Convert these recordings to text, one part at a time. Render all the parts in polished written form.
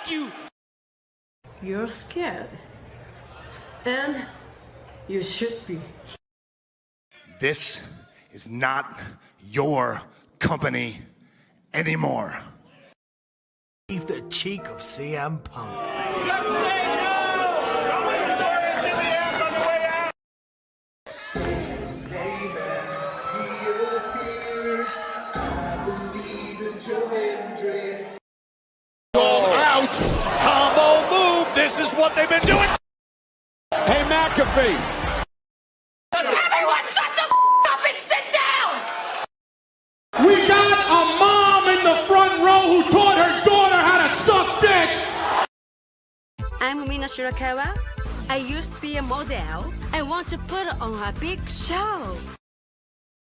Fuck you! You're scared. And you should be. This is not your company anymore. Leave the cheek of CM Punk. Out! Combo move! This is what they've been doing! Hey, McAfee! Everyone shut the up and sit down! We got a mom in the front row who taught her daughter how to suck dick! I'm Mina Shirakawa. I used to be a model. I want to put on a big show.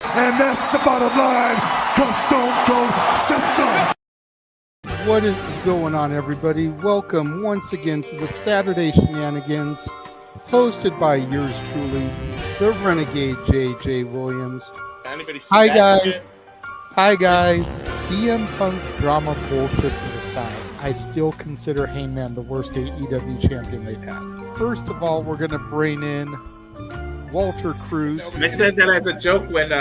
And that's the bottom line, because Stone Cold said so. What is going on, everybody? Welcome once again to the Saturday Shenanigans, hosted by yours truly, the Renegade J.J. Williams. Hi, guys. Hi, guys. CM Punk drama bullshit to the side. I still consider Heyman the worst AEW champion they've had. First of all, we're going to bring in Walter Cruz. I said that as a joke when,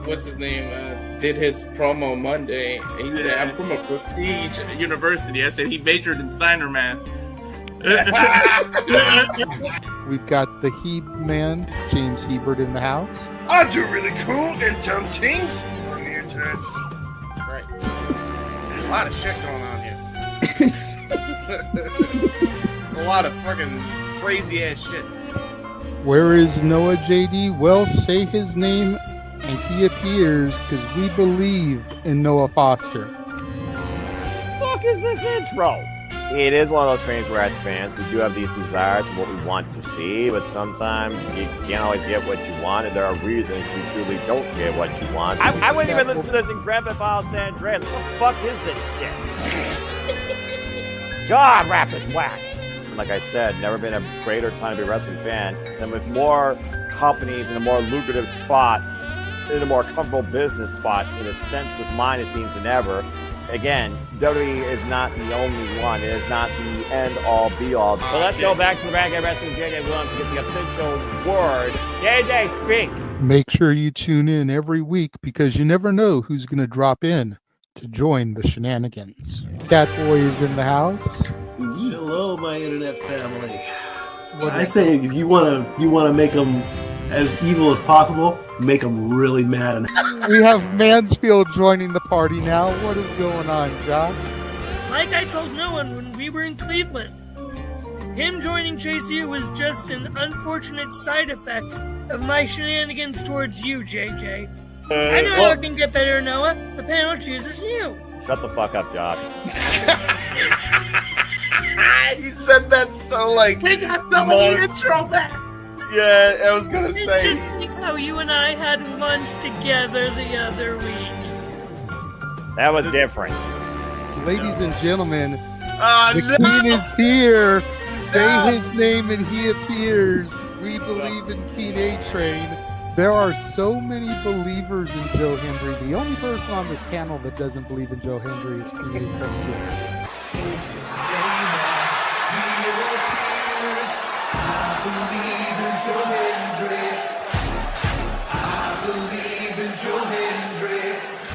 what's his name, did his promo Monday. He said, I'm from a prestige university. I said he majored in Steiner math. We've got the Heb man, James Hebert, in the house. I do really cool and dumb things on the internet. Right. There's a lot of shit going on here. A lot of fucking crazy ass shit. Where is Noah JD? Well, say his name and he appears, because we believe in Noah Foster. Fuck is this intro? It is one of those things where, as fans, we do have these desires of what we want to see, but sometimes you can't always get what you want, and there are reasons you truly don't get what you want. I wouldn't even listen to this in Grand Theft Auto San Andreas. What the fuck is this shit? God, rapid whack. Like I said, never been a greater time to be a wrestling fan, and with more companies in a more lucrative spot, in a more comfortable business spot, in a sense of mind, it seems, than ever. Again, WWE is not the only one. It is not the end-all, be-all. So let's go back to the Renegade Wrestling JJ Williams to get the official word. JJ, speak! Make sure you tune in every week, because you never know who's going to drop in to join the Shenanigans. Catboy is in the house. Hello, my internet family. I say if you want to make them as evil as possible, make them really mad. We have Mansfield joining the party now. What is going on, Josh? Like I told no one when we were in Cleveland, him joining JC was just an unfortunate side effect of my shenanigans towards you, JJ. I know how it can get better, Noah. The panel chooses you. Shut the fuck up, Josh. You said that so like. They got someone to throw back. Yeah, I was gonna say. Just like how you and I had lunch together the other week. That was different. Ladies and gentlemen, the King is here. Say his name and he appears. We believe in King A-Train. There are so many believers in Joe Hendry. The only person on this panel that doesn't believe in Joe Hendry is King A-Train.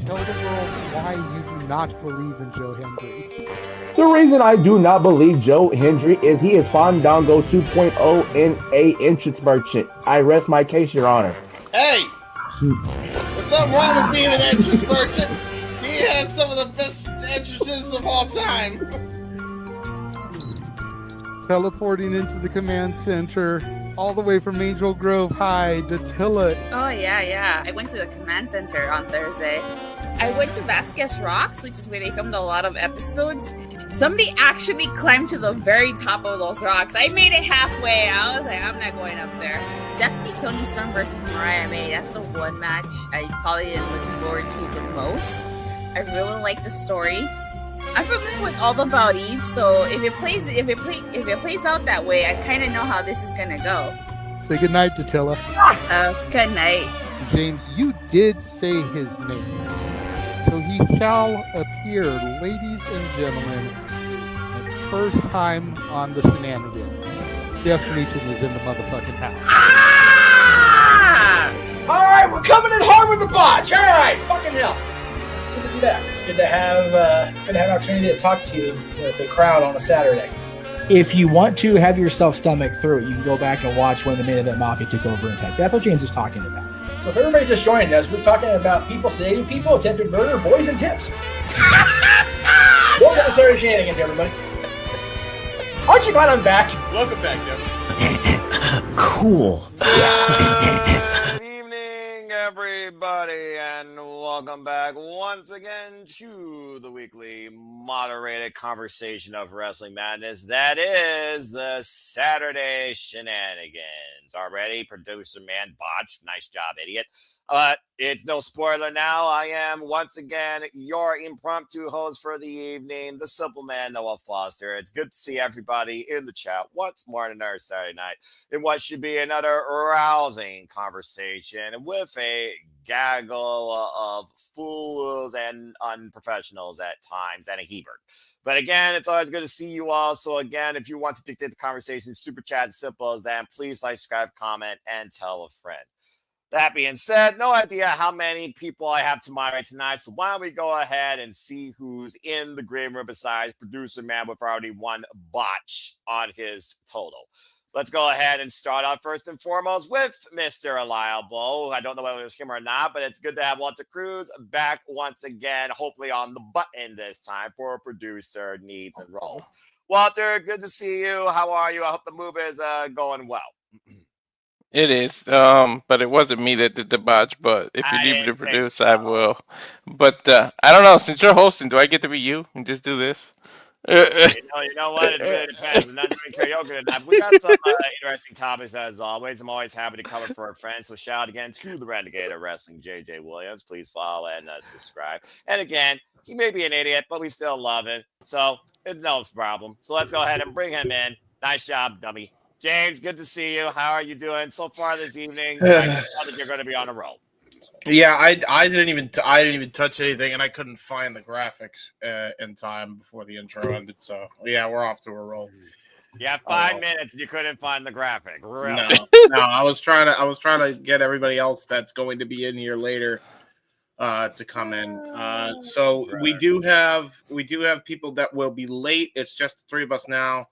Tell the world why you do not believe in Joe Hendry. The reason I do not believe Joe Hendry is he is Fandango 2.0 in a entrance merchant. I rest my case, Your Honor. Hey! There's nothing wrong with being an entrance merchant. He has some of the best entrances of all time. Teleporting into the command center, all the way from Angel Grove High, Datilla. Oh, yeah. I went to the command center on Thursday. I went to Vasquez Rocks, which is where they filmed a lot of episodes. Somebody actually climbed to the very top of those rocks. I made it halfway. I was like, I'm not going up there. Definitely Toni Storm versus Mariah May. That's the one match I probably am looking forward to the most. I really like the story. I'm familiar with All About Eve, so if it plays out that way, I kind of know how this is gonna go. Say goodnight, Datilla. Good night. James, you did say his name. So he shall appear, ladies and gentlemen. first time on the Shenanigans. Jeff Meacham is in the motherfucking house. Ah! All right, we're coming in hard with the botch. All right, fucking hell. It's good to be back. It's good to have an opportunity to talk to the crowd on a Saturday. If you want to have yourself stomach through it, you can go back and watch when the Main Event Mafia took over Impact. That's what James was talking about. So if everybody just joined us, we're talking about people sedating people, attempted murder, boys, and tips. Welcome to Saturday Shenanigans, everybody. Aren't you glad I'm back? Welcome back, Jeff. Cool. Good evening, everybody, and welcome back once again to the weekly moderated conversation of wrestling madness. That is the Saturday Shenanigans. Already, producer man botched. Nice job, idiot. It's no spoiler now. I am once again your impromptu host for the evening, the simple man Noah Foster. It's good to see everybody in the chat once more on another Saturday night in what should be another rousing conversation with a gaggle of fools and unprofessionals at times and a Hebert. But again, it's always good to see you all. So again, if you want to dictate the conversation, super chat, simple as that. Please like, subscribe, comment, and tell a friend. That being said, no idea how many people I have to moderate tonight, so why don't we go ahead and see who's in the green room besides producer man with already one botch on his total. Let's go ahead and start off first and foremost with Mr. Reliable. I don't know whether it's him or not, but it's good to have Walter Cruz back once again, hopefully on the button this time for producer needs and roles. Walter, good to see you. How are you? I hope the move is going well. It is, but it wasn't me that did the botch. But if you need me to produce, I will. But I don't know. Since you're hosting, do I get to be you and just do this? You know what? It really depends. I'm not doing karaoke tonight. We got some interesting topics as always. I'm always happy to cover for our friends. So shout out again to the Renegade of Wrestling, JJ Williams. Please follow and subscribe. And again, he may be an idiot, but we still love him. So it's no problem. So let's go ahead and bring him in. Nice job, dummy. James, good to see you. How are you doing so far this evening? I know that you're going to be on a roll. Yeah, I didn't even touch anything, and I couldn't find the graphics in time before the intro ended. So yeah, we're off to a roll. Yeah, 5 minutes and you couldn't find the graphic. Really? No, I was trying to get everybody else that's going to be in here later to come in. So we do have people that will be late. It's just the three of us now,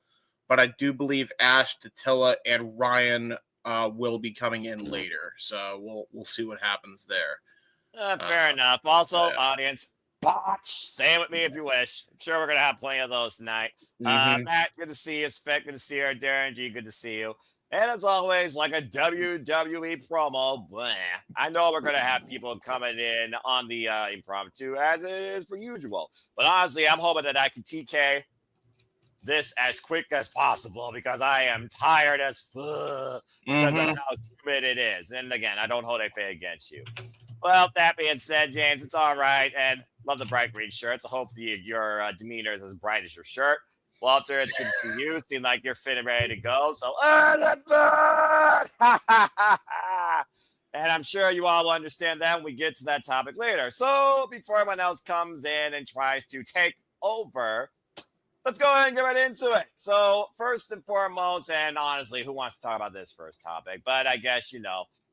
but I do believe Ash, Tatilla, and Ryan will be coming in later. So we'll see what happens there. Fair enough. Also, audience, botch. Say it with me if you wish. I'm sure we're going to have plenty of those tonight. Matt, good to see you. Spec, good to see you. Darren G, good to see you. And as always, like a WWE promo, bleh, I know we're going to have people coming in on the impromptu, as it is per usual. But honestly, I'm hoping that I can TK this as quick as possible because I am tired as fuck because of how humid it is. And again, I don't hold a fade against you. Well, that being said, James, it's all right. And love the bright green shirt. So hopefully your demeanor is as bright as your shirt. Walter, it's good to see you. Seem like you're fit and ready to go. So, and I'm sure you all will understand that when we get to that topic later. So before everyone else comes in and tries to take over, let's go ahead and get right into it. So first and foremost, and honestly, who wants to talk about this first topic? But I guess,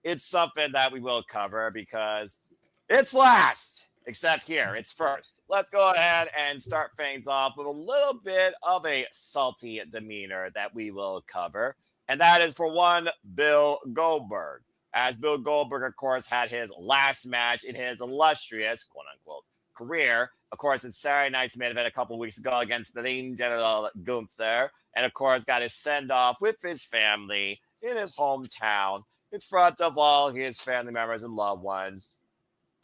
it's something that we will cover because it's last. Except here, it's first. Let's go ahead and start things off with a little bit of a salty demeanor that we will cover. And that is for one, Bill Goldberg. As Bill Goldberg, of course, had his last match in his illustrious, quote-unquote, career. Of course, it's Saturday night's main event a couple of weeks ago against the Lean General Gunther. And, of course, got his send-off with his family in his hometown in front of all his family members and loved ones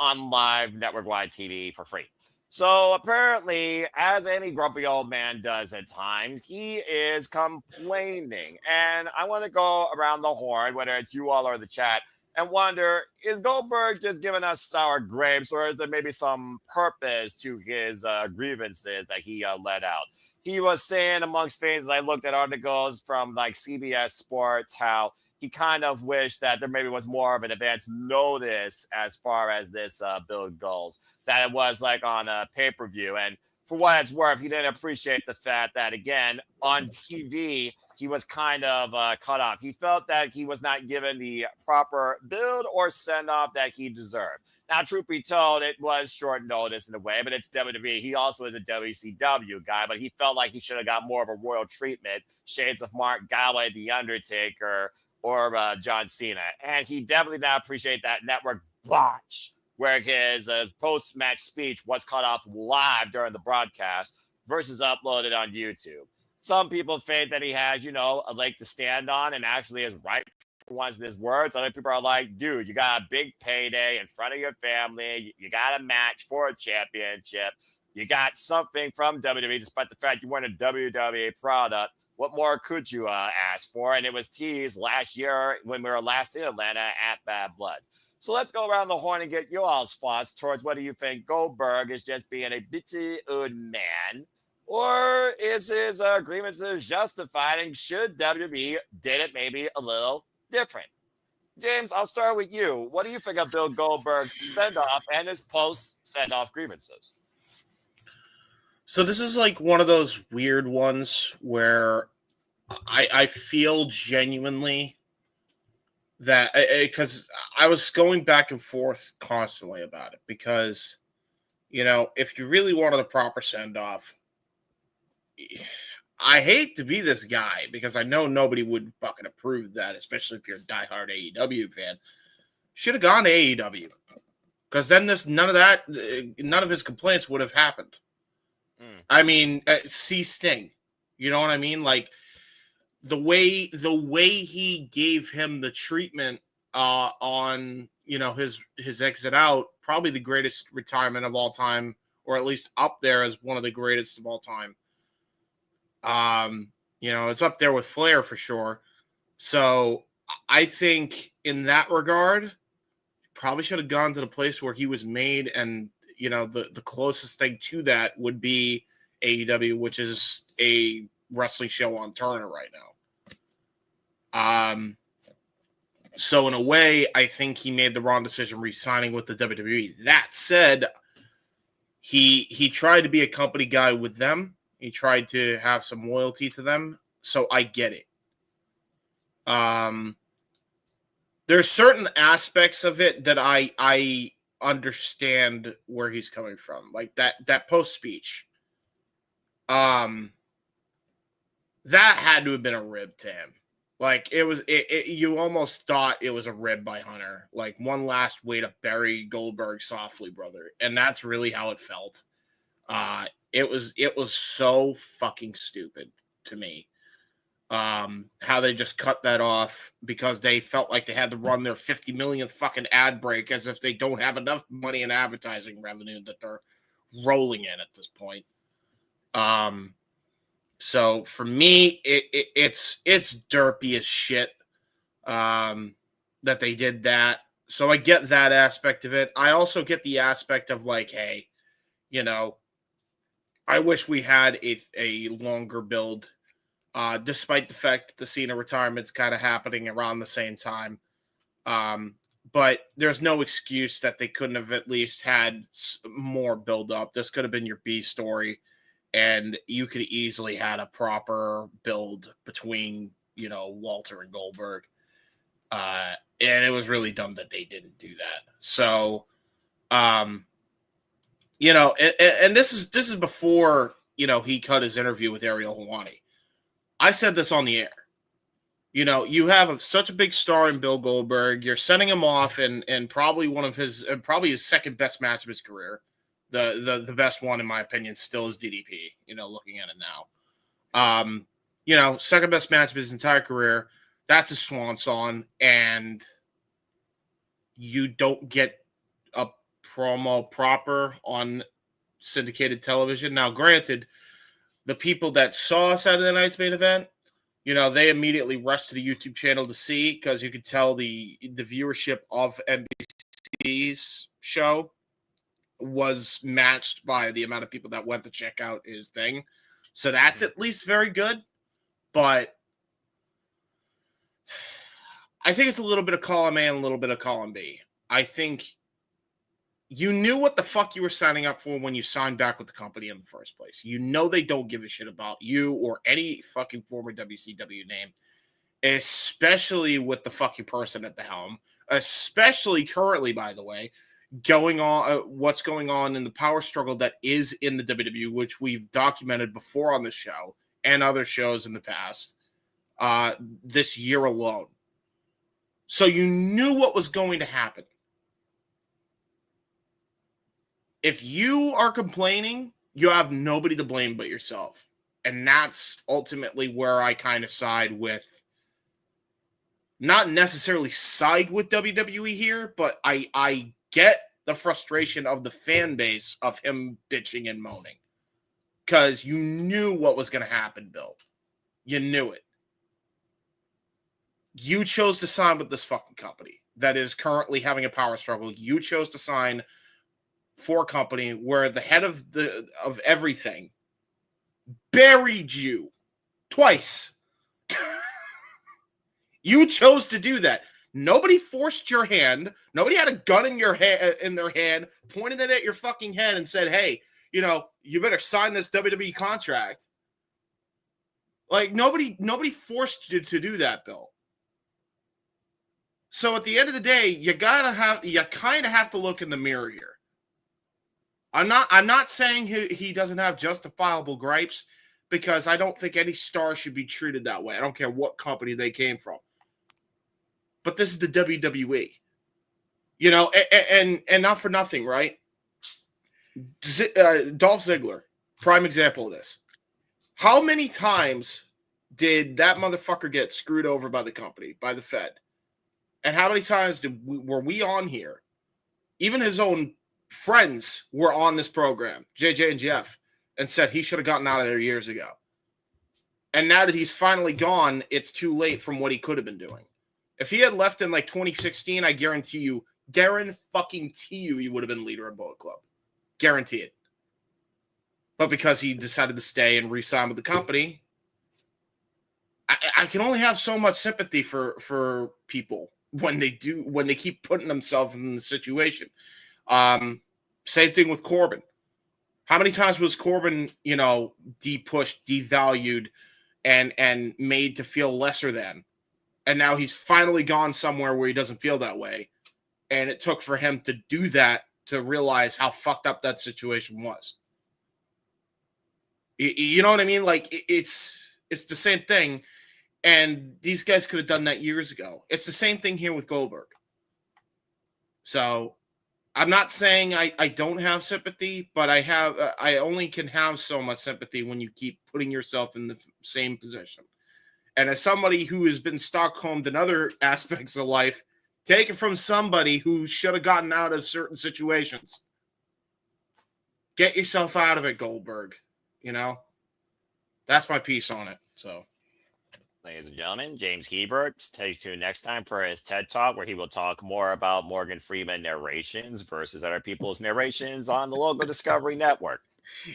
on live network-wide TV for free. So apparently, as any grumpy old man does at times, he is complaining. And I want to go around the horn, whether it's you all or the chat, and wonder, is Goldberg just giving us sour grapes, or is there maybe some purpose to his grievances that he let out? He was saying amongst things, as I looked at articles from like CBS Sports, how he kind of wished that there maybe was more of an advance notice as far as this build goes, that it was like on a pay-per-view. And for what it's worth, he didn't appreciate the fact that, again, on TV, he was kind of cut off. He felt that he was not given the proper build or send-off that he deserved. Now, truth be told, it was short notice in a way, but it's WWE. He also is a WCW guy, but he felt like he should have got more of a royal treatment, shades of Mark Galway, The Undertaker, or John Cena. And he definitely did not appreciate that network botch where his post-match speech was cut off live during the broadcast versus uploaded on YouTube. Some people think that he has, a leg to stand on and actually is right for once in his words. Other people are like, dude, you got a big payday in front of your family. You got a match for a championship. You got something from WWE, despite the fact you weren't a WWE product. What more could you ask for? And it was teased last year when we were last in Atlanta at Bad Blood. So let's go around the horn and get your all's thoughts towards whether you think Goldberg is just being a bitchy old man, or is his grievances justified, and should WWE did it maybe a little different? James, I'll start with you. What do you think of Bill Goldberg's send-off and his post-send-off grievances? So this is like one of those weird ones where I feel genuinely that, because I was going back and forth constantly about it, because, if you really wanted a proper send-off, I hate to be this guy because I know nobody would fucking approve that, especially if you're a diehard AEW fan. Should have gone to AEW, because then none of his complaints would have happened. I mean, see Sting, you know what I mean? Like the way he gave him the treatment on his exit out, probably the greatest retirement of all time, or at least up there as one of the greatest of all time. It's up there with Flair for sure. So I think in that regard, probably should have gone to the place where he was made, and the closest thing to that would be AEW, which is a wrestling show on Turner right now. So in a way, I think he made the wrong decision re-signing with the WWE. That said, he tried to be a company guy with them. He tried to have some loyalty to them, so I get it. There's certain aspects of it that I understand where he's coming from, like that post speech. That had to have been a rib to him. Like it was, you almost thought it was a rib by Hunter, like one last way to bury Goldberg softly, brother, and that's really how it felt. It was so fucking stupid to me. How they just cut that off because they felt like they had to run their 50 millionth fucking ad break, as if they don't have enough money in advertising revenue that they're rolling in at this point. So for me, it's derpy as shit that they did that. So I get that aspect of it. I also get the aspect of like, hey, I wish we had a longer build, despite the fact that the Cena retirement's kind of happening around the same time. But there's no excuse that they couldn't have at least had more build up. This could have been your B story, and you could easily had a proper build between, Walter and Goldberg. And it was really dumb that they didn't do that. So, and this is before, he cut his interview with Ariel Helwani. I said this on the air. You have such a big star in Bill Goldberg. You're sending him off and probably one of his, probably his second best match of his career. The best one, in my opinion, still is DDP, looking at it now. Second best match of his entire career. That's a swan song. And you don't get a promo proper on syndicated television. Now, granted, the people that saw Saturday Night's main event, they immediately rushed to the YouTube channel to see, because you could tell the viewership of NBC's show was matched by the amount of people that went to check out his thing. So that's at least very good. But I think it's a little bit of column A and a little bit of column B. I think you knew what the fuck you were signing up for when you signed back with the company in the first place. You know they don't give a shit about you or any fucking former WCW name, especially with the fucking person at the helm, especially currently, by the way, what's going on in the power struggle that is in the WWE, which we've documented before on the show and other shows in the past, this year alone. So you knew what was going to happen. If you are complaining, you have nobody to blame but yourself. And that's ultimately where I kind of side with, not necessarily side with WWE here, but I get the frustration of the fan base of him bitching and moaning. Because you knew what was going to happen, Bill. You knew it. You chose to sign with this fucking company that is currently having a power struggle. You chose to sign for a company where the head of everything buried you twice. You chose to do that. Nobody forced your hand. Nobody had a gun in their hand, pointed it at your fucking head and said, hey, you better sign this WWE contract. Like, nobody forced you to do that, Bill. So at the end of the day, you kind of have to look in the mirror here. I'm not saying he doesn't have justifiable gripes, because I don't think any star should be treated that way. I don't care what company they came from. But this is the WWE. And not for nothing, right? Dolph Ziggler, prime example of this. How many times did that motherfucker get screwed over by the company, by the Fed? And how many times were we on here? Even his own friends were on this program, JJ and Jeff, and said he should have gotten out of there years ago. And now that he's finally gone, it's too late from what he could have been doing. If he had left in like 2016, I guarantee you, he would have been leader of Bullet Club. Guarantee it. But because he decided to stay and re-sign with the company, I can only have so much sympathy for people when they keep putting themselves in the situation. Same thing with Corbin. How many times was Corbin, de-pushed, devalued, and made to feel lesser than? And now he's finally gone somewhere where he doesn't feel that way. And it took for him to do that to realize how fucked up that situation was. You know what I mean? Like, it's the same thing. And these guys could have done that years ago. It's the same thing here with Goldberg. So I'm not saying I don't have sympathy, but I only can have so much sympathy when you keep putting yourself in the same position. And as somebody who has been Stockholmed in other aspects of life, take it from somebody who should have gotten out of certain situations. Get yourself out of it, Goldberg. That's my piece on it. So, ladies and gentlemen, James Hebert. Stay tuned next time for his TED Talk, where he will talk more about Morgan Freeman narrations versus other people's narrations on the local Discovery Network.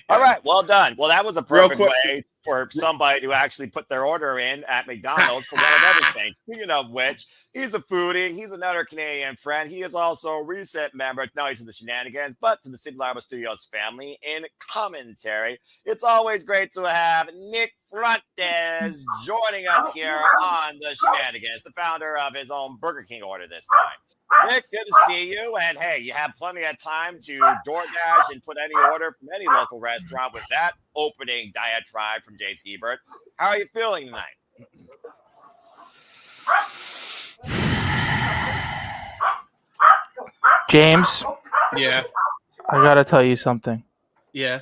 All right, well done. Well, that was a perfect way for somebody to actually put their order in at McDonald's for one of everything. Speaking of which, he's a foodie. He's another Canadian friend. He is also a recent member, not only to the Shenanigans, but to the City Lava Studios family in commentary. It's always great to have Nick Frontes joining us here on the Shenanigans, the founder of his own Burger King order this time. Nick, good to see you. And hey, you have plenty of time to DoorDash and put any order from any local restaurant with that opening diatribe from James Hebert. How are you feeling tonight? James. Yeah. I gotta tell you something. Yeah.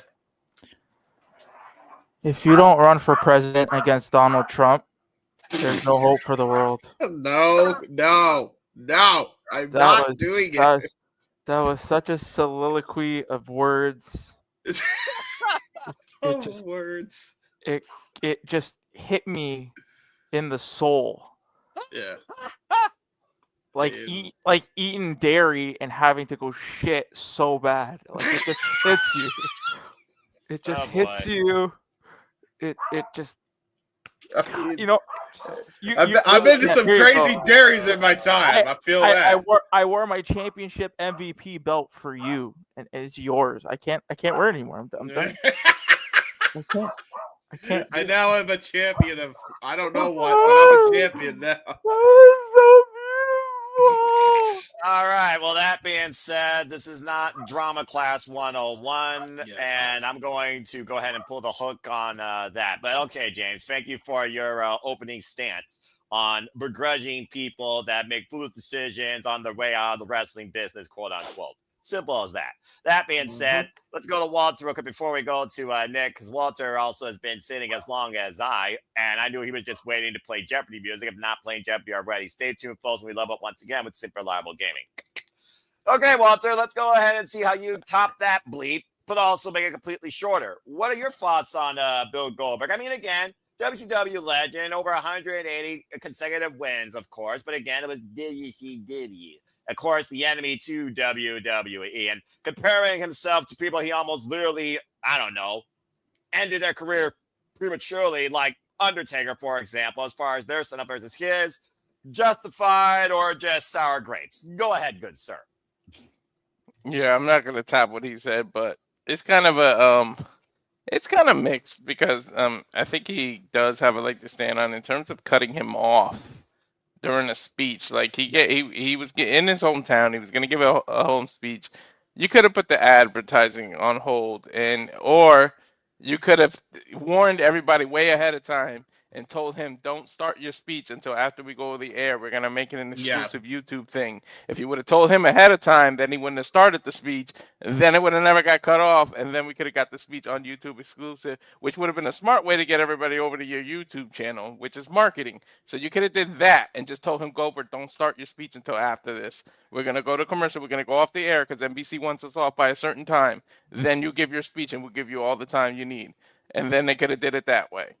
If you don't run for president against Donald Trump, there's no hope for the world. No. I'm not doing it. That was such a soliloquy of words. Words. It just hit me in the soul. Yeah. Like eating dairy and having to go shit so bad. Like it just hits you. It just hits you. It just I've been to some crazy dairies in my time. I feel that. I wore my championship MVP belt for you, and it's yours. I can't wear it anymore. I'm done. I can't. I now am a champion of I don't know what, but I'm a champion now. All right. Well, that being said, this is not Drama Class 101, and I'm going to go ahead and pull the hook on that. But okay, James, thank you for your opening stance on begrudging people that make foolish decisions on their way out of the wrestling business, quote unquote. Simple as that. That being said, let's go to Walter real quick before we go to Nick, because Walter also has been sitting as long as I, and I knew he was just waiting to play Jeopardy music. If not playing Jeopardy already, stay tuned, folks. We love it once again with Super Reliable Gaming. Okay, Walter, let's go ahead and see how you top that bleep, but also make it completely shorter. What are your thoughts on Bill Goldberg? I mean, again, WCW legend, over 180 consecutive wins, of course, but again, it was WCW. Of course, the enemy to WWE, and comparing himself to people he almost literally, I don't know, ended their career prematurely, like Undertaker, for example, as far as their son versus his, justified or just sour grapes? Go ahead, good sir. Yeah, I'm not gonna top what he said, but it's kind of it's kind of mixed because I think he does have a leg to stand on in terms of cutting him off during a speech. Like he was in his hometown, he was gonna give a home speech. You could have put the advertising on hold, or you could have warned everybody way ahead of time and told him, don't start your speech until after we go to the air. We're going to make it an exclusive YouTube thing. If you would have told him ahead of time, then he wouldn't have started the speech. Then it would have never got cut off. And then we could have got the speech on YouTube exclusive, which would have been a smart way to get everybody over to your YouTube channel, which is marketing. So you could have did that and just told him, Goldberg, don't start your speech until after this. We're going to go to commercial. We're going to go off the air because NBC wants us off by a certain time. Then you give your speech and we'll give you all the time you need. And then they could have did it that way.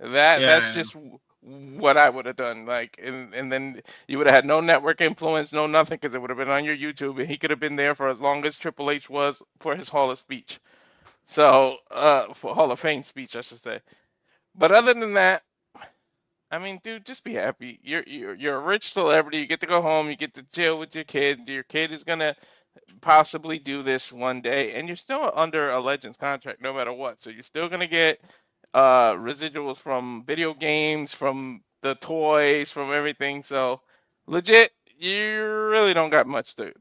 That's just what I would have done. Like, and then you would have had no network influence, no nothing, because it would have been on your YouTube, and he could have been there for as long as Triple H was for his Hall of Speech. So, for Hall of Fame speech, I should say. But other than that, I mean, dude, just be happy. You're a rich celebrity. You get to go home. You get to chill with your kid. Your kid is gonna possibly do this one day, and you're still under a Legends contract, no matter what. So you're still gonna get residuals from video games, from the toys, from everything. So legit, you really don't got much to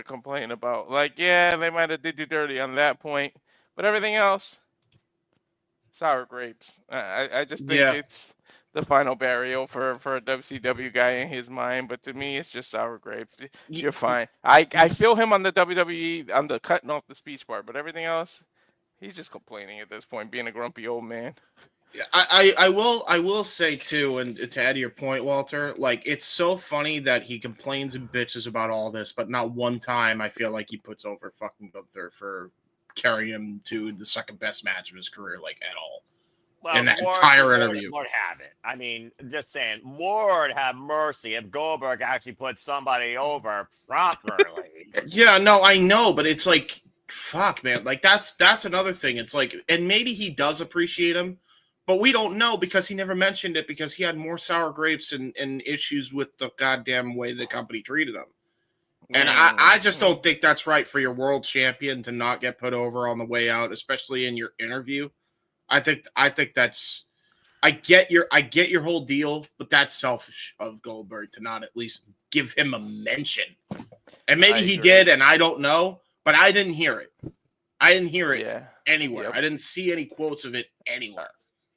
complain about. Like, yeah, they might have did you dirty on that point, but everything else, sour grapes. I just think it's the final burial for a WCW guy in his mind, but to me, it's just sour grapes. You're fine. I feel him on the WWE, on the cutting off the speech part, but everything else, he's just complaining at this point, being a grumpy old man. I will say too, and to add to your point, Walter, like, it's so funny that he complains and bitches about all this, but not one time I feel like he puts over fucking Gunther for carrying him to the second best match of his career, like, at all. Well, in that entire interview. Lord have it. I mean, just saying, Lord have mercy if Goldberg actually put somebody over properly. Yeah, no, I know, but it's like, fuck, man. Like, that's another thing. It's like, and maybe he does appreciate him, but we don't know because he never mentioned it because he had more sour grapes and issues with the goddamn way the company treated him. And I just don't think that's right for your world champion to not get put over on the way out, especially in your interview. I think that's, I get your whole deal, but that's selfish of Goldberg to not at least give him a mention. And maybe he did, and I don't know, but I didn't hear it. I didn't hear it anywhere. Yep. I didn't see any quotes of it anywhere.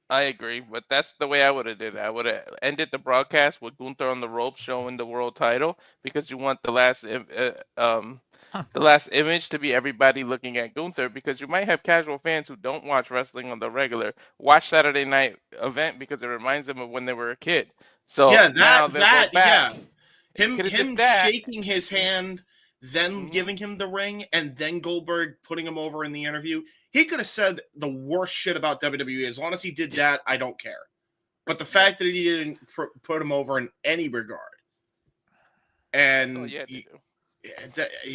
I agree, but that's the way I would have did it. I would have ended the broadcast with Gunther on the ropes showing the world title because you want the last image to be everybody looking at Gunther, because you might have casual fans who don't watch wrestling on the regular watch Saturday night event because it reminds them of when they were a kid. So him shaking his hand, then giving him the ring, and then Goldberg putting him over in the interview. He could have said the worst shit about WWE. As long as he did that, I don't care. But the fact that he didn't put him over in any regard, and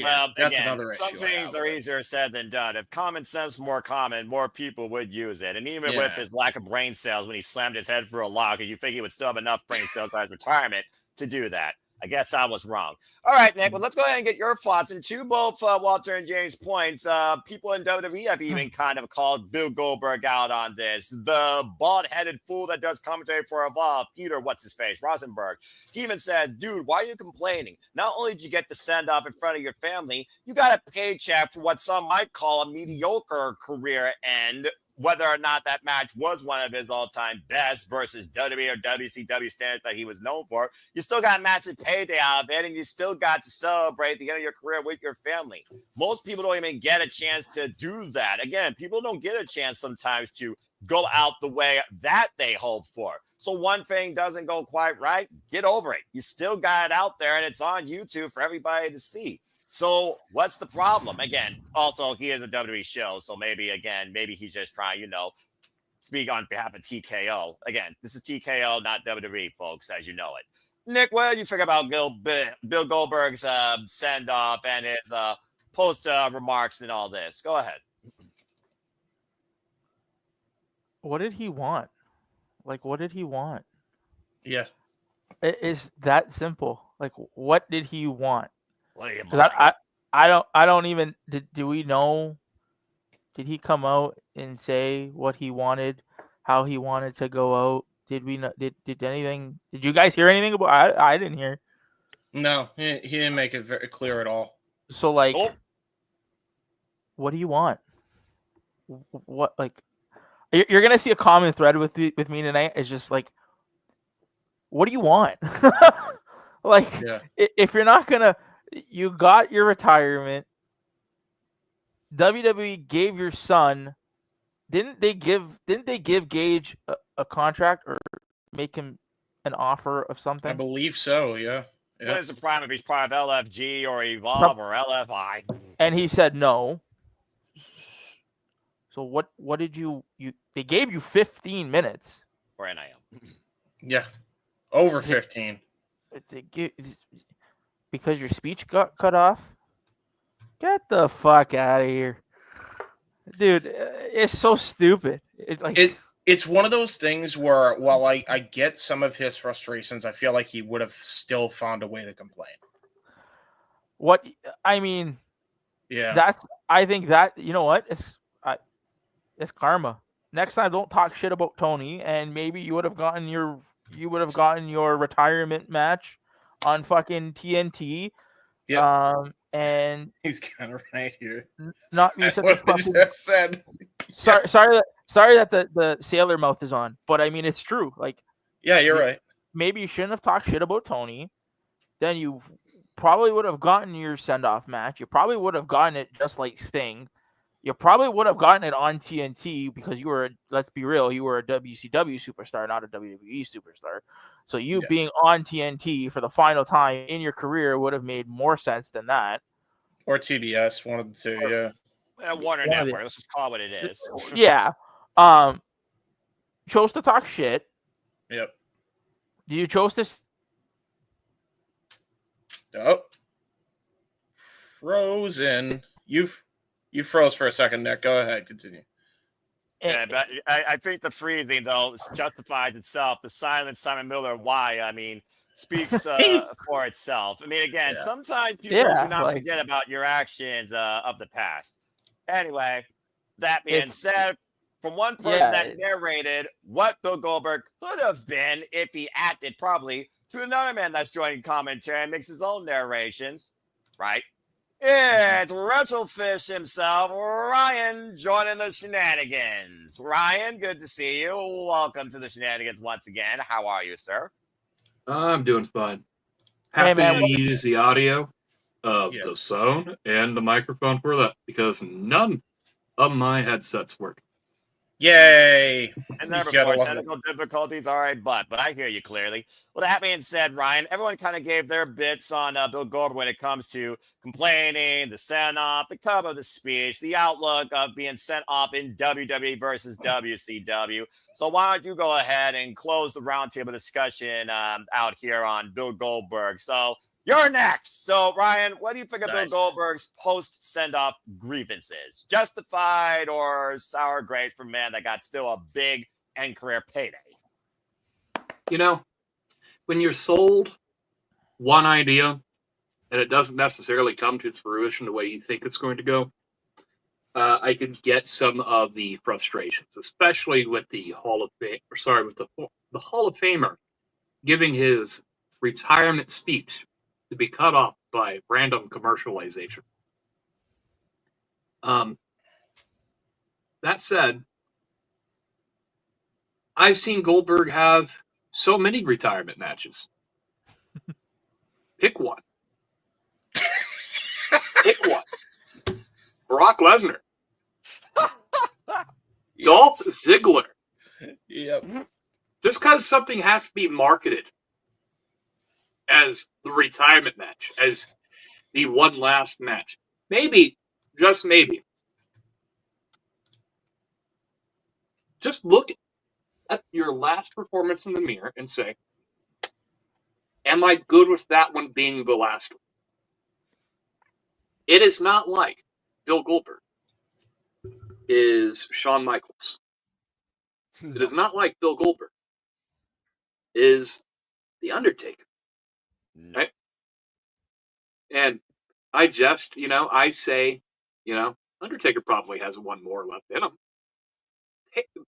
Well, that's again, another some issue I things have are with it. easier said than done. If common sense was more common, more people would use it. And even with Yeah. his lack of brain cells when he slammed his head through a log, you think he would still have enough brain cells by his retirement to do that. I guess I was wrong. All right, Nick. Well, let's go ahead and get your thoughts. And to both Walter and James' points, people in WWE have even kind of called Bill Goldberg out on this. The bald-headed fool that does commentary for Evolve, Peter, what's his face, Rosenberg. He even said, dude, why are you complaining? Not only did you get the send-off in front of your family, you got a paycheck for what some might call a mediocre career end, whether or not that match was one of his all-time best versus WWE or WCW standards that he was known for. You still got a massive payday out of it, and you still got to celebrate the end of your career with your family. Most people don't even get a chance to do that. Again, people don't get a chance sometimes to go out the way that they hope for. So one thing doesn't go quite right, get over it. You still got it out there, and it's on YouTube for everybody to see. So what's the problem? Again, also, he is a WWE show, so maybe he's just trying, speak on behalf of TKO. Again, this is TKO, not WWE, folks, as you know it. Nick, what do you think about Bill Goldberg's send-off and his post remarks and all this? Go ahead. What did he want? Like, what did he want? Yeah. It is that simple. Like, what did he want? What do you Because I don't even do we know? Did he come out and say what he wanted, how he wanted to go out? Did we know? Did anything? Did you guys hear anything about? I didn't hear. No, he didn't make it very clear at all. So like, what do you want? What like? You're gonna see a common thread with me tonight. It's just like, what do you want? Like, if you're not gonna, you got your retirement. WWE gave your son. Didn't they give Gage a contract or make him an offer of something? I believe so. Yeah. What is the prime if he's part of LFG or Evolve or LFI? And he said no. So what did you they gave you 15 minutes for NIL. Yeah. Over 15. Because your speech got cut off? Get the fuck out of here. Dude, it's so stupid. It's one of those things where while I get some of his frustrations, I feel like he would have still found a way to complain. What I mean, yeah. I think that, you know what? It's karma. Next time, don't talk shit about Tony, and maybe you would have gotten your retirement match on fucking TNT. Yeah. And he's kind of right here. Not be such a fucking. Just said. Sorry that the sailor mouth is on, but I mean it's true. Like, yeah, you're right. Maybe you shouldn't have talked shit about Tony. Then you probably would have gotten your send off match. You probably would have gotten it just like Sting. You probably would have gotten it on TNT because you were, let's be real, you were a WCW superstar, not a WWE superstar. So you being on TNT for the final time in your career would have made more sense than that. Or TBS, one of the two, yeah. Warner Network, let's just call it what it is. Yeah. Chose to talk shit. Yep. You chose to... Oh. Frozen. You froze for a second, Nick. Go ahead. Continue. Yeah, but I think the freezing, though, justifies itself. The silence, Simon Miller, why? I mean, speaks for itself. I mean, again, sometimes people do not forget about your actions of the past. Anyway, that being said, from one person that narrated what Bill Goldberg could have been if he acted properly, to another man that's joining commentary and makes his own narrations, right? It's WrestleFish himself, Ryan, joining the Shenanigans. Ryan, good to see you. Welcome to the Shenanigans once again. How are you, sir? I'm doing fine. Have to use the audio of the phone and the microphone for that because none of my headsets work. Yay! And never before technical difficulties. All right, but I hear you clearly. Well, that being said, Ryan, everyone kind of gave their bits on Bill Goldberg when it comes to complaining, the send-off, the cover of the speech, the outlook of being sent off in WWE versus WCW. So why don't you go ahead and close the roundtable discussion out here on Bill Goldberg? So You're next. So, Ryan, what do you think of Bill Nice. Goldberg's post-send-off grievances? Justified or sour grapes for a man that got still a big end career payday? You know, when you're sold one idea and it doesn't necessarily come to fruition the way you think it's going to go, I could get some of the frustrations, especially with the Hall of Fame. With the Hall of Famer giving his retirement speech to be cut off by random commercialization. That said, I've seen Goldberg have so many retirement matches. Pick one. Pick one. Brock Lesnar. Dolph Ziggler. Yep. Just because something has to be marketed as the retirement match, as the one last match. Maybe, just maybe, just look at your last performance in the mirror and say, am I good with that one being the last one? It is not like Bill Goldberg is Shawn Michaels. No. It is not like Bill Goldberg is The Undertaker. No. Right? And I say, Undertaker probably has one more left in him.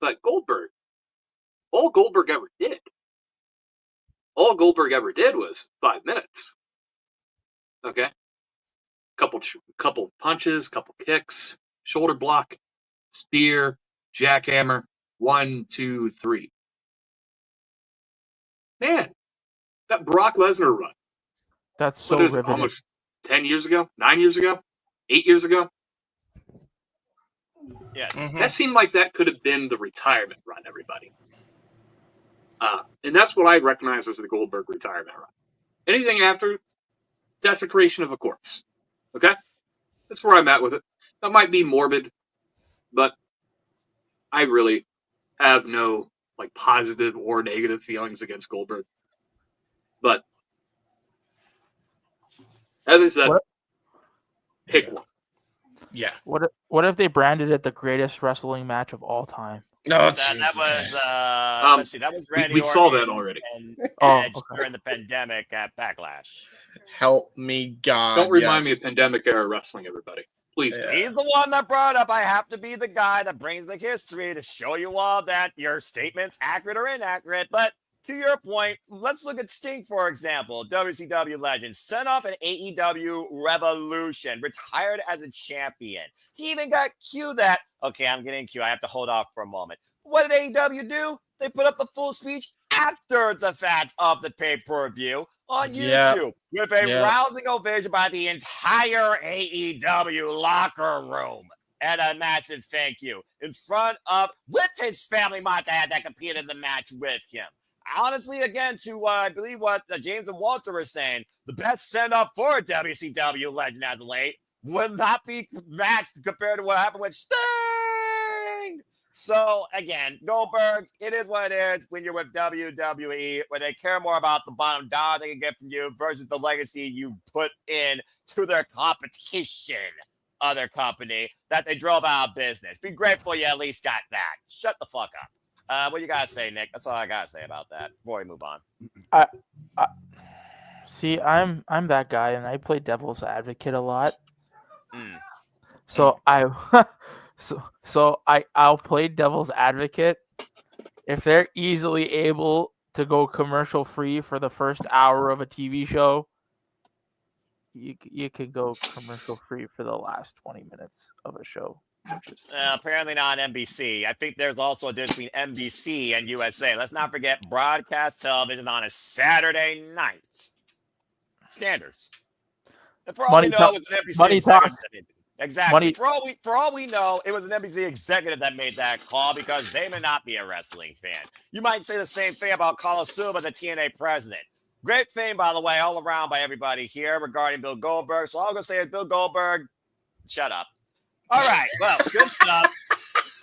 But Goldberg, all Goldberg ever did was 5 minutes. Okay? Couple punches, couple kicks, shoulder block, spear, jackhammer, 1, 2, 3. Man, that Brock Lesnar run. That's so riveting. Almost 10 years ago, 9 years ago, 8 years ago. Yes. Mm-hmm. That seemed like that could have been the retirement run, everybody. And that's what I recognize as the Goldberg retirement run. Anything after, desecration of a corpse. Okay? That's where I'm at with it. That might be morbid, but I really have no positive or negative feelings against Goldberg. But as I said, pick one. Yeah. What if they branded it the greatest wrestling match of all time? No, that was let's see, that was Randy we saw Orton that already. And Edge during the pandemic at Backlash. Help me, God. Don't remind me of pandemic era wrestling, everybody. Please. Yeah. He's the one that brought up, I have to be the guy that brings the history to show you all that your statement's accurate or inaccurate. But to your point, let's look at Sting, for example. WCW legend, sent off an AEW Revolution, retired as a champion. He even got Q that, okay, I'm getting Q. I have to hold off for a moment. What did AEW do? They put up the full speech after the fact of the pay-per-view on YouTube with a rousing ovation by the entire AEW locker room. And a massive thank you in front of, with his family might add, that competed in the match with him. Honestly, again, to I believe what James and Walter were saying, the best send-off for a WCW legend as of late would not be matched compared to what happened with Sting. So, again, Goldberg, it is what it is when you're with WWE, where they care more about the bottom dollar they can get from you versus the legacy you put in to their competition, other company, that they drove out of business. Be grateful you at least got that. Shut the fuck up. What you gotta say, Nick? That's all I gotta say about that before we move on. See, I'm that guy, and I play devil's advocate a lot. So I'll play devil's advocate if they're easily able to go commercial free for the first hour of a TV show. You could go commercial free for the last 20 minutes of a show. Apparently not NBC. I think there's also a difference between NBC and USA. Let's not forget broadcast television on a Saturday night. Standards. And for all we know, it was an NBC executive. Exactly. For all we know, it was an NBC executive that made that call because they may not be a wrestling fan. You might say the same thing about Coliseum, the TNA president. Great fame, by the way, all around by everybody here regarding Bill Goldberg. So all I'm going to say is Bill Goldberg, shut up. All right. Well, good stuff.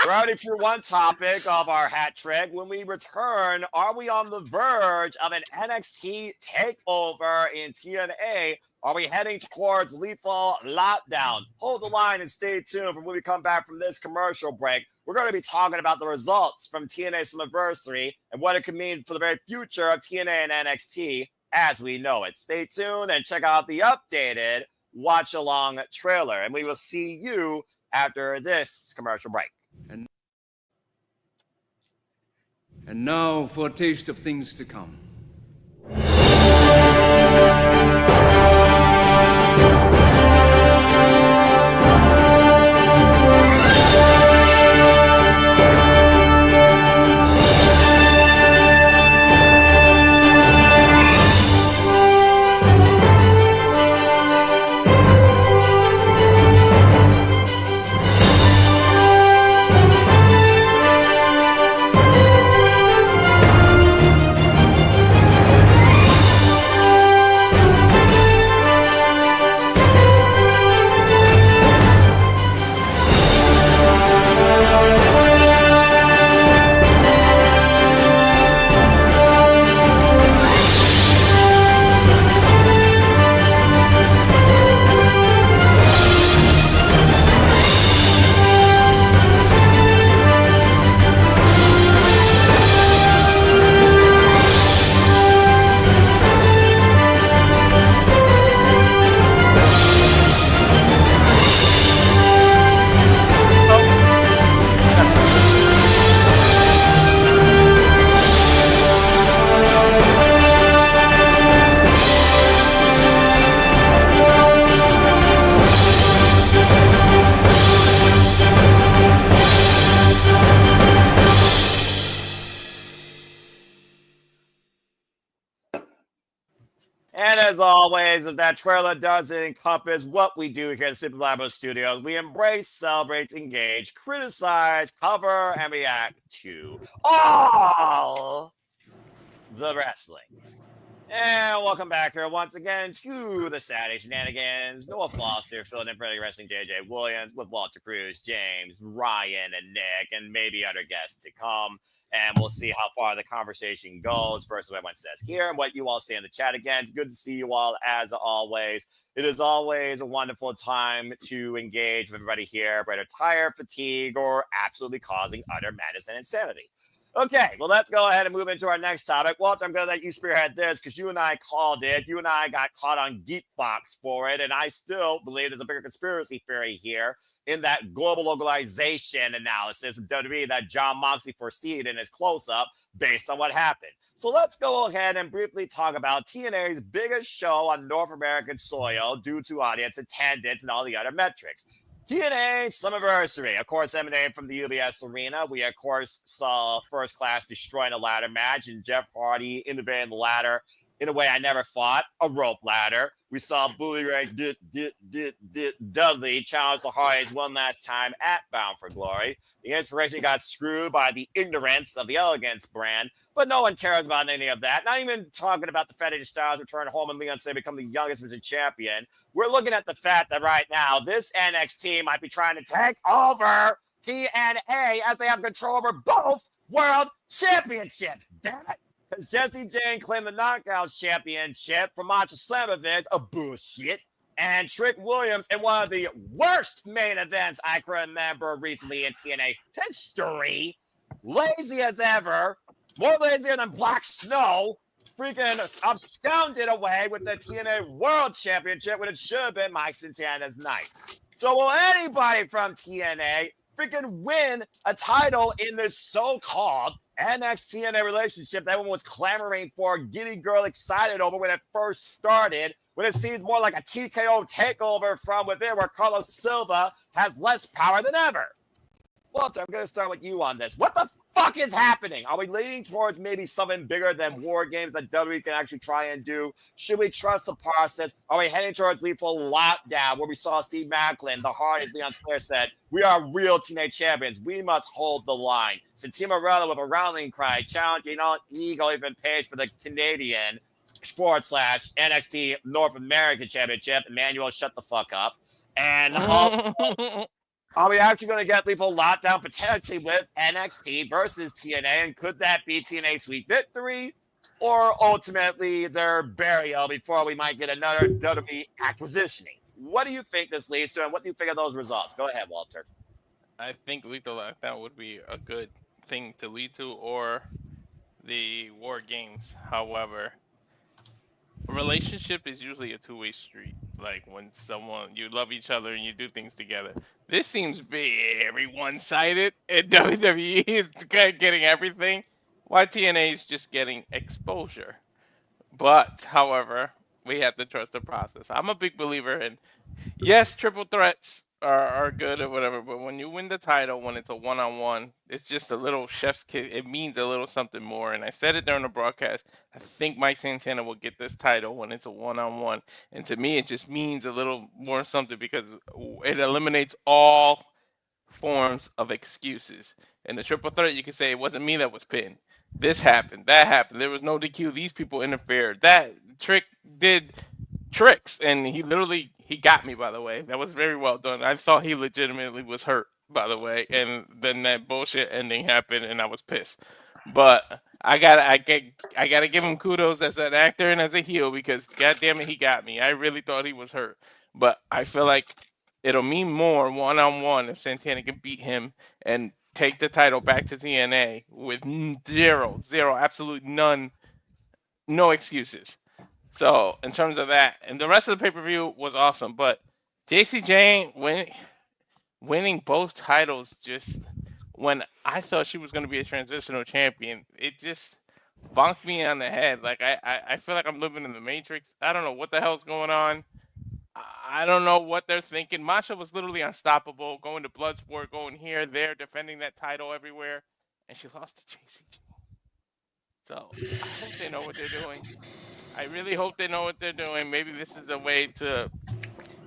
We're already through one topic of our hat trick. When we return, are we on the verge of an NXT takeover in TNA? Are we heading towards lethal lockdown? Hold the line and stay tuned for when we come back from this commercial break. We're going to be talking about the results from TNA Slammiversary and what it could mean for the very future of TNA and NXT as we know it. Stay tuned and check out the updated watch-along trailer. And we will see you after this commercial break. And now for a taste of things to come. And as always, if that trailer doesn't encompass what we do here at Super Labo Studios, we embrace, celebrate, engage, criticize, cover, and react to all the wrestling. And welcome back here once again to the Saturday Shenanigans. Noah Foster filling in for Wrestling JJ Williams with Walter Cruz, James, Ryan, and Nick, and maybe other guests to come. And we'll see how far the conversation goes. First, what everyone says here and what you all say in the chat again. It's good to see you all as always. It is always a wonderful time to engage with everybody here, whether tired, fatigue, or absolutely causing utter madness and insanity. Okay, well, let's go ahead and move into our next topic. Walter, I'm going to let you spearhead this because you and I called it. You and I got caught on Geekbox for it, and I still believe there's a bigger conspiracy theory here in that global localization analysis of WWE that John Moxley foreseed in his close-up based on what happened. So let's go ahead and briefly talk about TNA's biggest show on North American soil due to audience attendance and all the other metrics. TNA Slammiversary, of course, emanating from the UBS Arena. We, of course, saw First Class destroying a ladder match and Jeff Hardy innovating the ladder in a way I never thought, a rope ladder. We saw Bully Ray Dudley challenge the Hardys one last time at Bound for Glory. The inspiration got screwed by the ignorance of the Elegance brand, but no one cares about any of that. Not even talking about the fact that Styles return home and Leon Say become the youngest Vision champion. We're looking at the fact that right now, this NXT might be trying to take over TNA as they have control over both world championships. Damn it. Because Jesse Jane claimed the Knockouts Championship from Macho Slamovich, a bullshit, and Trick Williams in one of the worst main events I can remember recently in TNA history. Lazy as ever, more lazier than Black Snow, freaking absconded away with the TNA World Championship when it should have been Mike Santana's night. So will anybody from TNA freaking win a title in this so-called NXT-TNA relationship that everyone was clamoring for, giddy girl excited over when it first started, when it seems more like a TKO takeover from within where Carlos Silva has less power than ever? Walter, I'm going to start with you on this. What the fuck is happening? Are we leaning towards maybe something bigger than War Games that WWE can actually try and do? Should we trust the process? Are we heading towards lethal lockdown where we saw Steve Macklin, the hardest Leon Slayer said, we are real teenage champions. We must hold the line. Santino Marella with a rallying cry, challenging on Eagle even page for the Canadian / NXT North American Championship. Emmanuel, shut the fuck up. And also... Are we actually going to get Lethal Lockdown potentially with NXT versus TNA? And could that be TNA's sweet victory? Or ultimately their burial before we might get another WWE acquisitioning? What do you think this leads to, and what do you think of those results? Go ahead, Walter. I think Lethal Lockdown would be a good thing to lead to, or the War Games. However, a relationship is usually a two-way street. Like when someone you love each other and you do things together. This seems very one-sided, and WWE is getting everything, while TNA is just getting exposure. But, however, we have to trust the process. I'm a big believer in, yes, triple threats are good or whatever, but when you win the title, when it's a one-on-one, it's just a little chef's kiss. It means a little something more. And I said it during the broadcast. I think Mike Santana will get this title when it's a one-on-one. And to me, it just means a little more something because it eliminates all forms of excuses. In the triple threat, you can say it wasn't me that was pinned. This happened, that happened. There was no DQ. These people interfered. That Trick did tricks, and he got me, by the way. That was very well done. I thought he legitimately was hurt, by the way, and then that bullshit ending happened, and I was pissed. But I gotta give him kudos as an actor and as a heel because goddamn it, he got me. I really thought he was hurt, but I feel like it'll mean more one-on-one if Santana can beat him and take the title back to TNA with zero, absolute none, no excuses. So in terms of that, and the rest of the pay-per-view was awesome, but JC Jane winning both titles just when I thought she was going to be a transitional champion, it just bonked me on the head. Like I feel like I'm living in the Matrix. I don't know what the hell's going on. I don't know what they're thinking. Masha was literally unstoppable, going to Bloodsport, going here, there, defending that title everywhere, and she lost to JC Jane. So I hope they know what they're doing. I really hope they know what they're doing. Maybe this is a way to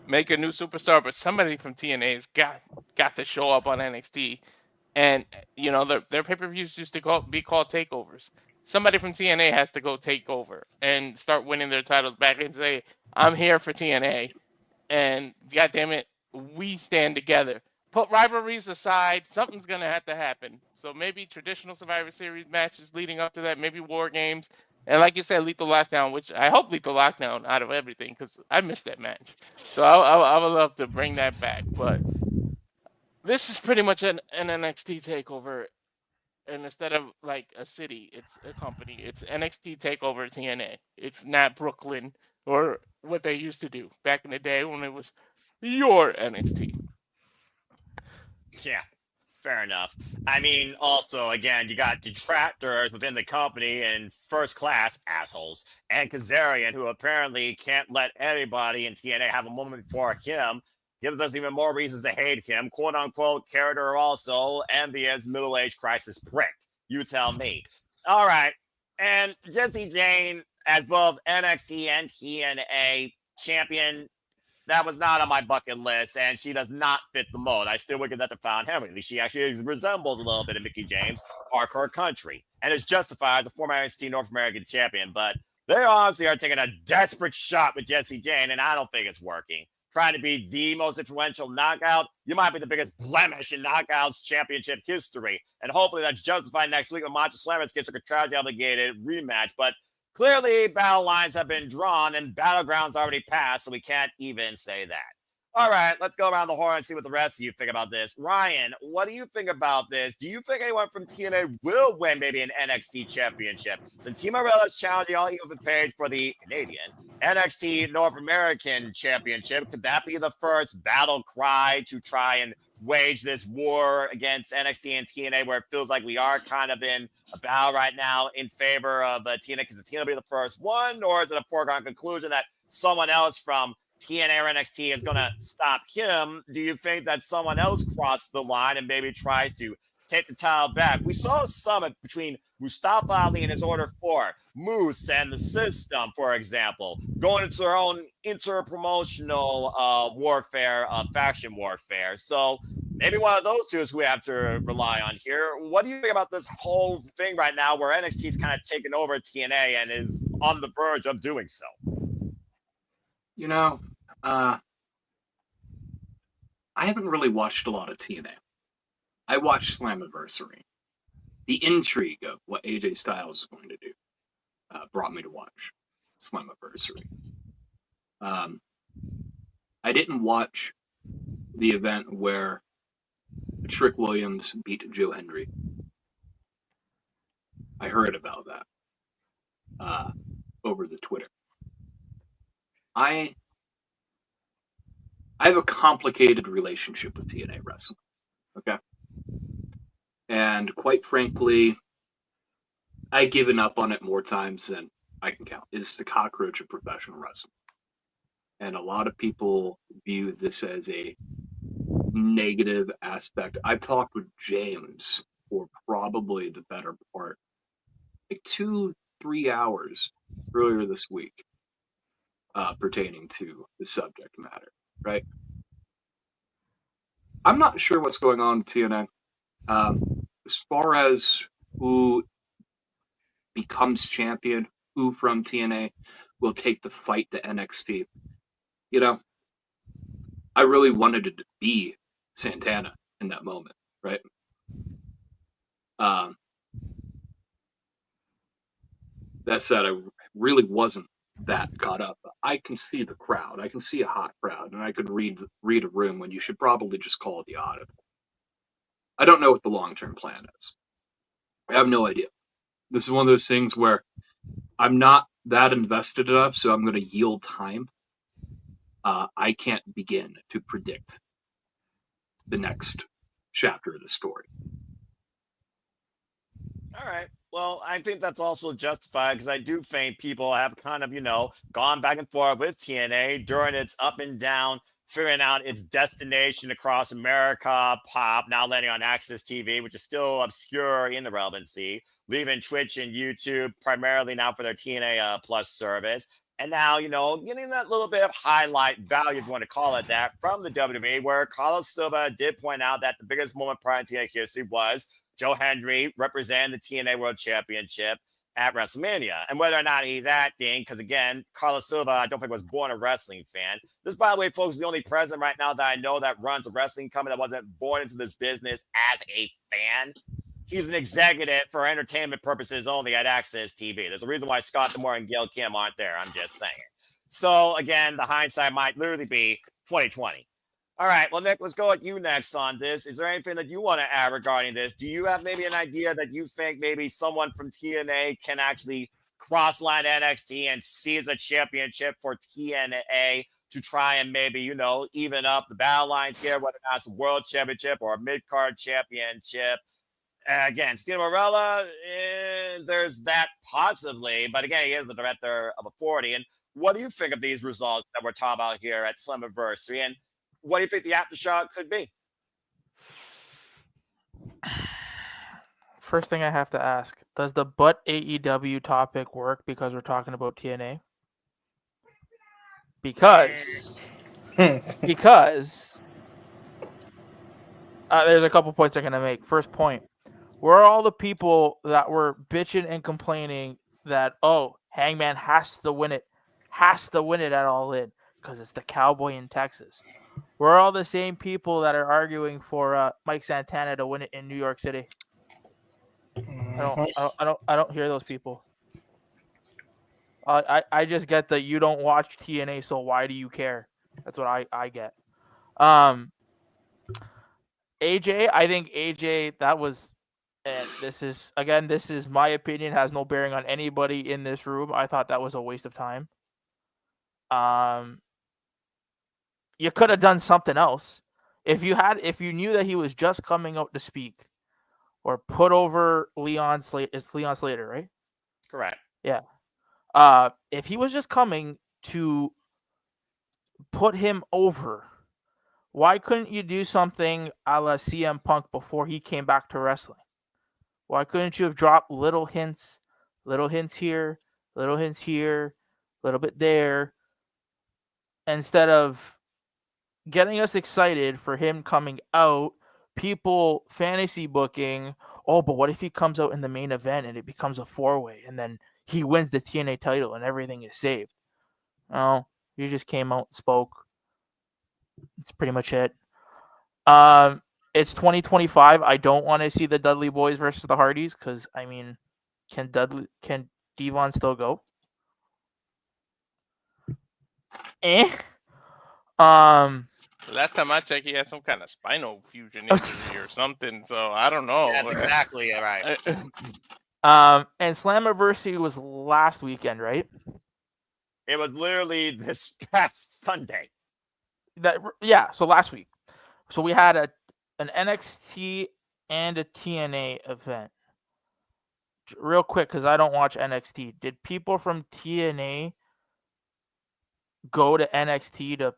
make a new superstar, but somebody from TNA's got to show up on NXT. And you know their pay-per-views used to be called takeovers. Somebody from TNA has to go take over and start winning their titles back and say, "I'm here for TNA," and goddamn it, we stand together. Put rivalries aside, something's gonna have to happen. So maybe traditional Survivor Series matches leading up to that, maybe War Games. And like you said, Lethal Lockdown, which I hope Lethal Lockdown out of everything because I missed that match. So I would love to bring that back. But this is pretty much an NXT takeover. And instead of like a city, it's a company. It's NXT takeover TNA. It's not Brooklyn or what they used to do back in the day when it was your NXT. Yeah. Fair enough. I mean, also, again, you got detractors within the company and first-class assholes, and Kazarian, who apparently can't let anybody in TNA have a moment for him, gives us even more reasons to hate him, quote-unquote character also, envious middle-aged crisis prick. You tell me. All right. And Jesse Jane, as both NXT and TNA champion, that was not on my bucket list, and she does not fit the mold. I still would give that to Fallon Henry. She actually resembles a little bit of Mickie James, Parkour Country, and is justified as the former NXT North American champion. But they honestly are taking a desperate shot with Jesse Jane, and I don't think it's working. Trying to be the most influential knockout, you might be the biggest blemish in Knockouts championship history. And hopefully that's justified next week when Macho Slammers gets a contractually obligated rematch. But clearly, battle lines have been drawn and battlegrounds already passed, so we can't even say that. All right, let's go around the horn and see what the rest of you think about this. Ryan, what do you think about this? Do you think anyone from TNA will win maybe an NXT championship? Since Morella is challenging all even Page for the Canadian NXT North American championship, could that be the first battle cry to try and wage this war against NXT and TNA, where it feels like we are kind of in a battle right now in favor of TNA, because the TNA will be the first one, or is it a foregone conclusion that someone else from TNA or NXT is going to stop him? Do you think that someone else crossed the line and maybe tries to take the title back? We saw a summit between Mustafa Ali and his Order 4, Moose and the System, for example, going into their own inter-promotional warfare, faction warfare. So maybe one of those two is who we have to rely on here. What do you think about this whole thing right now where NXT is kind of taken over TNA and is on the verge of doing so? You know, I haven't really watched a lot of TNA. I watched Slammiversary. The intrigue of what AJ Styles is going to do brought me to watch Slammiversary. I didn't watch the event where Trick Williams beat Joe Hendry. I heard about that over the Twitter. I have a complicated relationship with TNA wrestling. Okay. And quite frankly, I've given up on it more times than I can count. It's the cockroach of professional wrestling. And a lot of people view this as a negative aspect. I've talked with James for probably the better part, like 2-3 hours earlier this week, pertaining to the subject matter, right? I'm not sure what's going on with TNA. As far as who becomes champion, who from TNA will take the fight to NXT, you know, I really wanted it to be Santana in that moment, right? That said, I really wasn't that caught up. I can see the crowd. I can see a hot crowd, and I could read a room when you should probably just call it the audible. I don't know what the long-term plan is. I have no idea. This is one of those things where I'm not that invested enough, so I'm going to yield time. I can't begin to predict the next chapter of the story. All right. Well, I think that's also justified because I do think people have kind of, gone back and forth with TNA during its up and down, figuring out its destination across America, pop, now landing on Access TV, which is still obscure in the relevancy, leaving Twitch and YouTube primarily now for their TNA Plus service. And now, getting that little bit of highlight value, if you want to call it that, from the WWE, where Carlos Silva did point out that the biggest moment prior in TNA history was Joe Hendry representing the TNA World Championship at WrestleMania. And whether or not he's acting, because again, Carlos Silva, I don't think was born a wrestling fan. This, by the way, folks, is the only president right now that I know that runs a wrestling company that wasn't born into this business as a fan. He's an executive for entertainment purposes only at Access TV. There's a reason why Scott D'Amore and Gail Kim aren't there. I'm just saying. So again, the hindsight might literally be 2020. All right, well, Nick, let's go at you next on this. Is there anything that you want to add regarding this? Do you have maybe an idea that you think maybe someone from TNA can actually cross-line NXT and seize a championship for TNA to try and maybe, even up the battle lines here, whether or not it's a world championship or a mid-card championship? Again, Steve Morella, there's that possibly, but again, he is the director of Authority. And what do you think of these results that we're talking about here at Slammiversary? And what do you think the aftershock could be? First thing I have to ask, does the but AEW topic work because we're talking about TNA? Because there's a couple points I'm going to make. First point, where are all the people that were bitching and complaining that, Hangman has to win it at All In because it's the Cowboy in Texas? We're all the same people that are arguing for Mike Santana to win it in New York City. I don't hear those people. I just get that you don't watch TNA, so why do you care? That's what I get. AJ, I think AJ, that was, and this is my opinion, has no bearing on anybody in this room. I thought that was a waste of time. You could have done something else. If you knew that he was just coming out to speak, or put over Leon Slater. It's Leon Slater, right? Correct. Yeah. If he was just coming to put him over, why couldn't you do something a la CM Punk before he came back to wrestling? Why couldn't you have dropped little hints here, little bit there, instead of getting us excited for him coming out, people fantasy booking, but what if he comes out in the main event and it becomes a 4-way and then he wins the TNA title and everything is saved? No, you just came out and spoke. That's pretty much it. It's 2025. I don't want to see the Dudley Boys versus the Hardys because I mean, can Devon still go? Last time I checked, he had some kind of spinal fusion injury or something. So I don't know. That's exactly right. And Slammiversary was last weekend, right? It was literally this past Sunday. So last week. So we had an NXT and a TNA event. Real quick, because I don't watch NXT. Did people from TNA go to NXT to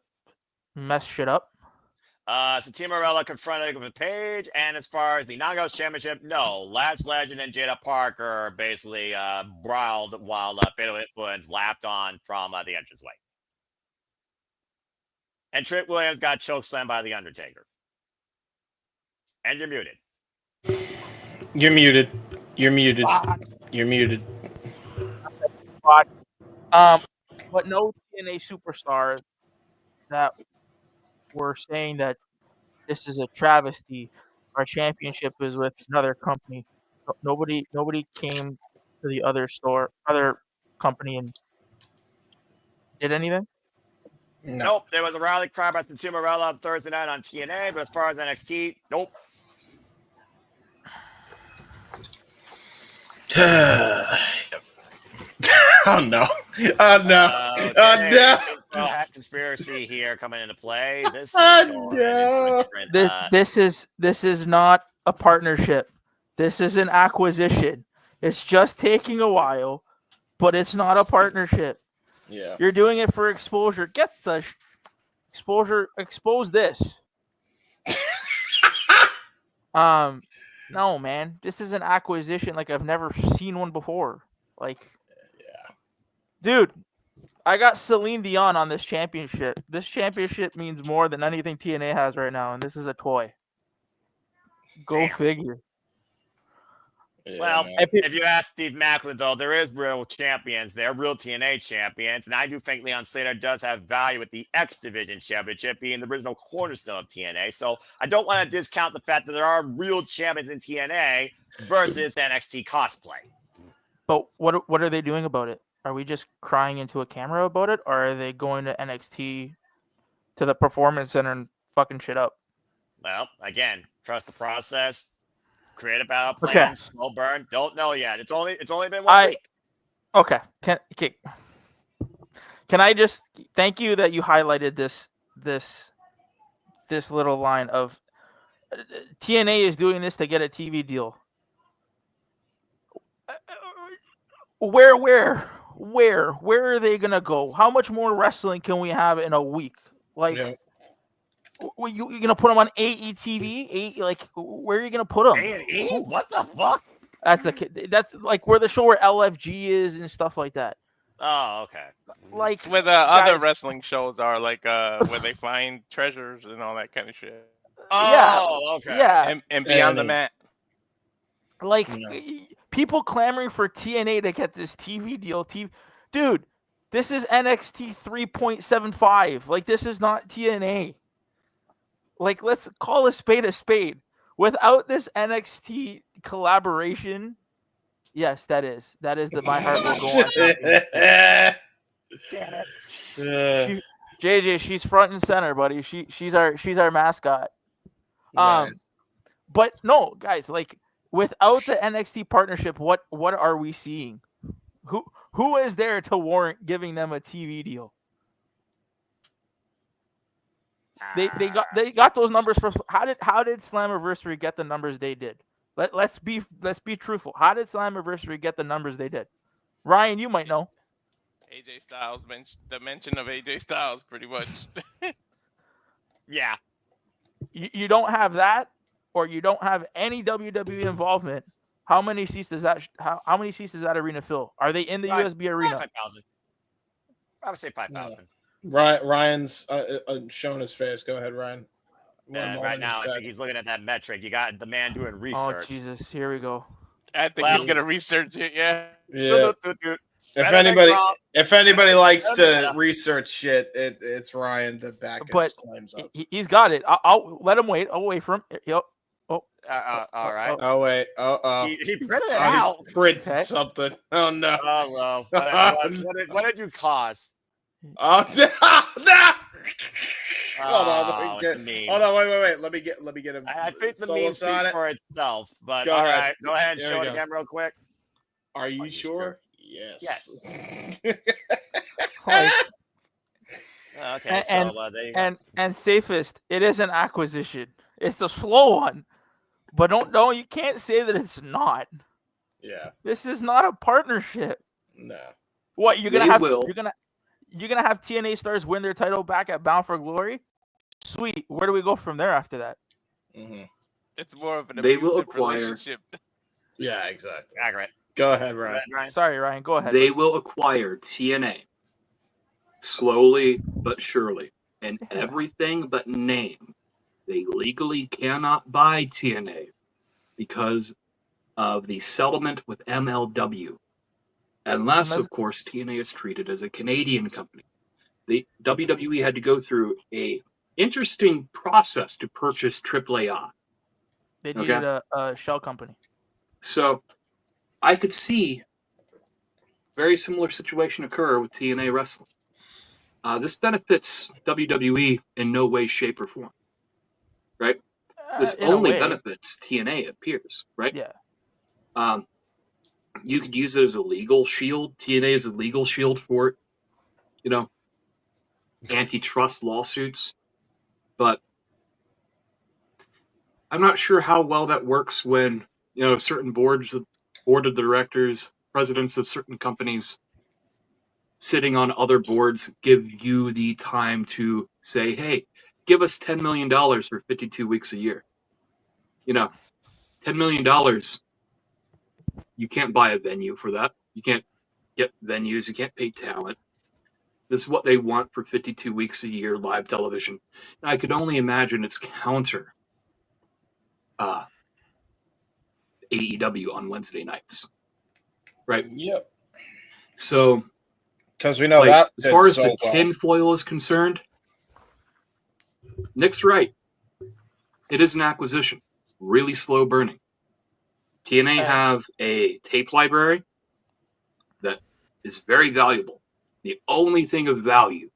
mess shit up? So Team Morella confronted with Paige, and as far as the Non-Ghost Championship, no. Lance Legend and Jada Parker basically brawled while Fatal Influence lapped on from the entranceway. And Trick Williams got chokeslammed by The Undertaker. And you're muted. You're muted. You're muted. You're muted. But no TNA superstars that were saying that this is a travesty. Our championship is with another company. Nobody came to the other company and did anything. Nope. There was a rally cry by Team Morella on Thursday night on TNA, but as far as NXT, nope. Oh no! Oh no! Okay. Oh no! Conspiracy here coming into play. This is going into a different. This is not a partnership. This is an acquisition. It's just taking a while, but it's not a partnership. Yeah. You're doing it for exposure. Get the exposure. Expose this. No, man. This is an acquisition like I've never seen one before. Like, dude, I got Celine Dion on this championship. This championship means more than anything TNA has right now, and this is a toy. Go figure. Well, if you ask Steve Macklin, though, there is real champions. They're real TNA champions. And I do think Leon Slater does have value with the X Division Championship being the original cornerstone of TNA. So I don't want to discount the fact that there are real champions in TNA versus NXT cosplay. But what are they doing about it? Are we just crying into a camera about it? Or are they going to NXT to the Performance Center and fucking shit up? Well, again, trust the process. Create a battle plan, slow burn. Don't know yet. It's only been 1 week. Okay. Can I just thank you that you highlighted this little line of TNA is doing this to get a TV deal. Where are they gonna go? How much more wrestling can we have in a week? Like, you're gonna put them on AETV? Where are you gonna put them? A&E? What the fuck? That's like where the show where LFG is and stuff like that. Oh, okay. Like it's where the other wrestling shows are, like where they find treasures and all that kind of shit. Oh, okay. Yeah, and Beyond the Mat. Like people clamoring for TNA to get this TV deal. Dude, this is NXT 3.75. Like, this is not TNA. Like, let's call a spade a spade. Without this NXT collaboration, yes, that is the My Heart Will Go On. Damn it. JJ, she's front and center, buddy. She's our mascot. But no, guys, like, without the NXT partnership, what are we seeing? Who is there to warrant giving them a TV deal? They got those numbers for how did Slammiversary get the numbers they did? Let's be truthful. How did Slammiversary get the numbers they did? Ryan, you might know. AJ Styles the mention of AJ Styles, pretty much. Yeah. You don't have that, or you don't have any WWE involvement. How many seats does that arena fill? Are they in the USB arena? 5,000. I would say 5,000. Ryan's showing his face. Go ahead, Ryan. Right now, I think he's looking at that metric. You got the man doing research. Oh, Jesus. Here we go. I think he's going to research it, yeah. Yeah. If anybody likes to research shit, it's Ryan to back his claims up. He's got it. I'll let him wait. I'll wait for him. All right. Oh wait. Oh. He printed it out. He's printed something. Oh no. Oh no. What did you cause? Oh no. Hold on. Hold on. Wait. Let me get him. I think the meme speaks for itself. But Go all ahead. right, go ahead and There show we it go. again real quick. Are you sure? Yes. Okay. And, So there you go. and safest, it is an acquisition. It's a slow one, but don't you can't say that it's not. Yeah. This is not a partnership. No. What you're gonna They have? will. You're gonna have TNA stars win their title back at Bound for Glory? Sweet. Where do we go from there after that? Mm-hmm. It's more of an They will abusive acquire- relationship. Yeah, exactly. Accurate. Go ahead, Ryan. Sorry, Ryan. Go ahead. They will acquire TNA slowly but surely, and everything but name. They legally cannot buy TNA because of the settlement with MLW. Unless, of course, TNA is treated as a Canadian company. The WWE had to go through a interesting process to purchase AAA. They needed a shell company. So I could see very similar situation occur with TNA wrestling. This benefits WWE in no way, shape, or form. Right? This In a only way. benefits TNA, it appears, right? Yeah. You could use it as a legal shield. TNA is a legal shield for, antitrust lawsuits. But I'm not sure how well that works when, certain board of directors, presidents of certain companies sitting on other boards give you the time to say, hey, give us $10 million for 52 weeks a year. $10 million, you can't buy a venue for that. You can't get venues. You can't pay talent. This is what they want for 52 weeks a year, live television. And I could only imagine it's counter AEW on Wednesday nights. Right? Yep. So, because we know that as far as so the well. tinfoil is concerned, Nick's right. It is an acquisition. Really slow burning. TNA have a tape library that is very valuable. The only thing of value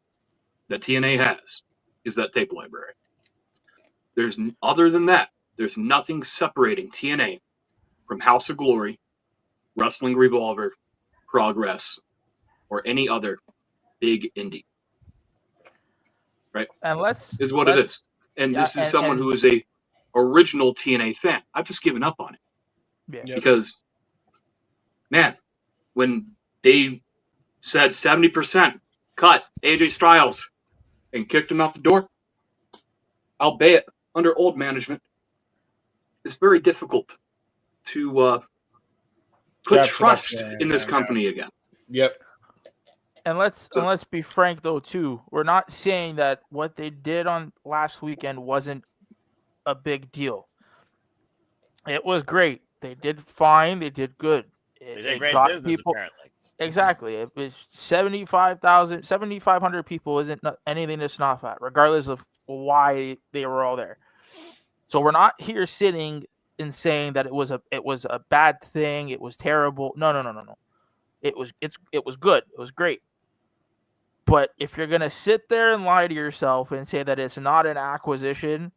that TNA has is that tape library. Other than that, there's nothing separating TNA from House of Glory, Wrestling Revolver, Progress, or any other big indie. Right? And is what it is. And this is someone who is a original TNA fan. I've just given up on it. Yeah. Because, man, when they said 70% cut AJ Styles and kicked him out the door, albeit under old management, it's very difficult to put trust in this company again. Yep. And let's be frank though too. We're not saying that what they did on last weekend wasn't a big deal. It was great. They did fine. They did good. They did great business, apparently. Exactly. It was 7,500 people isn't anything to scoff at, regardless of why they were all there. So we're not here sitting and saying that it was a bad thing. It was terrible. No. It was good. It was great. But if you're gonna sit there and lie to yourself and say that it's not an acquisition,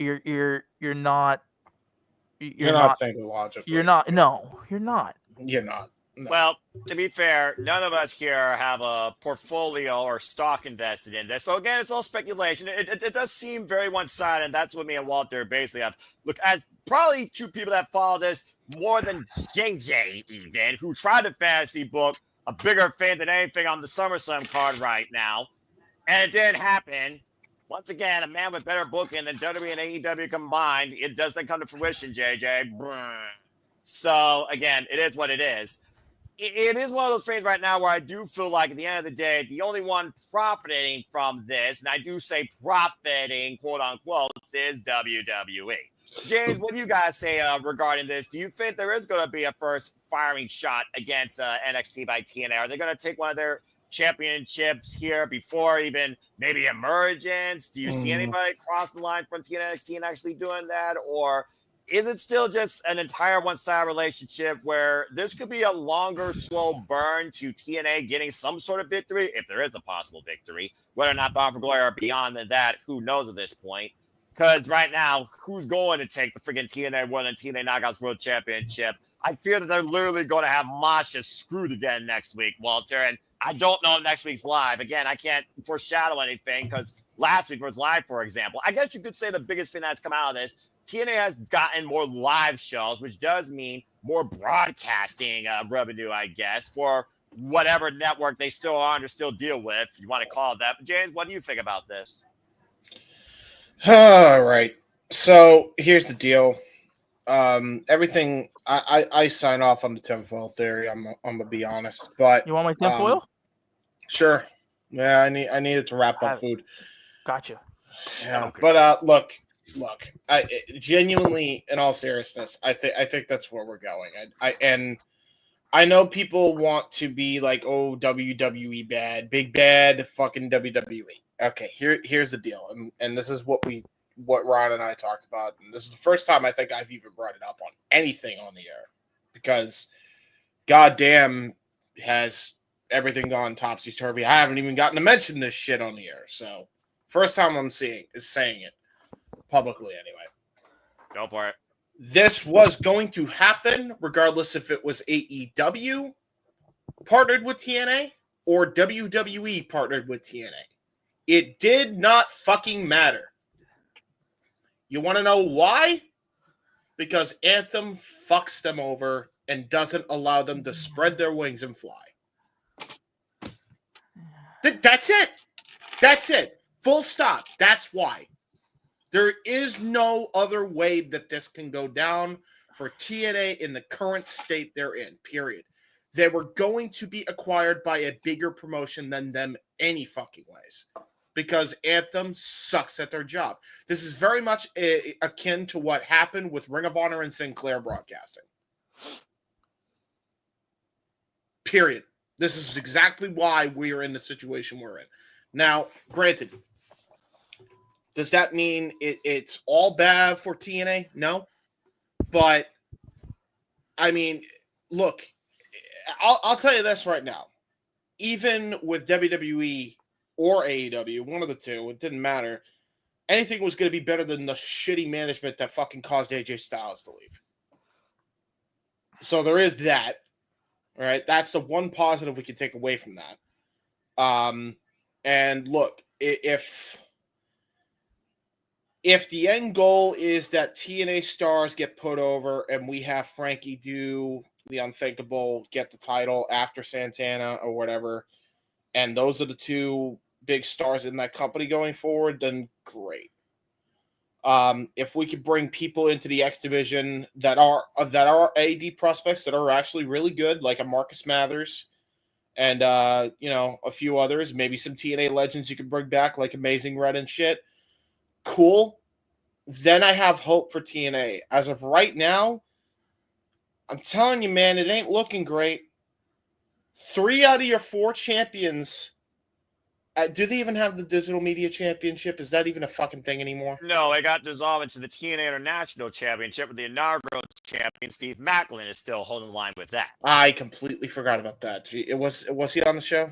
you're not thinking logically. You're not. No, you're not. You're not. No. Well, to be fair, none of us here have a portfolio or stock invested in this. So again, it's all speculation. It does seem very one-sided, and that's what me and Walter basically have. Look, as probably two people that follow this more than JJ even, who tried to fantasy book a bigger fan than anything on the SummerSlam card right now, and it didn't happen. Once again, a man with better booking than WWE and AEW combined, it doesn't come to fruition, JJ. So again, it is what it is. it is one of those things right now where I do feel like at the end of the day, the only one profiting from this, and I do say profiting, quote unquote, is WWE. James, what do you guys say regarding this? Do you think there is going to be a first firing shot against NXT by TNA? Are they going to take one of their championships here before even maybe emergence? Do you see anybody cross the line from TNA NXT and actually doing that? Or is it still just an entire one-sided relationship where this could be a longer, slow burn to TNA getting some sort of victory, if there is a possible victory? Whether or not Bound for Glory or beyond that, who knows at this point? Because right now, who's going to take the freaking TNA World and TNA Knockouts World Championship? I fear that they're literally going to have Masha screwed again next week, Walter. And I don't know if next week's live. Again, I can't foreshadow anything because last week was live, for example. I guess you could say the biggest thing that's come out of this, TNA has gotten more live shows, which does mean more broadcasting revenue, I guess, for whatever network they still are or still deal with, if you want to call it that. But James, what do you think about this? All right. So here's the deal. Everything I sign off on the tinfoil theory. I'm gonna be honest, but you want my tinfoil? Sure. Yeah, I need it to wrap up food. Gotcha. Yeah, but look. I genuinely, in all seriousness, I think that's where we're going. I know people want to be like, oh, WWE bad, big bad, fucking WWE. Okay, here's the deal, and this is what Ron and I talked about, and this is the first time I think I've even brought it up on anything on the air, because goddamn has everything gone topsy-turvy. I haven't even gotten to mention this shit on the air, so first time I'm saying it publicly anyway. Go for it. This was going to happen regardless if it was AEW partnered with TNA or WWE partnered with TNA. It did not fucking matter. You want to know why? Because Anthem fucks them over and doesn't allow them to spread their wings and fly. That's it. That's it. Full stop. That's why. There is no other way that this can go down for TNA in the current state they're in, period. They were going to be acquired by a bigger promotion than them any fucking ways, because Anthem sucks at their job. This is very much akin to what happened with Ring of Honor and Sinclair Broadcasting. Period. This is exactly why we are in the situation we're in. Now, granted, does that mean it's all bad for TNA? No. But, I mean, look, I'll tell you this right now. Even with WWE or AEW, one of the two, it didn't matter. Anything was going to be better than the shitty management that fucking caused AJ Styles to leave. So there is that. All right? That's the one positive we can take away from that. And look, if the end goal is that TNA stars get put over and we have Frankie do the unthinkable, get the title after Santana or whatever, and those are the two big stars in that company going forward, then great. If we could bring people into the X division that are AD prospects that are actually really good, like a Marcus Mathers and a few others, maybe some TNA legends you can bring back, like Amazing Red and shit. Cool. Then I have hope for TNA. As of right now, I'm telling you, man, it ain't looking great. 3 out of your 4 champions. Do they even have the Digital Media Championship? Is that even a fucking thing anymore? No, it got dissolved into the TNA International Championship, with the inaugural champion Steve Macklin is still holding the line with that. I completely forgot about that. Was he on the show?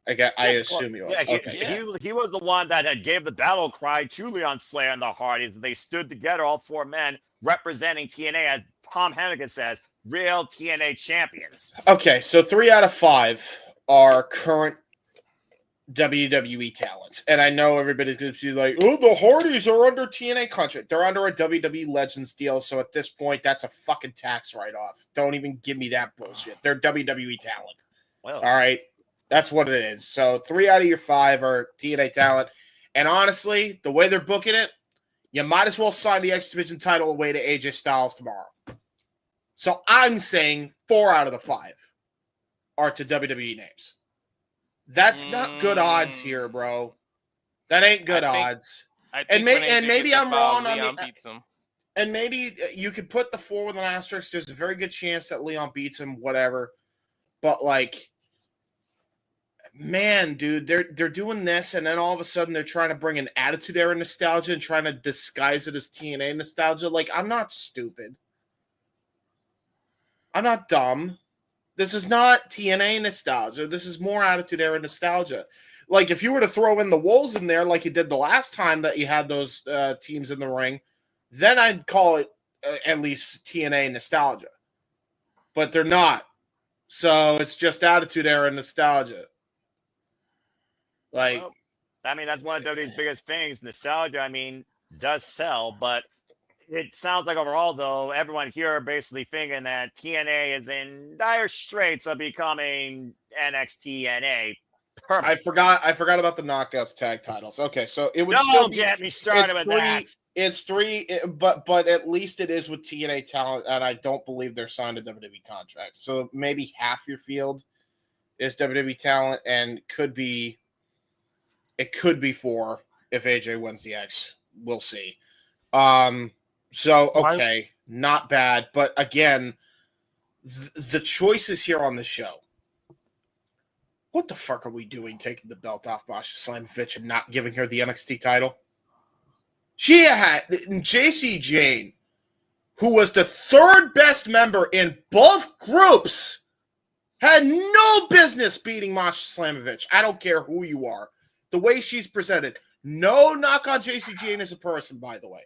I assume he was. Yeah, he was the one that gave the battle cry to Leon Flair and the Hardys. They stood together, all 4 men, representing TNA, as Tom Hennigan says, real TNA champions. Okay, so 3 out of 5 are current WWE talents. And I know everybody's going to be like, oh, the Hardys are under TNA contract. They're under a WWE Legends deal, so at this point, that's a fucking tax write-off. Don't even give me that bullshit. They're WWE talent. Well, all right? That's what it is. So 3 out of your 5 are TNA talent. And honestly, the way they're booking it, you might as well sign the X Division title away to AJ Styles tomorrow. So I'm saying 4 out of the 5. are to WWE names. That's not good odds here, bro. That ain't good odds. I And think when AJ maybe gets I'm involved, wrong on Leon the. beats him. And maybe you could put the 4 with an asterisk. There's a very good chance that Leon beats him, whatever. But like, man, dude, they're doing this, and then all of a sudden they're trying to bring an Attitude Era nostalgia and trying to disguise it as TNA nostalgia. Like, I'm not stupid. I'm not dumb. This is not TNA nostalgia. This is more Attitude Era nostalgia. Like, if you were to throw in the Wolves in there like you did the last time that you had those teams in the ring, then I'd call it at least TNA nostalgia. But they're not. So it's just Attitude Era nostalgia. Like, well, I mean, that's one of WWE's biggest things. Nostalgia, I mean, does sell, but it sounds like overall, though, everyone here are basically thinking that TNA is in dire straits of becoming NXT NA. I forgot about the Knockouts tag titles. Okay, so it would Don't still be, get me started with that. It's 3, but at least it is with TNA talent, and I don't believe they're signed to WWE contracts. So maybe half your field is WWE talent, and it could be 4 if AJ wins the X. We'll see. So okay, not bad, but again, the choices here on the show. What the fuck are we doing taking the belt off Masha Slamovich and not giving her the NXT title? She had JC Jane, who was the 3rd best member in both groups, had no business beating Masha Slamovich. I don't care who you are. The way she's presented. No knock on JC Jane as a person, by the way.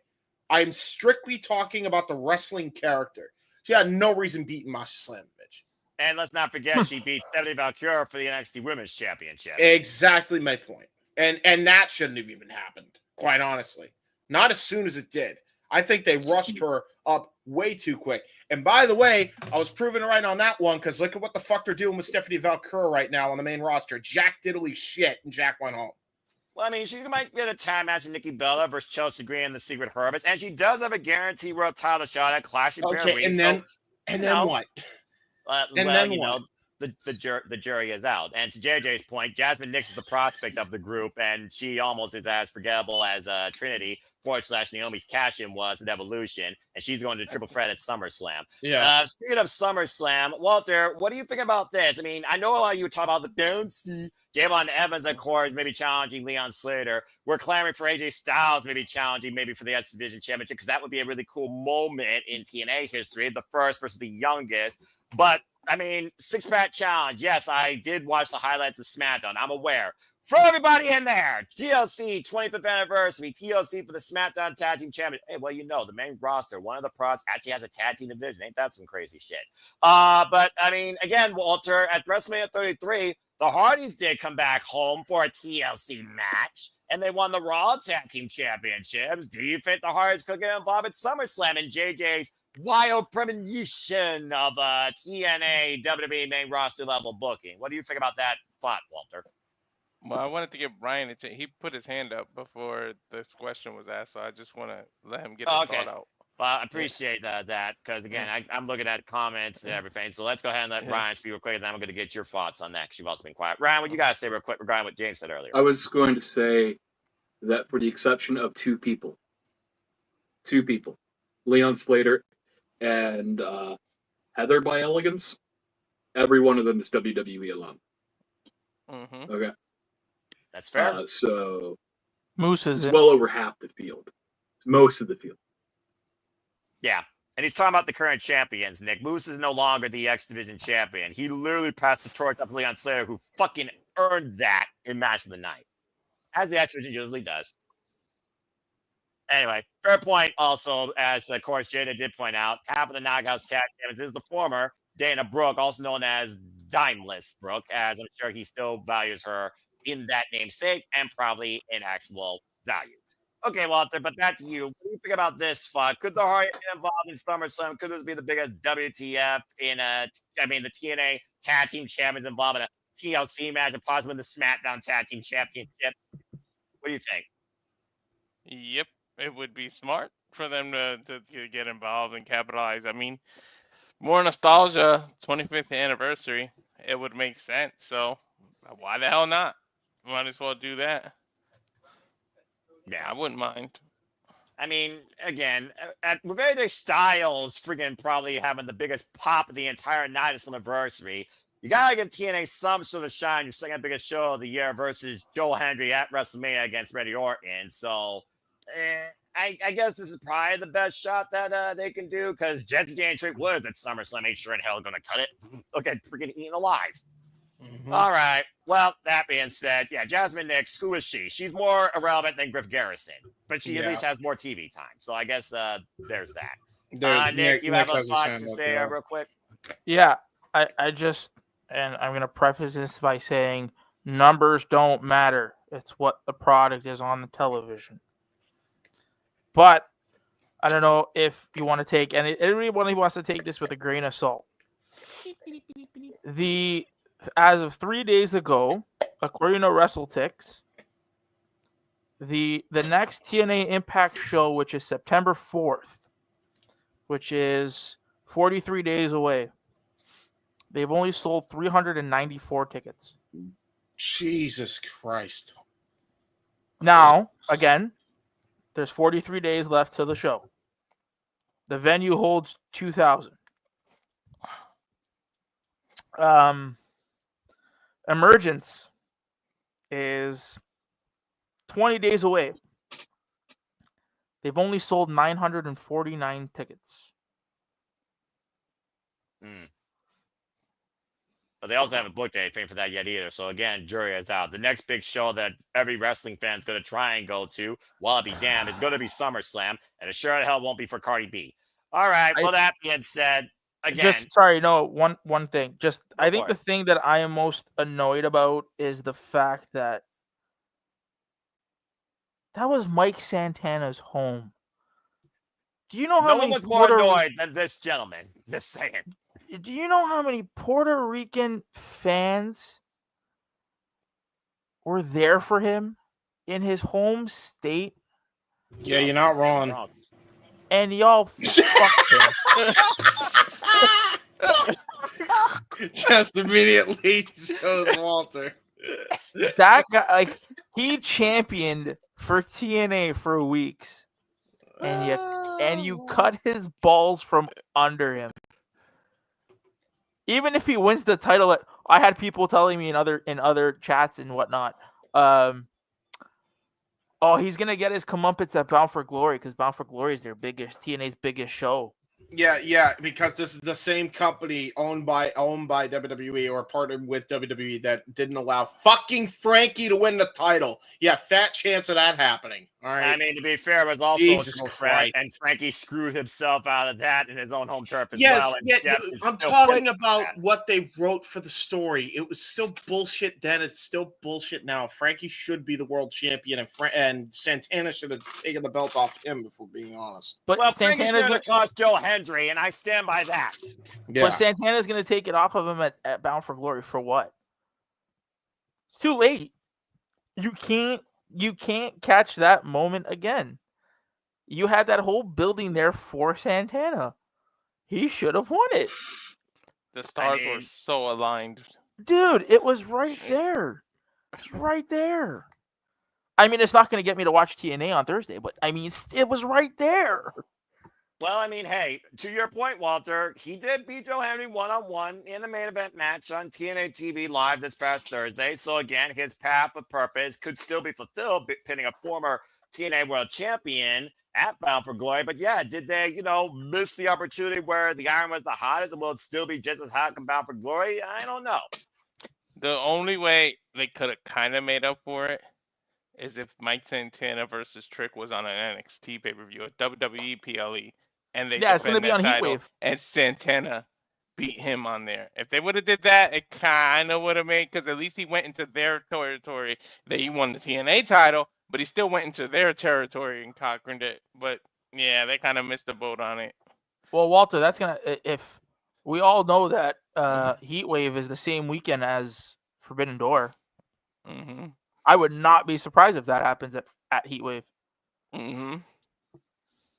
I'm strictly talking about the wrestling character. She had no reason beating Masha Slamovich. And let's not forget, she beat Stephanie Valkyrie for the NXT Women's Championship. Exactly my point. And that shouldn't have even happened, quite honestly. Not as soon as it did. I think they rushed her up way too quick. And by the way, I was proven right on that one because look at what the fuck they're doing with Stephanie Valkyrie right now on the main roster. Jack diddly shit, and Jack went home. Well, I mean, she might get a tag match with Nikki Bella versus Chelsea Green and the Secret Hermits, and she does have a guaranteed world title shot at Clash of Okay, and then what? And then what? The jury is out. And to JJ's point, Jasmine Nix is the prospect of the group, and she almost is as forgettable as Trinity / Naomi's cash-in was at Evolution, and she's going to triple threat at SummerSlam. Yeah. Speaking of SummerSlam, Walter, what do you think about this? I mean, I know a lot of you talk about the bouncy. Javon Evans, of course, maybe challenging Leon Slater. We're clamoring for AJ Styles, maybe challenging maybe for the X Division Championship, because that would be a really cool moment in TNA history, the first versus the youngest. But I mean, 6-pack challenge. Yes, I did watch the highlights of SmackDown. I'm aware. Throw everybody in there. TLC 25th anniversary. TLC for the SmackDown Tag Team Champion. Hey, well, you know, the main roster, one of the prods actually has a tag team division. Ain't that some crazy shit? But I mean, again, Walter, at WrestleMania 33, the Hardys did come back home for a TLC match, and they won the Raw Tag Team Championships. Do you think the Hardys could get involved at SummerSlam and JJ's wild premonition of TNA WWE main roster level booking? What do you think about that thought, Walter? Well, I wanted to give Brian he put his hand up before this question was asked, so I just want to let him get his thought out. Well, I appreciate that because, again, I'm looking at comments and everything. So let's go ahead and let Ryan speak real quick, and then I'm going to get your thoughts on that because you've also been quiet. Ryan, what you got to say real quick regarding what James said earlier? I was going to say that for the exception of two people, Leon Slater and Heather by Elegance, every one of them is WWE alone. Mm-hmm. Okay. That's fair. So Moose is well over half the field. Most of the field. Yeah. And he's talking about the current champions, Nick. Moose is no longer the X Division champion. He literally passed the torch up to Leon Slater, who fucking earned that in Match of the Night. As the X Division usually does. Anyway, fair point also, as of course Jada did point out, half of the Knockouts tag champions is the former Dana Brooke, also known as Dimeless Brooke, as I'm sure he still values her in that namesake and probably in actual value. Okay, Walter, but back to you. What do you think about this fuck? Could the Hardys get involved in SummerSlam? Could this be the biggest WTF in the TNA Tag Team Champions involved in a TLC match and possibly the SmackDown Tag Team Championship? What do you think? Yep, it would be smart for them to get involved and capitalize. I mean, More nostalgia, 25th anniversary. It would make sense. So why the hell not? Might as well do that. Yeah. I wouldn't mind. I mean, again, at Revenge Styles freaking probably having the biggest pop of the entire night of anniversary. You gotta give TNA some sort of shine. Your second biggest show of the year versus Joe Hendry at WrestleMania against Randy Orton. So, I guess this is probably the best shot that they can do because Jesse and Trick Woods at SummerSlam ain't sure in hell gonna cut it. Look at freaking eating alive. All right. Well, that being said, yeah, Jasmine Nix, who is she? She's more irrelevant than Griff Garrison, but she at least has more TV time. So I guess there's that. Nick, you have a thought to say real quick? Yeah, I just, and I'm going to preface this by saying numbers don't matter. It's what the product is on the television. But I don't know if you want to take, and everybody wants to take this with a grain of salt. As of 3 days ago, according to WrestleTix, the next TNA Impact show, which is September 4th, which is 43 days away, they've only sold 394 tickets. Jesus Christ. Now, again, there's 43 days left to the show. The venue holds 2,000. Emergence is 20 days away. They've only sold 949 tickets. But they also haven't booked anything for that yet either. So again, jury is out. The next big show that every wrestling fan is going to try and go to, while it be damned, is going to be SummerSlam, and it sure as hell won't be for Cardi B. All right. Well, that being said, again, one thing. I think the thing that I am most annoyed about is the fact that was Mike Santana's home. Do you know how no many one was more annoyed than this gentleman? Just saying. Do you know how many Puerto Rican fans were there for him in his home state? Yeah, you're not wrong. And y'all fucked him. Just immediately chose Walter. That guy, he championed for TNA for weeks, and you cut his balls from under him. Even if he wins the title, I had people telling me in other chats and whatnot, he's gonna get his comeuppance at Bound for Glory because Bound for Glory is TNA's biggest show. Yeah, because this is the same company owned by WWE or partnered with WWE that didn't allow fucking Frankie to win the title. Yeah, fat chance of that happening. All right. I mean, to be fair, it was also Jesus a Christ. And Frankie screwed himself out of that in his own home turf as well. And I'm talking about what they wrote for the story. It was still bullshit then. It's still bullshit now. Frankie should be the world champion, and Santana should have taken the belt off him, if we're being honest. But Frankie should have cost Joe Hendry, and I stand by that. Yeah. But Santana's going to take it off of him at Bound for Glory for what? It's too late. You can't catch that moment again. You had that whole building there for Santana. He should have won it. The stars were so aligned. Dude, it was right there. It's right there. I mean, it's not going to get me to watch TNA on Thursday, but I mean, it was right there. Well, I mean, hey, to your point, Walter, he did beat Joe Henry one-on-one in a main event match on TNA TV Live this past Thursday. So, again, his path of purpose could still be fulfilled, pinning a former TNA World Champion at Bound for Glory. But, yeah, did they, miss the opportunity where the iron was the hottest and will it still be just as hot come Bound for Glory? I don't know. The only way they could have kind of made up for it is if Mike Santana versus Trick was on an NXT pay-per-view, a WWE PLE. And it's going to be on Heatwave. And Santana beat him on there. If they would have did that, it kind of would have made, because at least he went into their territory. He won the TNA title, but he still went into their territory and conquered it. But yeah, they kind of missed the boat on it. Well, Walter, that's if we all know that Heatwave is the same weekend as Forbidden Door. Mm-hmm. I would not be surprised if that happens at Heatwave. Mm-hmm.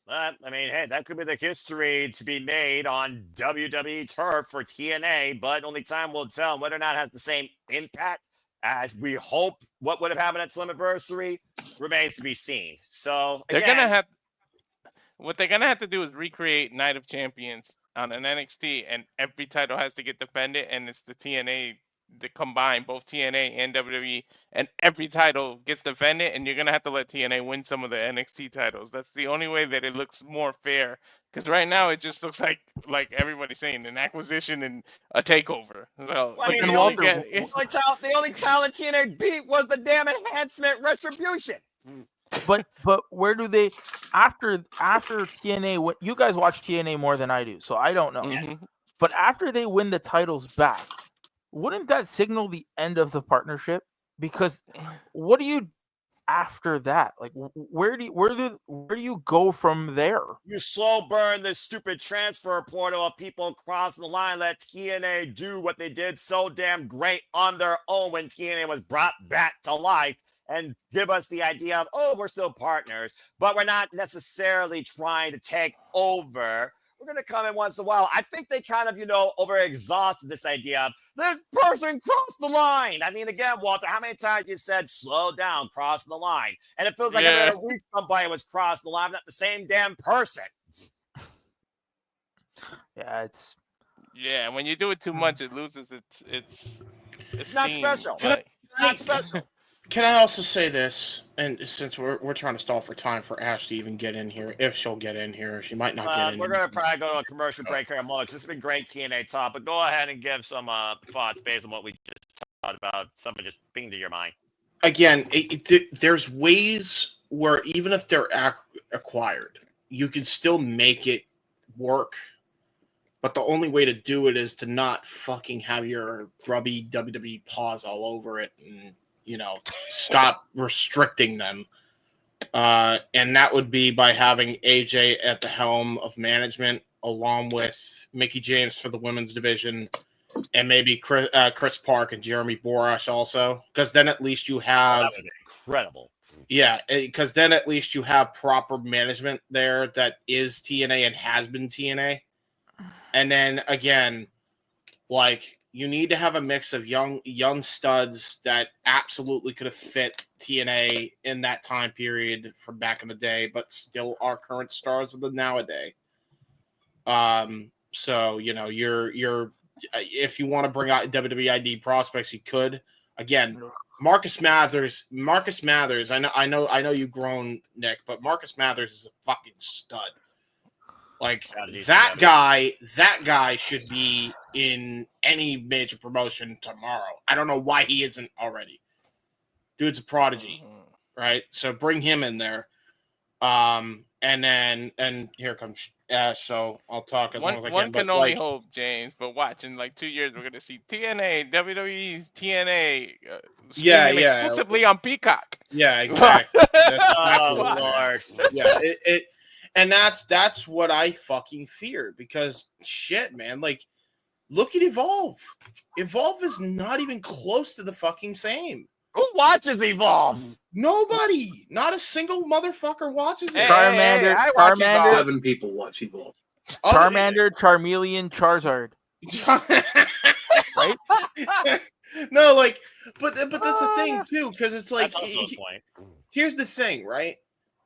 I mean, hey, that could be the history to be made on WWE turf for TNA, but only time will tell whether or not it has the same impact as we hope what would have happened at Slammiversary remains to be seen. So, They're again, gonna have what they're gonna have to do is recreate Night of Champions on an NXT, and every title has to get defended, and it's the TNA, the combined both TNA and WWE, and every title gets defended, and you're gonna have to let TNA win some of the NXT titles. That's the only way that it looks more fair. Because right now it just looks like everybody's saying an acquisition and a takeover. So I mean, the only talent TNA beat was the damn enhancement Retribution. But where do they after TNA? What you guys watch TNA more than I do, so I don't know. Mm-hmm. But after they win the titles back, wouldn't that signal the end of the partnership? Because what do you after that? Like, where do you go from there? You slow burn this stupid transfer portal of people crossing the line. Let TNA do what they did so damn great on their own when TNA was brought back to life, and give us the idea of, oh, we're still partners, but we're not necessarily trying to take over. We're going to come in once in a while. I think they kind of, over-exhausted this idea of this person crossed the line. I mean, again, Walter, how many times you said, slow down, cross the line? And it feels like every other week somebody was crossing the line, not the same damn person. Yeah, Yeah, when you do it too much, it loses its not steam. special. But- Not special. Can I also say this? And since we're trying to stall for time for Ash to even get in here, if she'll get in here, she might not get in. We're going to probably go to a commercial break here in a moment, 'cause this has been great TNA talk, but go ahead and give some thoughts based on what we just talked about. Something just pinged to your mind. Again, there's ways where even if they're acquired, you can still make it work. But the only way to do it is to not fucking have your grubby WWE paws all over it and, stop restricting them. And that would be by having AJ at the helm of management, along with Mickie James for the women's division, and maybe Chris Park and Jeremy Borash also. Because then at least you have... that would be incredible. Yeah, because then at least you have proper management there that is TNA and has been TNA. And then, again, you need to have a mix of young studs that absolutely could have fit TNA in that time period from back in the day, but still are current stars of the nowadays. So you're if you want to bring out WWE ID prospects, you could. Again, Marcus Mathers. I know you've grown, Nick, but Marcus Mathers is a fucking stud. That guy should be in any major promotion tomorrow. I don't know why he isn't already. Dude's a prodigy, right? So bring him in there. And here comes Ash, so I'll talk as long as I can. One can only hope, James, but watch, in 2 years, we're going to see TNA, WWE's TNA exclusively on Peacock. Yeah, exactly. Oh, Lord. Yeah, and that's what I fucking fear, because shit, man, look at Evolve. Evolve is not even close to the fucking same. Who watches Evolve? Nobody. Not a single motherfucker watches it. Charmander, I watch Charmander, 7 people watch Evolve. Charmander, Charmeleon, Charizard. Right? No, but that's the thing too, because it's That's also a point. Here's the thing, right?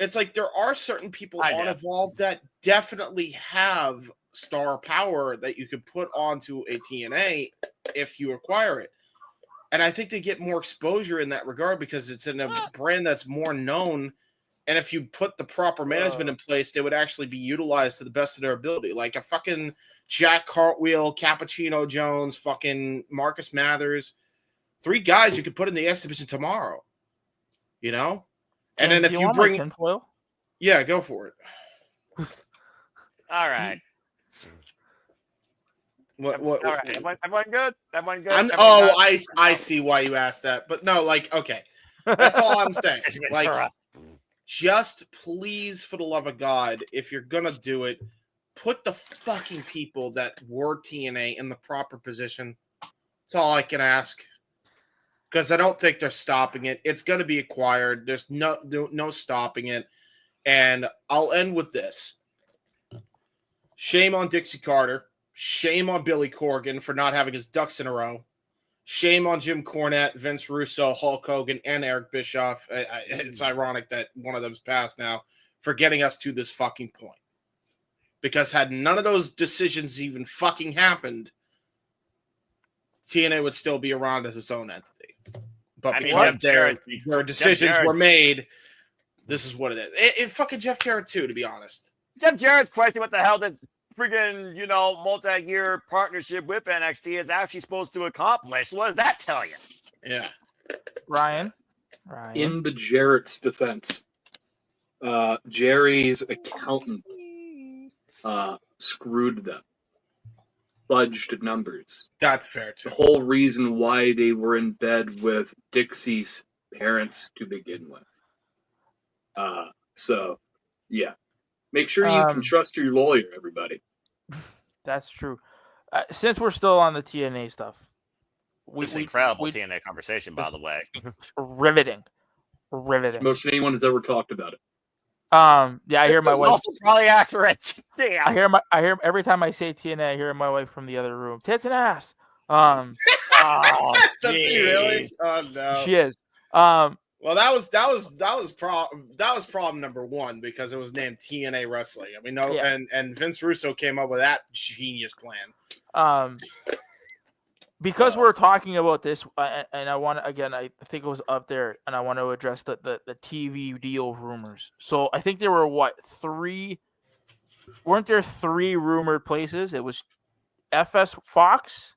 It's there are certain people on Evolve that definitely have star power that you could put onto a TNA if you acquire it. And I think they get more exposure in that regard because it's in a brand that's more known. And if you put the proper management in place, they would actually be utilized to the best of their ability. Like a fucking Jack Cartwheel, Cappuccino Jones, fucking Marcus Mathers. 3 guys you could put in the exhibition tomorrow. And then if you bring... tinfoil? Yeah, go for it. All right. What? All right. Everyone good? Everyone good? I see why you asked that. But no, okay. That's all I'm saying. Just please, for the love of God, if you're going to do it, put the fucking people that were TNA in the proper position. That's all I can ask. Because I don't think they're stopping it. It's going to be acquired. There's no stopping it. And I'll end with this. Shame on Dixie Carter. Shame on Billy Corgan for not having his ducks in a row. Shame on Jim Cornette, Vince Russo, Hulk Hogan, and Eric Bischoff. It's ironic that one of them's passed now for getting us to this fucking point. Because had none of those decisions even fucking happened, TNA would still be around as its own entity. But because their decisions were made, this is what it is. It fucking Jeff Jarrett too, to be honest. Jeff Jarrett's question, what the hell did friggin', multi-year partnership with NXT is actually supposed to accomplish? What does that tell you? Yeah. Ryan? In the Jarrett's defense, Jerry's accountant screwed them. Fudged numbers. That's fair, too. The whole reason why they were in bed with Dixie's parents to begin with. So, yeah. Make sure you can trust your lawyer, everybody. That's true. Since we're still on the TNA stuff. This incredible TNA conversation, by the way. Riveting. Most anyone has ever talked about it. Yeah, I hear my wife. Also probably accurate. Damn. I hear every time I say TNA, I hear my wife from the other room. Tits and ass. Oh, does she really? Oh no. She is. Well, that was problem number one because it was named TNA Wrestling. I mean, and Vince Russo came up with that genius plan. Because we're talking about this, and I want to, again, I think it was up there, and I want to address the TV deal rumors. So I think there were three? Weren't there three rumored places? It was FS Fox,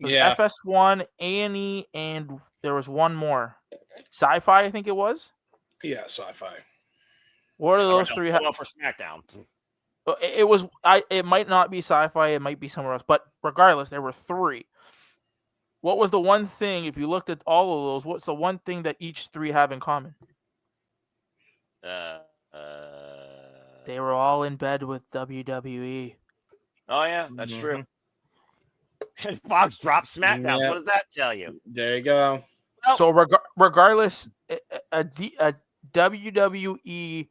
FS1, A&E, and there was one more. Sci-Fi, I think it was. Yeah, Sci-Fi. What are those three? For SmackDown. It was. It might not be Sci-Fi. It might be somewhere else. But regardless, there were three. What was the one thing? If you looked at all of those, what's the one thing that each three have in common? They were all in bed with WWE. Oh yeah, that's true. And Fox dropped SmackDown. So what does that tell you? There you go. Well, So regardless, a WWE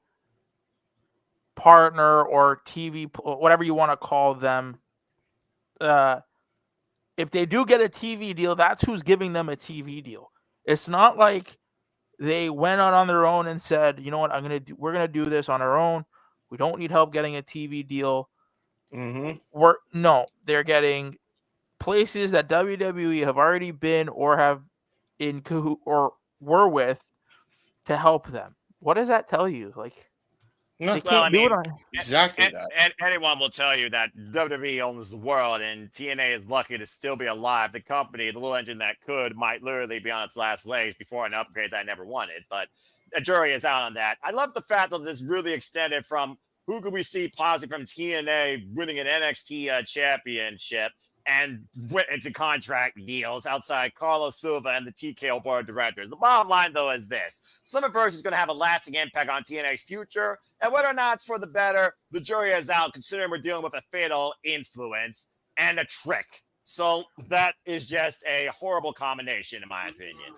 partner or TV, whatever you want to call them, if they do get a TV deal, that's who's giving them a TV deal. It's not like they went out on their own and said, you know what, we're gonna do this on our own. We don't need help getting a TV deal. They're getting places that WWE have already been or have in or were with to help them. What does that tell you? Like, they can't do it on exactly that. And anyone will tell you that WWE owns the world, and TNA is lucky to still be alive. The company, the little engine that could, might literally be on its last legs before an upgrade that I never wanted. But the jury is out on that. I love the fact that this really extended from who could we see possibly from TNA winning an NXT championship and went into contract deals outside Carlos Silva and the TKO board of directors. The bottom line, though, is this. Summerverse is going to have a lasting impact on TNA's future, and whether or not it's for the better, the jury is out, considering we're dealing with a fatal influence and a trick. So that is just a horrible combination, in my opinion.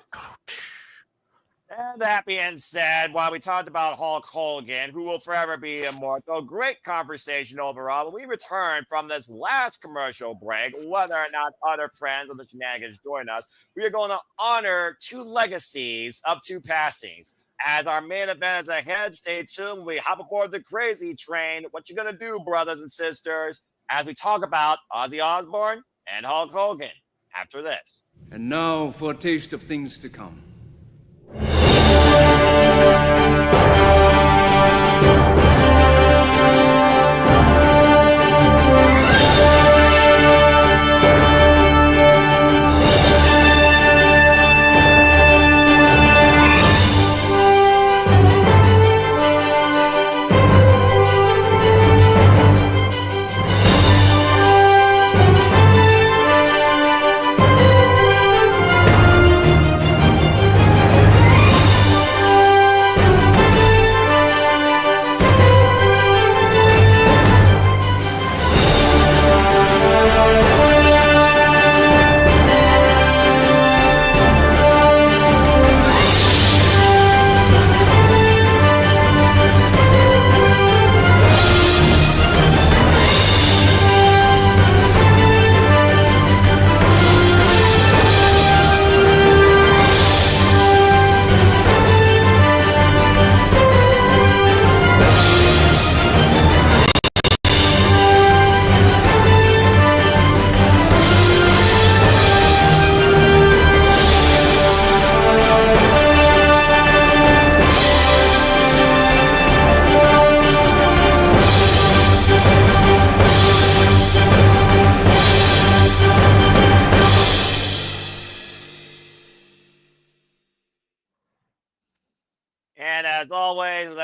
And that being said, while we talked about Hulk Hogan, who will forever be immortal, great conversation overall. When we return from this last commercial break, whether or not other friends of the Shenanigans join us, we are going to honor two legacies of two passings. As our main event is ahead, stay tuned. We hop aboard the crazy train. What you going to do, brothers and sisters, as we talk about Ozzy Osbourne and Hulk Hogan after this. And now for a taste of things to come.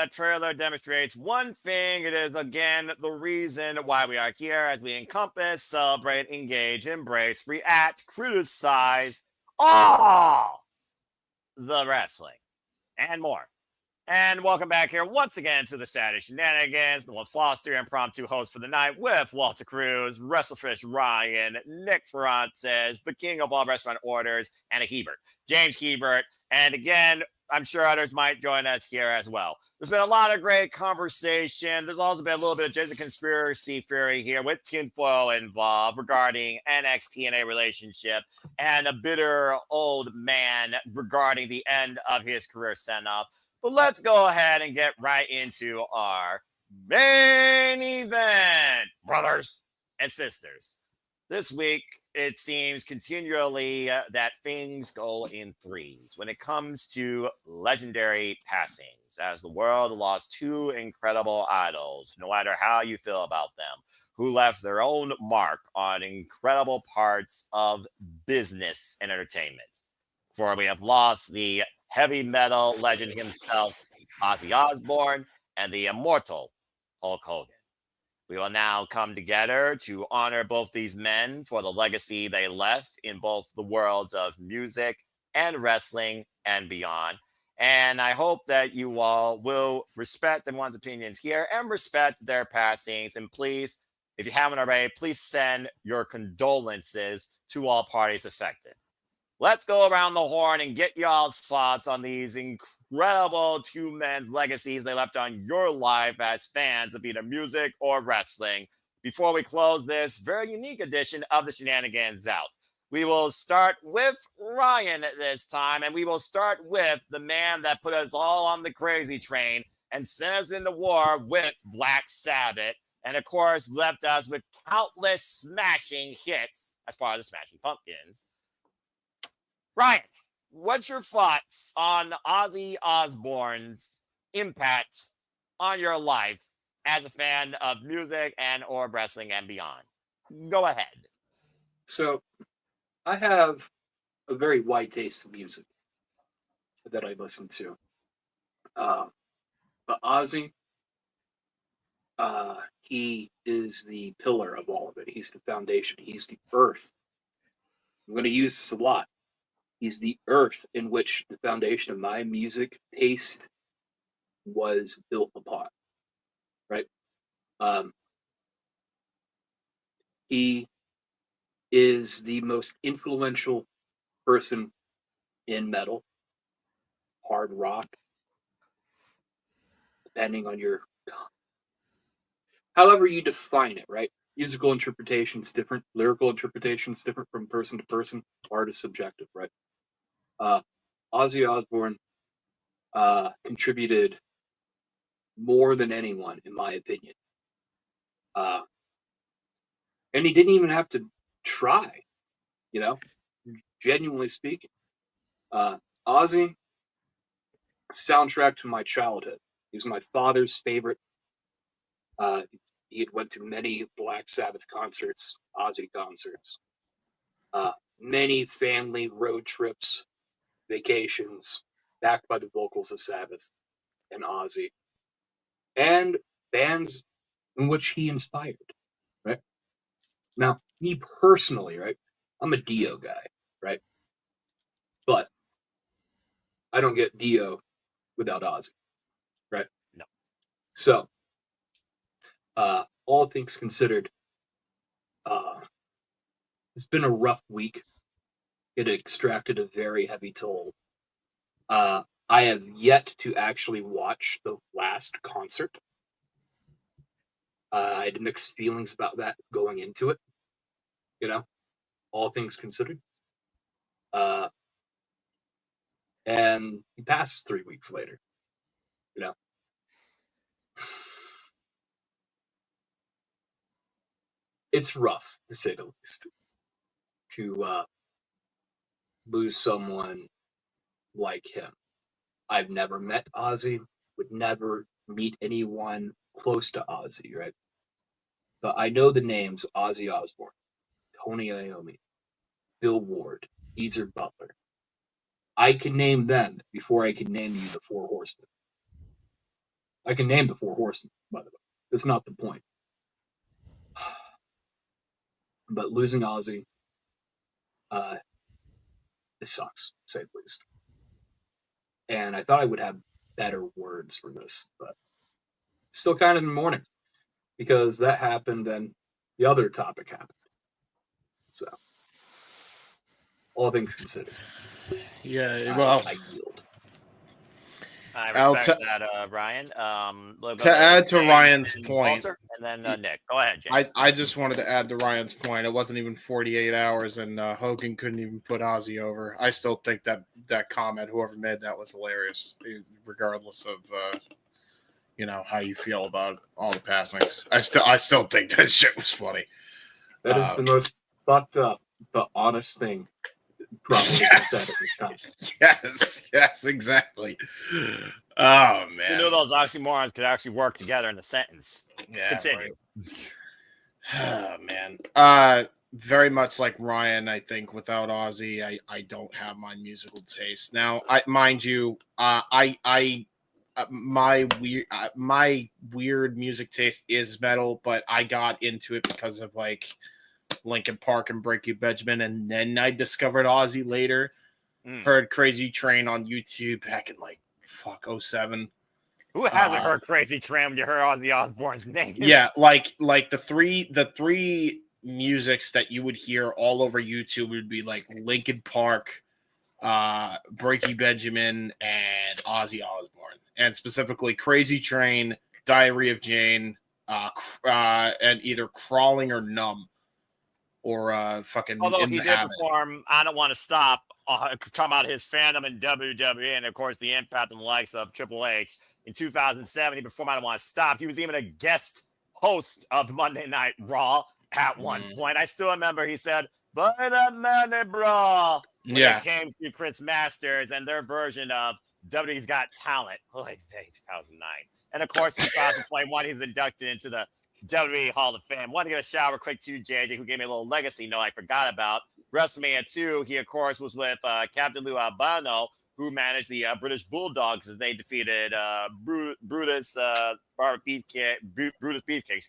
that trailer demonstrates one thing. It is, again, the reason why we are here as we encompass, celebrate, engage, embrace, react, criticize all the wrestling and more. And welcome back here once again to the Saturday Shenanigans, the LaFoster impromptu host for the night with Walter Cruz, WrestleFish Ryan, Nick Ferrantes, the king of all restaurant orders, and a Hebert, James Hebert. And again, I'm sure others might join us here as well. There's been a lot of great conversation. There's also been a little bit of just a conspiracy theory here with tinfoil involved regarding NXT and a relationship and a bitter old man regarding the end of his career send-off. But let's go ahead and get right into our main event, brothers and sisters. This week, it seems continually that things go in threes when it comes to legendary passings, as the world lost two incredible idols, no matter how you feel about them, who left their own mark on incredible parts of business and entertainment. For we have lost the heavy metal legend himself, Ozzy Osbourne, and the immortal Hulk Hogan. We will now come together to honor both these men for the legacy they left in both the worlds of music and wrestling and beyond. And I hope that you all will respect everyone's opinions here and respect their passings. And please, if you haven't already, please send your condolences to all parties affected. Let's go around the horn and get y'all's thoughts on these incredible two men's legacies they left on your life as fans of either music or wrestling. Before we close this very unique edition of the Shenanigans out, we will start with Ryan this time, and we will start with the man that put us all on the crazy train and sent us into war with Black Sabbath, and of course left us with countless smashing hits as part of the Smashing Pumpkins. Ryan, what's your thoughts on Ozzy Osbourne's impact on your life as a fan of music and or wrestling and beyond? Go ahead. So, I have a very wide taste of music that I listen to. But Ozzy, he is the pillar of all of it. He's the foundation. He's the earth. I'm going to use this a lot. He's the earth in which the foundation of my music taste was built upon, right? He is the most influential person in metal, hard rock, depending on your, however you define it, right? Musical interpretation's different, lyrical interpretation's different from person to person. Art is subjective, right? Ozzy Osbourne contributed more than anyone, in my opinion. And he didn't even have to try, you know, genuinely speaking. Ozzy, soundtrack to my childhood. He's my father's favorite. He had went to many Black Sabbath concerts, Ozzy concerts, many family road trips, vacations, backed by the vocals of Sabbath and Ozzy, and bands in which he inspired, right? Now, me personally, right, I'm a Dio guy, right? But I don't get Dio without Ozzy, right? No. So, all things considered, it's been a rough week. It extracted a very heavy toll. I have yet to actually watch the last concert. I had mixed feelings about that going into it, you know, all things considered. And he passed 3 weeks later, you know. It's rough, to say the least, to lose someone like him. I've never met Ozzy, would never meet anyone close to Ozzy, right? But I know the names Ozzy Osbourne, Tony Iommi, Bill Ward, Geezer Butler. I can name them before I can name you the Four Horsemen. I can name the 4 horsemen, by the way. That's not the point. But losing Ozzy, it sucks, to say the least. And I thought I would have better words for this, but still kind of in the morning because that happened, then the other topic happened. So, all things considered. Yeah, well, I yield. I I'll respect that, Ryan. To add to James Ryan's and point, Walter, and then Nick. Go ahead, James. I just wanted to add to Ryan's point. It wasn't even 48 hours, and Hogan couldn't even put Ozzy over. I still think that comment, whoever made that, was hilarious, regardless of how you feel about all the passings. I still think that shit was funny. That is the most fucked up but honest thing probably been said at this time. Yes, exactly. Oh man, You knew those oxymorons could actually work together in a sentence. Yeah, Continue. Oh man. Very much like Ryan, I think without Ozzy, I don't have my musical taste. Now, mind you, my weird music taste is metal, but I got into it because of like Linkin Park and Breaking Benjamin, and then I discovered Ozzy later. Heard Crazy Train on YouTube back in 07. Who hasn't heard Crazy Train when you heard Ozzy Osbourne's name? Yeah, like the three musics that you would hear all over YouTube would be like Linkin Park, Breaking Benjamin, and Ozzy Osbourne, and specifically Crazy Train, Diary of Jane, and either Crawling or Numb, or fucking. Although In he the did Habit. perform I Don't Want to Stop, talking about his fandom in WWE and, of course, the impact on the likes of Triple H. In 2007, he performed I Don't Want to Stop. He was even a guest host of Monday Night Raw at one point. I still remember he said, "By the money, bro," when Yeah. it came to Chris Masters and their version of WWE's Got Talent. Holy 2009. And, of course, 2021, he was inducted into the WWE Hall of Fame. Want to give a shout out quick to JJ, who gave me a little legacy note I forgot about. WrestleMania 2, he, of course, was with Captain Lou Albano, who managed the British Bulldogs as they defeated Brutus Beefcake,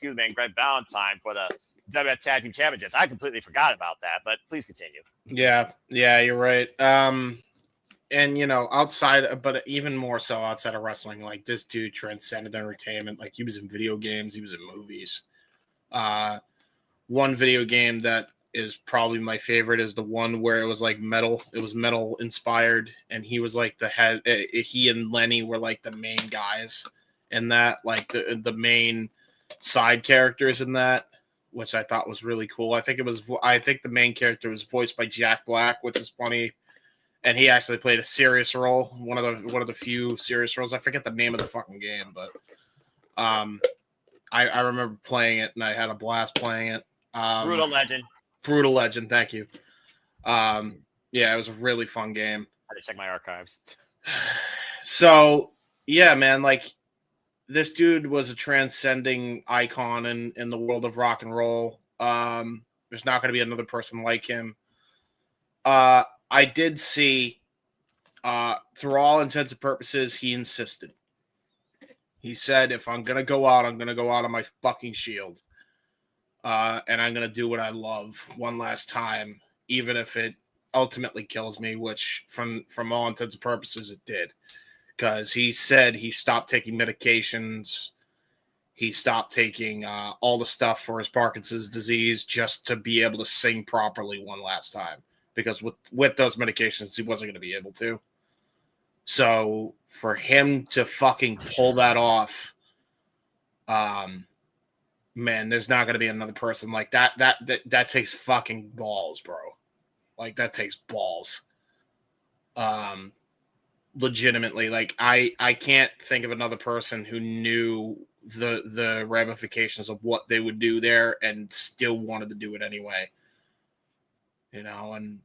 and Greg Valentine for the WWE Tag Team Championships. I completely forgot about that, but please continue. Yeah, you're right. And outside, but even more so outside of wrestling, like this dude transcended entertainment. Like he was in video games, he was in movies. One video game that is probably my favorite is the one where it was like metal. It was metal inspired, and he was like the head. He and Lenny were like the main guys in that, like the main side characters in that, which I thought was really cool. I think the main character was voiced by Jack Black, which is funny. And he actually played a serious role, one of the few serious roles. I forget the name of the fucking game, but I remember playing it, and I had a blast playing it. Brutal Legend, thank you. Yeah, it was a really fun game. I had to check my archives. So yeah, man, like this dude was a transcending icon in the world of rock and roll. There's not going to be another person like him. I did see, through all intents and purposes, he insisted. He said, if I'm going to go out, I'm going to go out on my fucking shield. And I'm going to do what I love one last time, even if it ultimately kills me, which from all intents and purposes, it did. Because he said he stopped taking medications. He stopped taking all the stuff for his Parkinson's disease just to be able to sing properly one last time. Because with those medications, he wasn't going to be able to. So for him to fucking pull that off, man, there's not going to be another person like that. That takes fucking balls, bro. Like that takes balls. Legitimately, like I can't think of another person who knew the ramifications of what they would do there and still wanted to do it anyway. And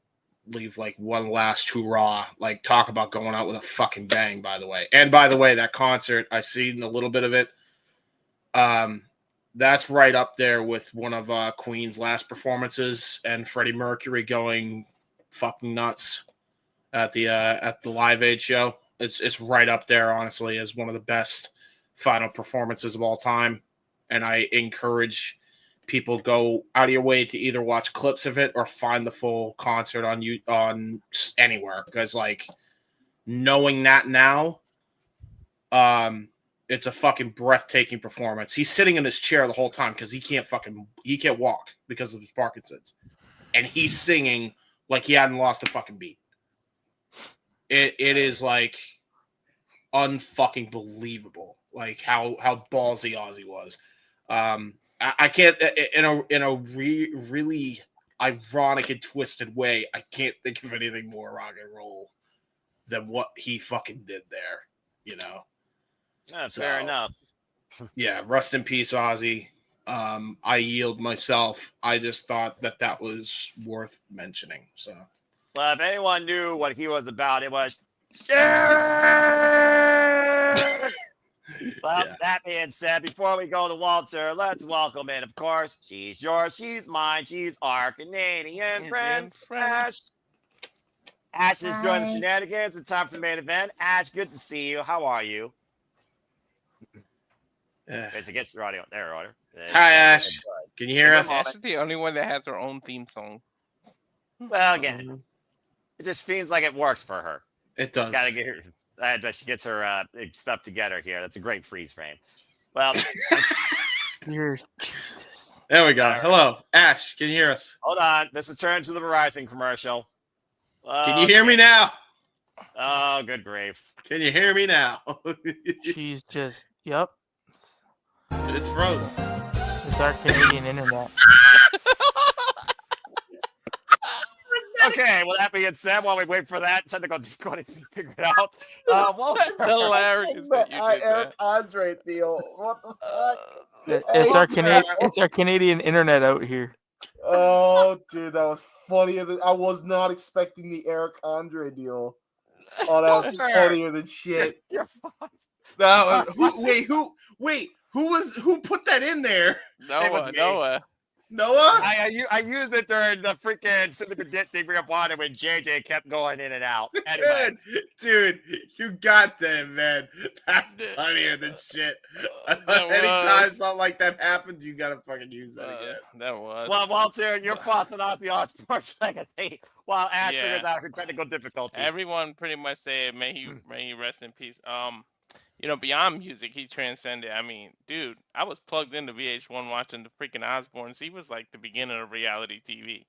leave like one last hurrah. Like talk about going out with a fucking bang, by the way. And by the way, that concert, I seen a little bit of it. That's right up there with one of Queen's last performances and Freddie Mercury going fucking nuts at the Live Aid show. It's right up there, honestly, as one of the best final performances of all time, and I encourage people go out of your way to either watch clips of it or find the full concert on anywhere, because like knowing that now, it's a fucking breathtaking performance. He's sitting in his chair the whole time because he can't walk because of his Parkinson's, and he's singing like he hadn't lost a fucking beat. It is like unfucking believable, like how ballsy Ozzy was. I can't in a really ironic and twisted way. I can't think of anything more rock and roll than what he fucking did there. You know. That's fair enough. Yeah, rest in peace, Ozzy. I yield myself. I just thought that was worth mentioning. So, well, if anyone knew what he was about, it was. Well, that being said, before we go to Walter, let's welcome in, of course, she's yours, she's mine, she's our Canadian friend, Ash. Ash is joining the Shenanigans in time for the main event. Ash, good to see you. How are you? As it gets your audio. There, audio. Hi, Ash. Can you hear us? Ash is the only one that has her own theme song. Well, again, it just seems like it works for her. It does. Gotta get her. She gets her stuff together here. That's a great freeze frame. Well, Jesus. There we go. Hello, Ash. Can you hear us? Hold on. This is turn to the Verizon commercial. Can you hear me now? Oh, good grief. Can you hear me now? She's just, yep. It's frozen. It's our Canadian internet. Okay, well, that being said, while we wait for that technical difficulty to figure it out, Walter. Hilarious that you did Eric Andre deal. What the fuck? It's our Canadian internet out here. Oh, dude, that was funnier than I was not expecting the Eric Andre deal. Oh, that was funnier than shit. That was who put that in there? Noah? I used it during the freaking Superchatted thing up on it when JJ kept going in and out. Anyway. Dude, you got them, man. That's funnier than shit. Anytime something like that happens, you gotta fucking use that again. That was. Well, Walter, you're frothing off the Osbourne legacy while Ash figures out her technical difficulties. Everyone pretty much said, may he rest in peace. You know, beyond music, he transcended. I mean, dude, I was plugged into VH1 watching the freaking Osbournes. He was like the beginning of reality TV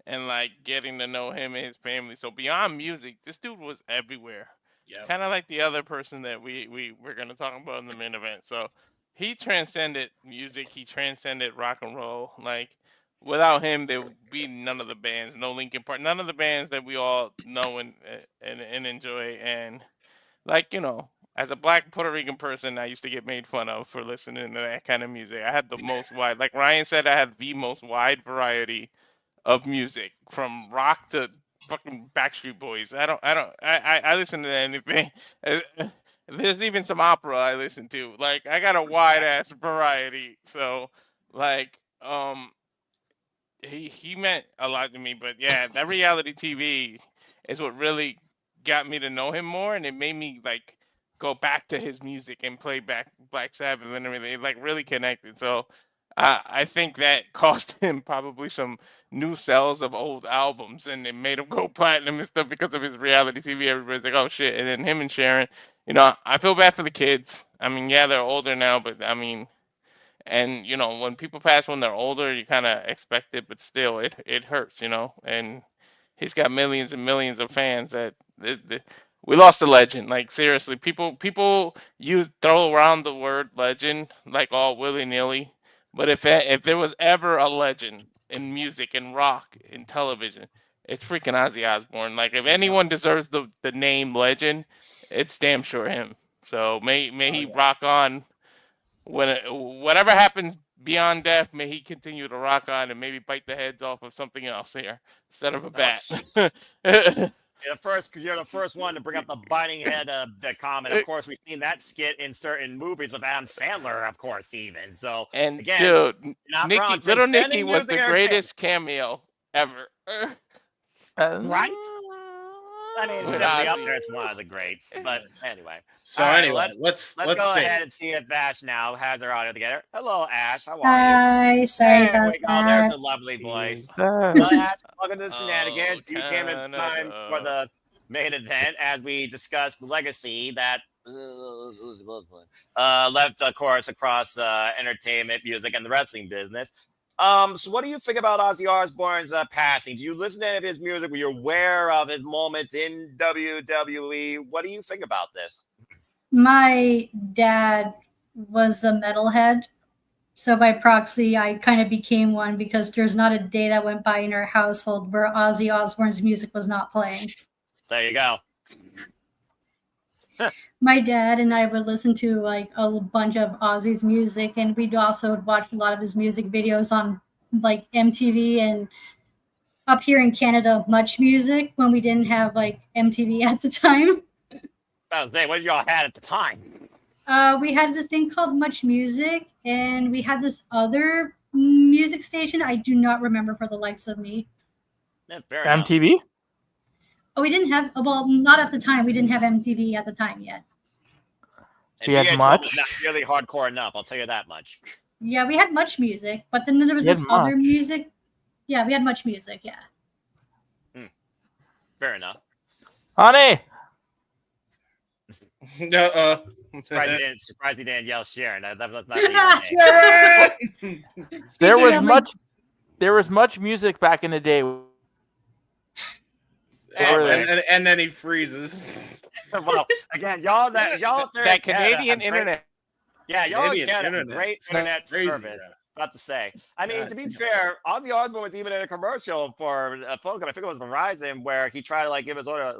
and like getting to know him and his family. So beyond music, this dude was everywhere. Yeah. Kind of like the other person that we're going to talk about in the main event. So he transcended music. He transcended rock and roll. Like without him, there would be none of the bands, no Linkin Park, none of the bands that we all know and enjoy. And like, you know, as a black Puerto Rican person, I used to get made fun of for listening to that kind of music. I had the most wide, like Ryan said, I had the most wide variety of music, from rock to fucking Backstreet Boys. I listen to anything. There's even some opera I listen to. Like I got a wide ass variety. So like he meant a lot to me. But yeah, that reality TV is what really got me to know him more, and it made me like go back to his music and play back Black Sabbath and everything. It like really connected. So I think that cost him probably some new sales of old albums, and it made him go platinum and stuff because of his reality TV. Everybody's like, oh shit. And then him and Sharon, you know, I feel bad for the kids. I mean, yeah, they're older now, but I mean, and you know, when people pass when they're older, you kind of expect it, but still it hurts, you know, and he's got millions and millions of fans that we lost a legend. Like seriously, people throw around the word legend like all willy-nilly, but if there was ever a legend in music and rock and television, it's freaking Ozzy Osbourne. Like if anyone deserves the name legend, it's damn sure him. So may he rock on. Whatever happens beyond death, may he continue to rock on and maybe bite the heads off of something else here instead of a bat. You're the first one to bring up the biting head of the comment. Of course, we've seen that skit in certain movies with Adam Sandler, of course, even. So, and again, dude, wrong, Little Nicky transcending was the music greatest cameo ever. right? I mean, With simply up Ozzy. there, it's one of the greats. But anyway. So All right, anyway, let's let's go see. ahead and see if Ash now has her audio together. Hello, Ash. How are you? Hi, sorry There about we go. that. There's her lovely voice. Well, Ash, welcome to the Shenanigans. You came in time for the main event as we discussed the legacy that left a course across entertainment, music, and the wrestling business. So what do you think about Ozzy Osbourne's passing? Do you listen to any of his music? Were you aware of his moments in WWE? What do you think about this? My dad was a metalhead, so by proxy, I kind of became one because there's not a day that went by in our household where Ozzy Osbourne's music was not playing. There you go. My dad and I would listen to like a bunch of Ozzy's music, and we'd also watch a lot of his music videos on like MTV and up here in Canada, Much Music when we didn't have like MTV at the time. What did y'all had at the time? We had this thing called Much Music, and we had this other music station. I do not remember for the likes of me. Yeah, fair enough. MTV? Oh, we didn't have, well, not at the time. We didn't have MTV at the time yet. And We had VH1 Much? was not really hardcore enough, I'll tell you that much. Yeah, we had Much Music, but then there was We had this other Much. music. Yeah, we had Much Music, yeah. Fair enough. Honey! Surprised he didn't yell Sharon. That was not the name. There was of, much. There was much music back in the day. And then he freezes. Well, again, y'all there That in Canada Canadian have great- internet. Yeah, y'all Canadian in Canada have internet. great It's internet crazy, service. yeah. About to say. I mean, to be fair, Ozzy Osbourne was even in a commercial for a phone company. I think it was Verizon, where he tried to like give his order,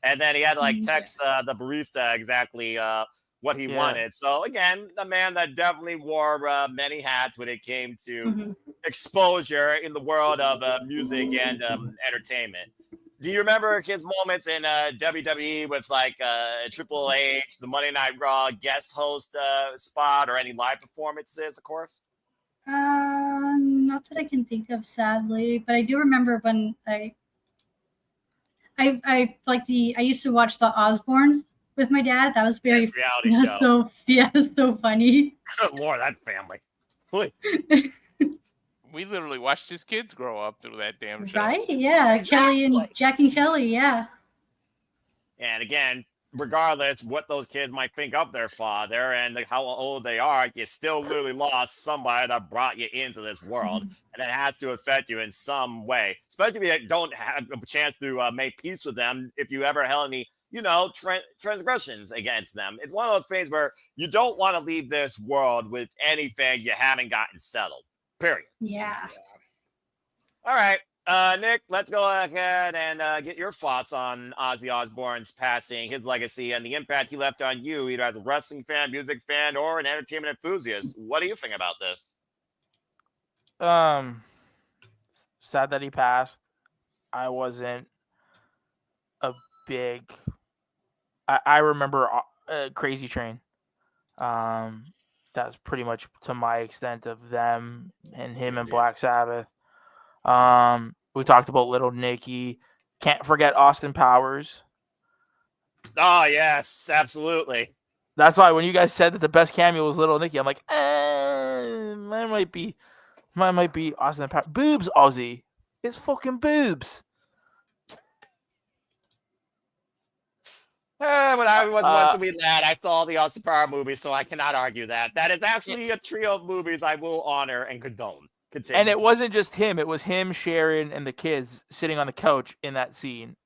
and then he had to like text the barista exactly what he wanted. So again, the man that definitely wore many hats when it came to exposure in the world of music and entertainment. Do you remember his moments in WWE with like Triple H, the Monday Night Raw guest host spot, or any live performances, of course? Not that I can think of, sadly, but I do remember when I used to watch the Osbournes with my dad. That was very reality that was show. so funny. Good Lord, that family. We literally watched his kids grow up through that damn show. Right? Yeah, Kelly and Jack and Kelly. Yeah. And again, regardless what those kids might think of their father and how old they are, you still literally lost somebody that brought you into this world, and it has to affect you in some way. Especially if you don't have a chance to make peace with them. If you ever held any, transgressions against them, it's one of those things where you don't want to leave this world with anything you haven't gotten settled. Period. Yeah. All right. Nick, let's go ahead and get your thoughts on Ozzy Osbourne's passing, his legacy, and the impact he left on you, either as a wrestling fan, music fan, or an entertainment enthusiast. What do you think about this? Sad that he passed. I wasn't a big. I remember Crazy Train. That's pretty much to my extent of them and him and Black Sabbath. We talked about Little Nicky. Can't forget Austin Powers. Oh, yes, absolutely. That's why when you guys said that the best cameo was Little Nicky, I'm like, mine might be Austin Powers. Boobs, Ozzy. It's fucking boobs. When I was once a wee lad, I saw the Austin Powers movie, so I cannot argue that. That is actually a trio of movies I will honor and condone. Continue. And it wasn't just him; it was him, Sharon, and the kids sitting on the couch in that scene.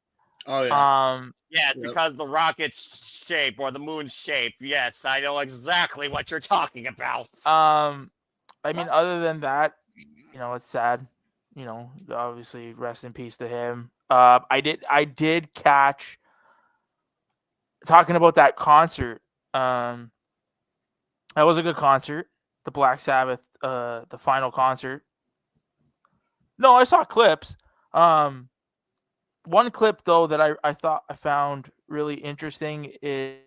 Oh yeah. Yes, because the rocket shape or the moon shape. Yes, I know exactly what you're talking about. I mean, other than that, it's sad. Obviously, rest in peace to him. I did catch. Talking about that concert, that was a good concert. The Black Sabbath, the final concert. No, I saw clips. One clip though that I found really interesting is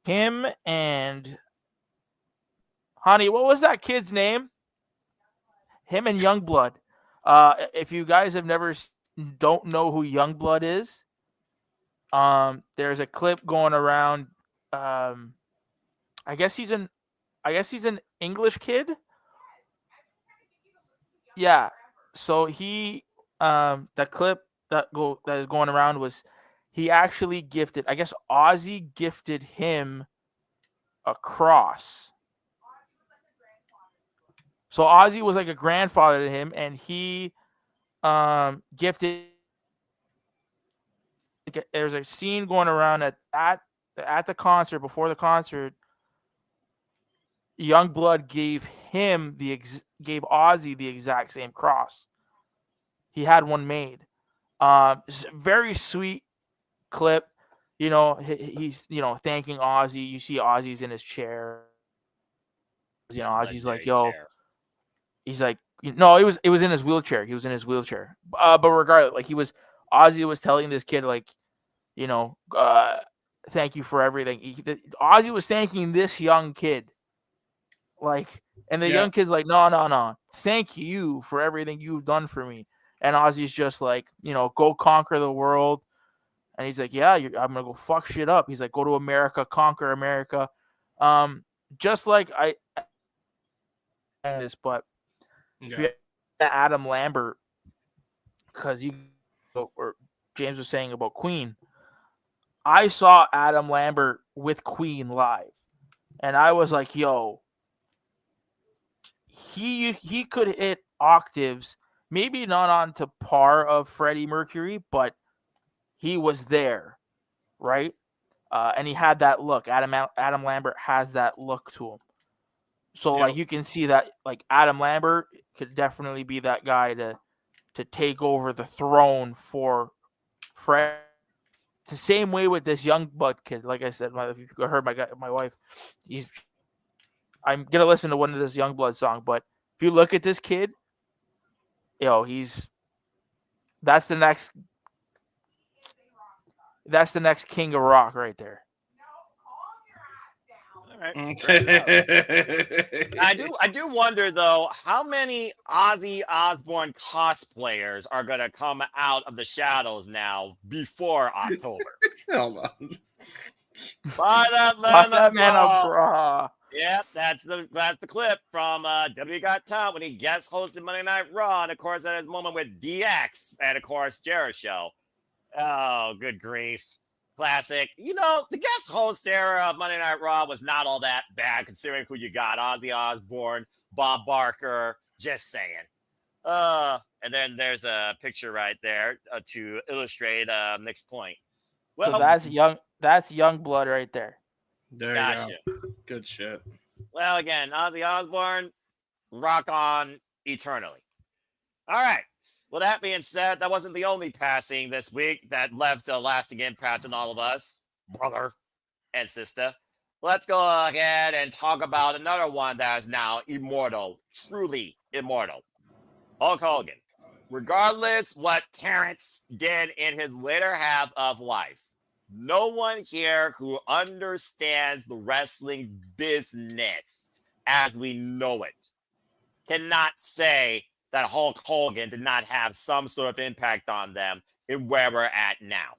him and Honey. What was that kid's name? Him and Youngblood. If you guys have never don't know who Youngblood is, there's a clip going around. I guess he's an English kid. Yeah. So he the clip that is going around was he actually gifted, I guess Ozzy gifted him a cross. So Ozzy was like a grandfather to him, and he gifted. There's a scene going around at the concert. Before the concert, Youngblood gave Ozzy the exact same cross. He had one made. Very sweet clip. He's thanking Ozzy. You see Ozzy's in his chair. Ozzy's like, yo. He's like, no, it was in his wheelchair. He was in his wheelchair. But regardless, like Ozzy was telling this kid, like, thank you for everything. Ozzy was thanking this young kid. Like, and the young kid's like, no. Thank you for everything you've done for me. And Ozzy's just like, go conquer the world. And he's like, yeah, I'm going to go fuck shit up. He's like, go to America, conquer America. Just like but if you Adam Lambert, because or James was saying about Queen, I saw Adam Lambert with Queen live, and I was like, yo, he could hit octaves, maybe not on to par of Freddie Mercury, but he was there, right? And he had that look. Adam Lambert has that look to him. So like you can see that like Adam Lambert could definitely be that guy to take over the throne for Fred. The same way with this Youngblood kid. Like I said, if you heard my wife, I'm gonna listen to one of this Youngblood song. But if you look at this kid, that's the next king of rock right there. I do wonder though, how many Ozzy Osbourne cosplayers are gonna come out of the shadows now before October? Hold on. Yep, that's the clip from W Got Talent when he guest hosted Monday Night Raw, and of course at his moment with DX and of course Jericho. Oh, good grief. Classic. The guest host era of Monday Night Raw was not all that bad considering who you got. Ozzy Osbourne, Bob Barker, just saying. And then there's a picture right there to illustrate Nick's point. Well, so that's Youngblood right there. There you go. Good shit. Well, again, Ozzy Osbourne, rock on eternally. All right. Well, that being said, that wasn't the only passing this week that left a lasting impact on all of us, brother and sister. Let's go ahead and talk about another one that is now immortal, truly immortal. Hulk Hogan. Regardless what Terrence did in his later half of life, no one here who understands the wrestling business as we know it cannot say that Hulk Hogan did not have some sort of impact on them in where we're at now.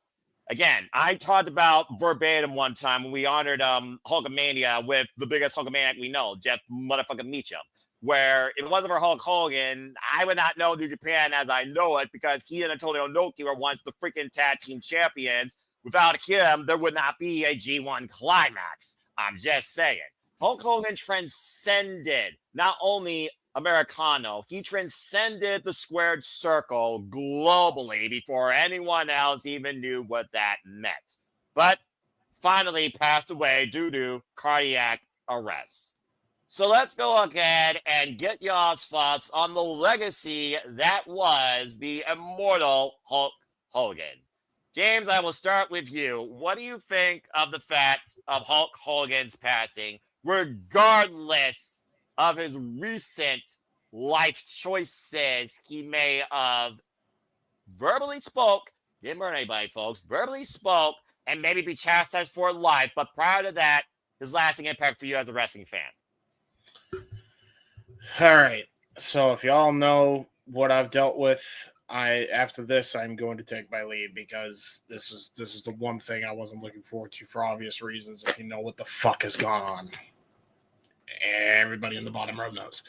Again, I talked about verbatim one time when we honored Hulkamania with the biggest Hulkamaniac we know, Jeff motherfucking Meacham, where if it wasn't for Hulk Hogan, I would not know New Japan as I know it because he and Antonio Inoki were once the freaking tag team champions. Without him, there would not be a G1 climax. I'm just saying. Hulk Hogan transcended not only Americano, he transcended the squared circle globally before anyone else even knew what that meant. But finally passed away due to cardiac arrest. So let's go ahead and get y'all's thoughts on the legacy that was the immortal Hulk Hogan. James, I will start with you. What do you think of the fact of Hulk Hogan's passing, regardless of his recent life choices he may have verbally spoke, didn't burn anybody, folks, verbally spoke, and maybe be chastised for life, but prior to that, his lasting impact for you as a wrestling fan? All right. So if y'all know what I've dealt with, after this, I'm going to take my leave because this is the one thing I wasn't looking forward to for obvious reasons. If you know what the fuck has gone on, everybody in the bottom row knows.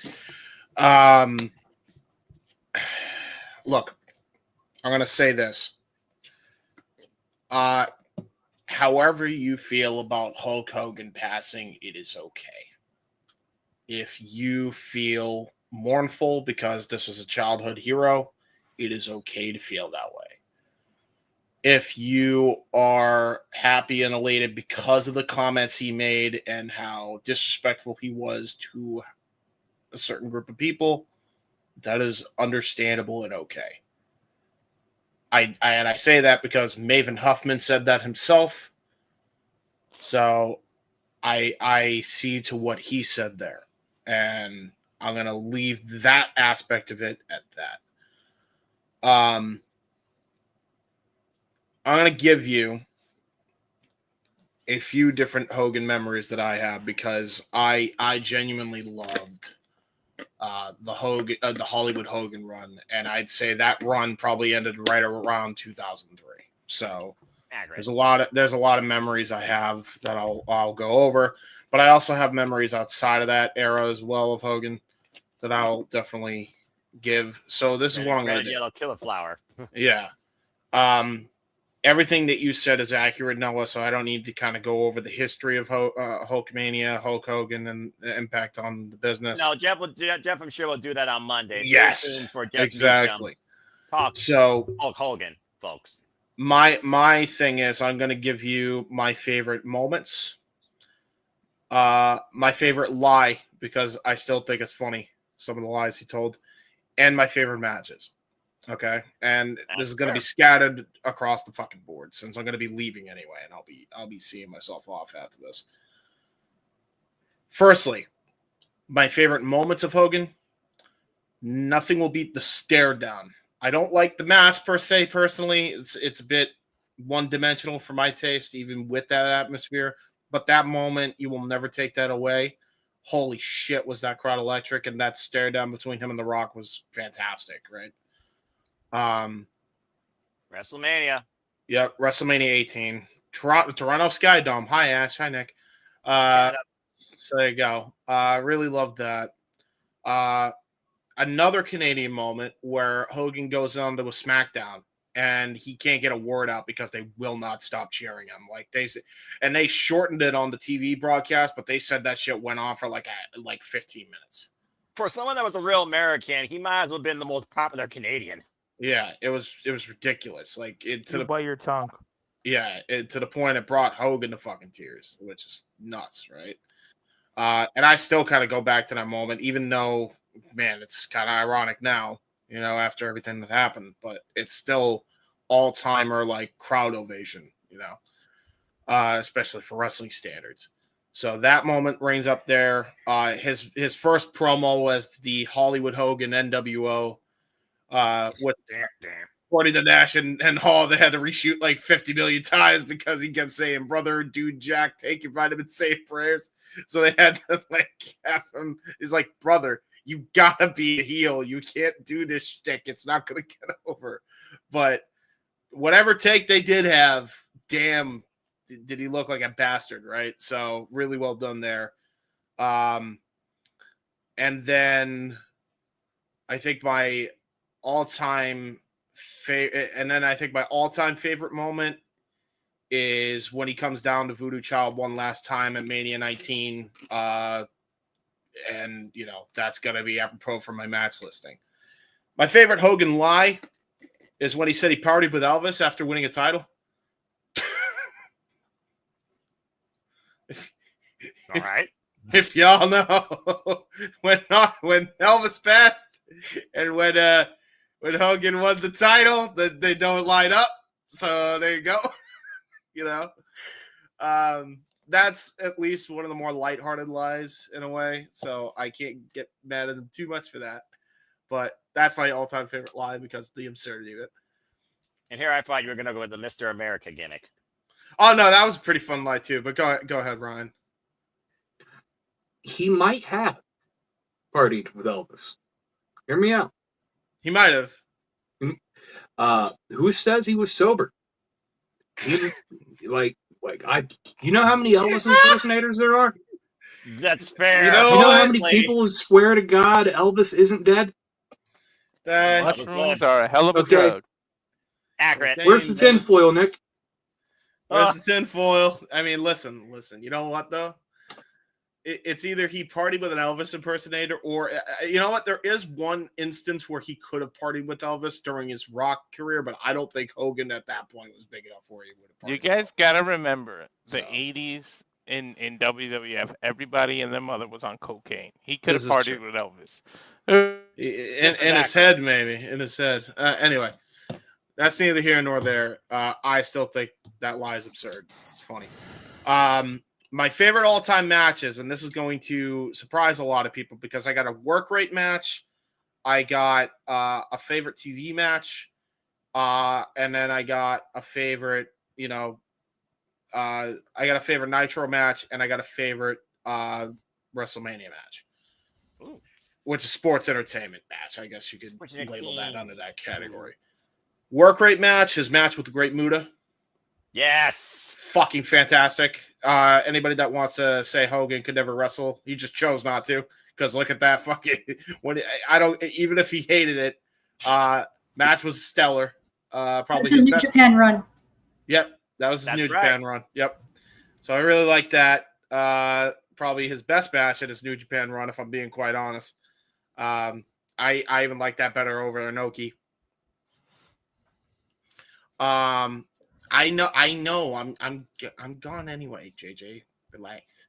Look, I'm going to say this. However you feel about Hulk Hogan passing, it is okay. If you feel mournful because this was a childhood hero, it is okay to feel that way. If you are happy and elated because of the comments he made and how disrespectful he was to a certain group of people, that is understandable and okay. I say that because Maven Huffman said that himself. So I see to what he said there. And I'm going to leave that aspect of it at that. I'm going to give you a few different Hogan memories that I have because I genuinely loved the Hollywood Hogan there's and I'd say that run probably ended right around 2003. So there's a lot of memories I have that I'll go over, but I also have memories outside of that era as well of Hogan that I'll definitely give. So this is what I'm going to do. Yellow killer flower. Yeah. Everything that you said is accurate, Noah, so I don't need to kind of go over the history of Hulkmania, Hulk Hogan, and the impact on the business. No, Jeff, I'm sure, will do that on Monday. Yes, for Jeff exactly. Talk so Hulk Hogan, folks. My thing is I'm going to give you my favorite moments, my favorite lie, because I still think it's funny, some of the lies he told, and my favorite matches. Okay, and this is going to be scattered across the fucking board since I'm going to be leaving anyway, and I'll be seeing myself off after this. Firstly, my favorite moments of Hogan. Nothing will beat the stare down. I don't like the match per se. Personally, it's a bit one dimensional for my taste, even with that atmosphere. But that moment, you will never take that away. Holy shit, was that crowd electric, and that stare down between him and The Rock was fantastic, right? WrestleMania. Yep, WrestleMania 18. Toronto Sky Dome. Hi, Ash. Hi, Nick. So there you go. Really loved that. Another Canadian moment where Hogan goes on to a SmackDown and he can't get a word out because they will not stop cheering him. Like they shortened it on the TV broadcast, but they said that shit went on for like 15 minutes. For someone that was a real American, he might as well have been the most popular Canadian. Yeah, it was ridiculous. Like to bite your tongue. Yeah, to the point it brought Hogan to fucking tears, which is nuts, right? And I still kind of go back to that moment, even though, man, it's kind of ironic now, after everything that happened, but it's still all-timer like crowd ovation, especially for wrestling standards. So that moment rings up there. His first promo was the Hollywood Hogan NWO. With according to Nash and Hall, they had to reshoot like 50 million times because he kept saying, "Brother, dude, Jack, take your vitamin, say prayers." So they had to have him. He's like, "Brother, you gotta be a heel. You can't do this shtick. It's not gonna get over." But whatever take they did have, damn, did he look like a bastard, right? So really well done there. And then I think my all-time favorite moment is when he comes down to Voodoo Child one last time at Mania 19. And that's gonna be apropos for my match listing. My favorite Hogan lie is when he said he partied with Elvis after winning a title. All right. If y'all know when Elvis passed and when Hogan won the title, that they don't line up. So there you go. That's at least one of the more lighthearted lies in a way. So I can't get mad at them too much for that. But that's my all-time favorite lie because of the absurdity of it. And here I thought you were going to go with the Mr. America gimmick. Oh, no, that was a pretty fun lie too. But go ahead, Ryan. He might have partied with Elvis. Hear me out. He might have. Who says he was sober? Like you know how many Elvis impersonators there are? That's fair. You know how many people swear to God Elvis isn't dead? Mushrooms are a hell of a Okay. drug. Accurate. Where's the tinfoil, Nick? Where's the tinfoil? I mean, listen. You know what though? It's either he partied with an Elvis impersonator, or you know what? There is one instance where he could have partied with Elvis during his rock career, but I don't think Hogan at that point was big enough where he would have. You guys gotta remember the '80s in WWF. Everybody and their mother was on cocaine. He could have This is partied true. with Elvis. In his head, maybe. In his head. Anyway, that's neither here nor there. I still think that lie is absurd. It's funny. My favorite all-time matches, and this is going to surprise a lot of people because I got a work rate match, I got a favorite TV match, and then I got a favorite, I got a favorite Nitro match, and I got a favorite WrestleMania match. Ooh. Which is sports entertainment match. I guess you could label that under that category. Work rate match, his match with the Great Muta. Yes. Fucking fantastic. Anybody that wants to say Hogan could never wrestle, he just chose not to. Because look at that fucking even if he hated it, match was stellar. Probably his New best. Japan run. Yep, that was his That's New right. Japan run. Yep. So I really like that. Probably his best match at his New Japan run, if I'm being quite honest. I even like that better over Inoki. I know. I'm gone anyway, JJ. Relax.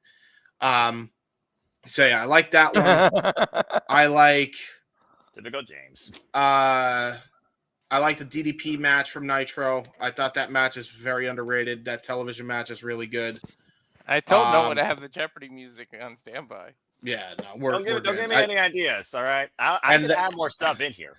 So yeah, I like that one. I like typical James. I like the DDP match from Nitro. I thought that match is very underrated. That television match is really good. I told Noah to have the Jeopardy music on standby. Yeah, no, don't give me any ideas. All right, I can add more stuff in here.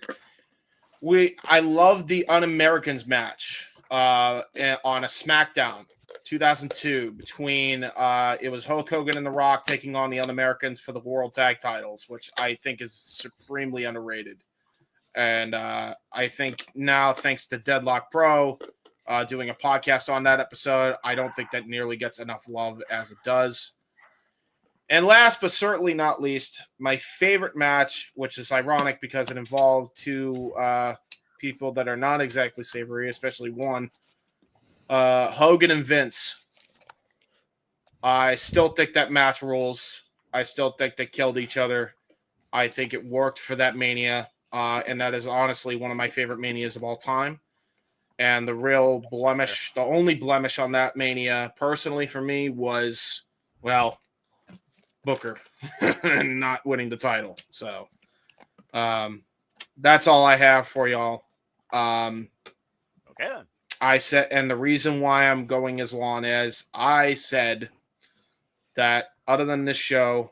I love the Un-Americans match on a SmackDown 2002 between it was Hulk Hogan and The Rock taking on the Un-Americans for the World Tag Titles, which I think is supremely underrated. And I think now, thanks to Deadlock Pro doing a podcast on that episode, I don't think that nearly gets enough love as it does. And last but certainly not least, my favorite match, which is ironic because it involved two people that are not exactly savory, especially one, Hogan and Vince. I still think that match rules. I still think they killed each other. I think it worked for that Mania, and that is honestly one of my favorite Manias of all time. And the real blemish, the only blemish on that Mania, personally for me, was, well, Booker and not winning the title. So that's all I have for y'all. Okay. I said, and the reason why I'm going as long as I said that other than this show,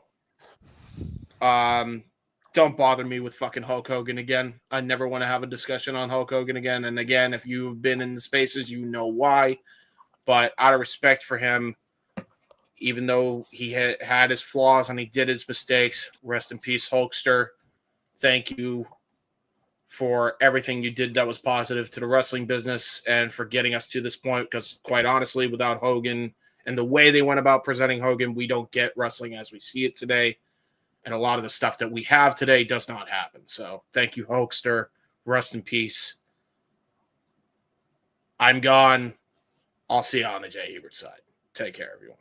don't bother me with fucking Hulk Hogan again. I never want to have a discussion on Hulk Hogan again. And again, if you've been in the spaces, you know why. But out of respect for him, even though he had his flaws and he did his mistakes, rest in peace, Hulkster. Thank you for everything you did that was positive to the wrestling business and for getting us to this point. Because quite honestly, without Hogan and the way they went about presenting Hogan, we don't get wrestling as we see it today. And a lot of the stuff that we have today does not happen. So thank you, Hulkster. Rest in peace. I'm gone. I'll see you on the Jay Hebert side. Take care, everyone.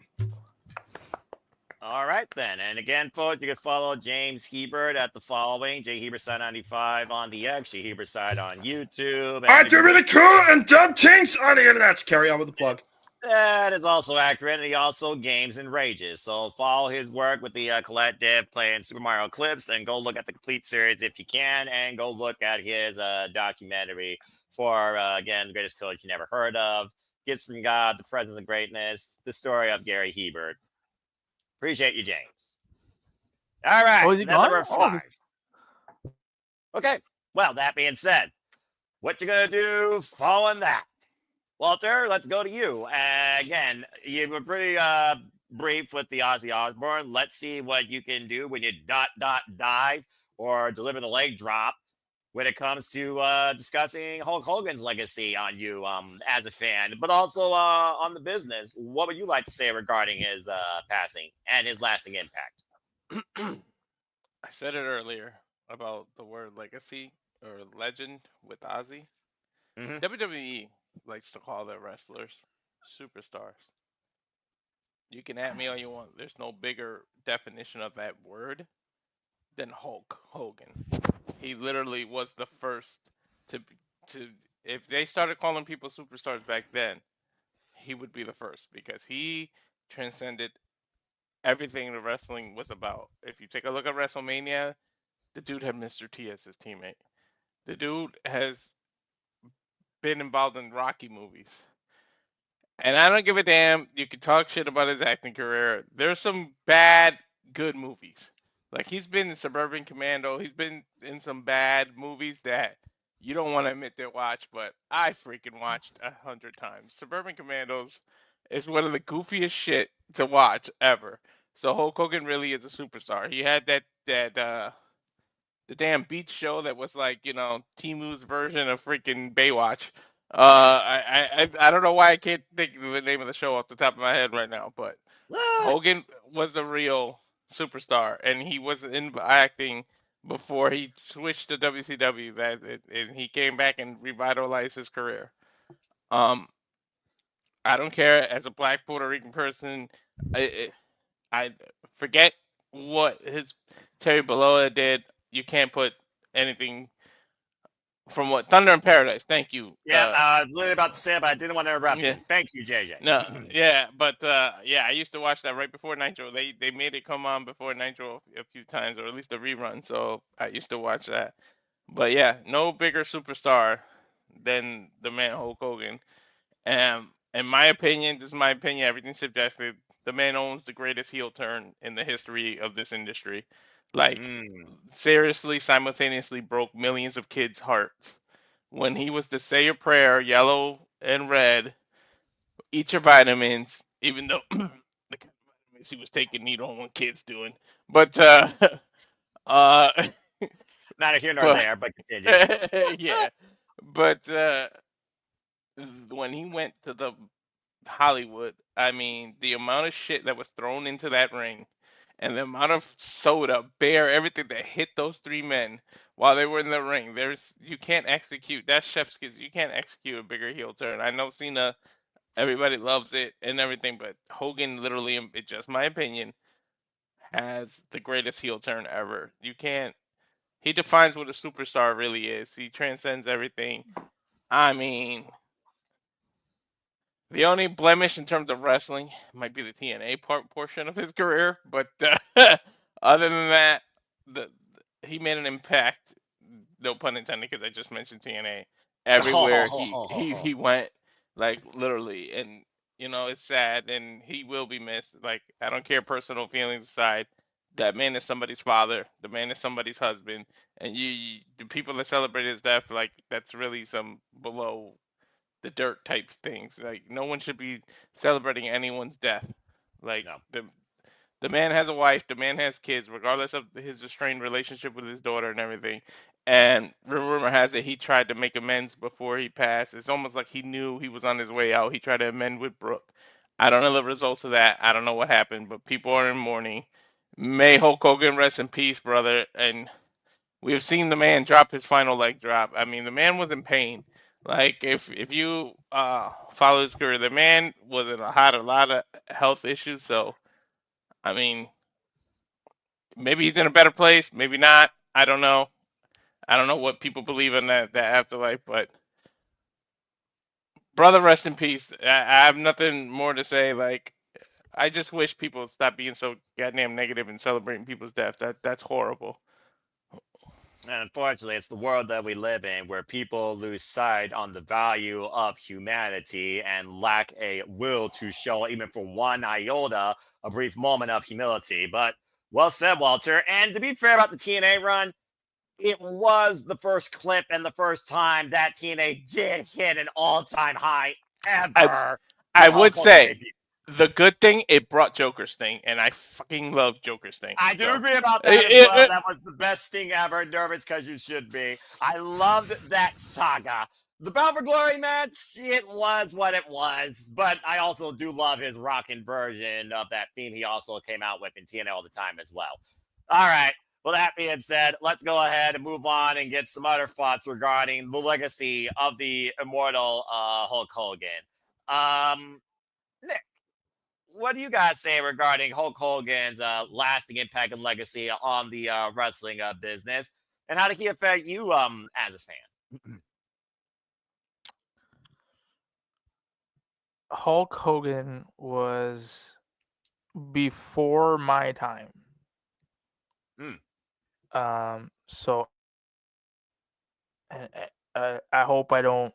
All right, then. And again, folks, you can follow James Hebert at the following: Jay Hebert Side 95 on the X, Jay Hebert Side on YouTube. I do really cool and dumb things on the internet. Carry on with the plug. That is also accurate, and he also games and rages. So follow his work with the collective playing Super Mario clips, then go look at the complete series if you can, and go look at his documentary for, again, the greatest coach you never heard of, Gifts from God, The Presence of Greatness, the story of Gary Hebert. Appreciate you, James. All right, is he gone? number 5. Okay, well, that being said, what you going to do following that? Walter, let's go to you. Again, you were pretty brief with the Ozzy Osbourne. Let's see what you can do when you dive or deliver the leg drop when it comes to discussing Hulk Hogan's legacy on you as a fan, but also on the business. What would you like to say regarding his passing and his lasting impact? I said it earlier about the word legacy or legend with Ozzy. WWE likes to call their wrestlers superstars. You can at me all you want. There's no bigger definition of that word than Hulk Hogan. He literally was the first to if they started calling people superstars back then, he would be the first because he transcended everything the wrestling was about. If you take a look at WrestleMania, the dude had Mr. T as his teammate. The dude has been involved in Rocky movies. And I don't give a damn. You can talk shit about his acting career. There's some bad, good movies. Like, he's been in Suburban Commando. He's been in some bad movies that you don't want to admit to watch, but I freaking watched 100 times. Suburban Commandos is one of the goofiest shit to watch ever. So Hulk Hogan really is a superstar. He had the damn beach show that was like, Timu's version of freaking Baywatch. I don't know why I can't think of the name of the show off the top of my head right now, but Hogan was a real superstar, and he was in acting before he switched to WCW. And he came back and revitalized his career. I don't care, as a black Puerto Rican person, I forget what his Terry Bollea did. You can't put anything from what Thunder in Paradise. Thank you. Yeah, I was literally about to say it, but I didn't want to interrupt you. Thank you, JJ. No, yeah, but I used to watch that right before Nitro. They made it come on before Nitro a few times, or at least a rerun. So I used to watch that. But yeah, no bigger superstar than the man Hulk Hogan. And in my opinion, this is my opinion, everything's subjective. The man owns the greatest heel turn in the history of this industry. Like, seriously, simultaneously broke millions of kids' hearts. When he was the Say Your Prayer, yellow and red, eat your vitamins, even though the kind of vitamins he was taking, you don't want kids doing. But, not here nor there, but continue. Yeah. But when he went to the Hollywood, I mean, the amount of shit that was thrown into that ring and the amount of soda, beer, everything that hit those three men while they were in the ring, you can't execute. That's chef's kiss. You can't execute a bigger heel turn. I know Cena, everybody loves it and everything, but Hogan literally, it's just my opinion, has the greatest heel turn ever. He defines what a superstar really is. He transcends everything. I mean, the only blemish in terms of wrestling might be the TNA portion of his career, but other than that, he made an impact. No pun intended, because I just mentioned TNA. Everywhere he went, like, literally, and it's sad, and he will be missed. Like, I don't care, personal feelings aside, that man is somebody's father. The man is somebody's husband, and the people that celebrate his death, like, that's really some below the dirt types things. Like, no one should be celebrating anyone's death. Like, the man has a wife, the man has kids, regardless of his strained relationship with his daughter and everything. And rumor has it he tried to make amends before he passed. It's almost like he knew he was on his way out. He tried to amend with Brooke. I don't know the results of that. I don't know what happened, but people are in mourning. May Hulk Hogan rest in peace, brother. And we have seen the man drop his final leg drop. I mean, the man was in pain. Like, if you follow his career, the man had a lot of health issues. So, I mean, maybe he's in a better place, maybe not. I don't know. I don't know what people believe in that afterlife, but brother, rest in peace. I have nothing more to say. Like, I just wish people stop being so goddamn negative and celebrating people's death. That's horrible. And unfortunately, it's the world that we live in, where people lose sight on the value of humanity and lack a will to show, even for one iota, a brief moment of humility. But well said, Walter. And to be fair about the TNA run, it was the first clip and the first time that TNA did hit an all-time high ever. I would say The good thing, it brought Joker Sting, and I fucking love Joker Sting. I do so. agree about that as well. That was the best Sting ever. Nervous because you should be. I loved that saga. The Bound for Glory match, it was what it was, but I also do love his rockin' version of that theme he also came out with in TNA all the time as well. All right. Well, that being said, let's go ahead and move on and get some other thoughts regarding the legacy of the immortal Hulk Hogan. Nick, what do you guys say regarding Hulk Hogan's lasting impact and legacy on the wrestling business, and how did he affect you as a fan? Hulk Hogan was before my time. So I hope I don't.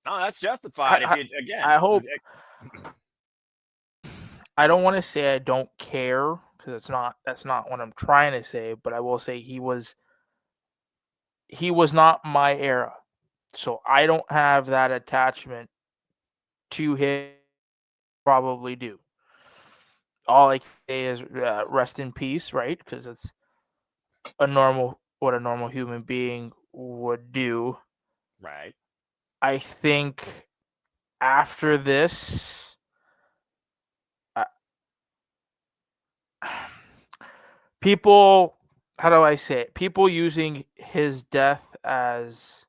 No, that's justified. If you again, I hope. I don't want to say I don't care because that's not what I'm trying to say. But I will say he was not my era, so I don't have that attachment to him. Probably do. All I can say is rest in peace, right? Because it's what a normal human being would do. Right. I think after this, people, how do I say it? People using his death as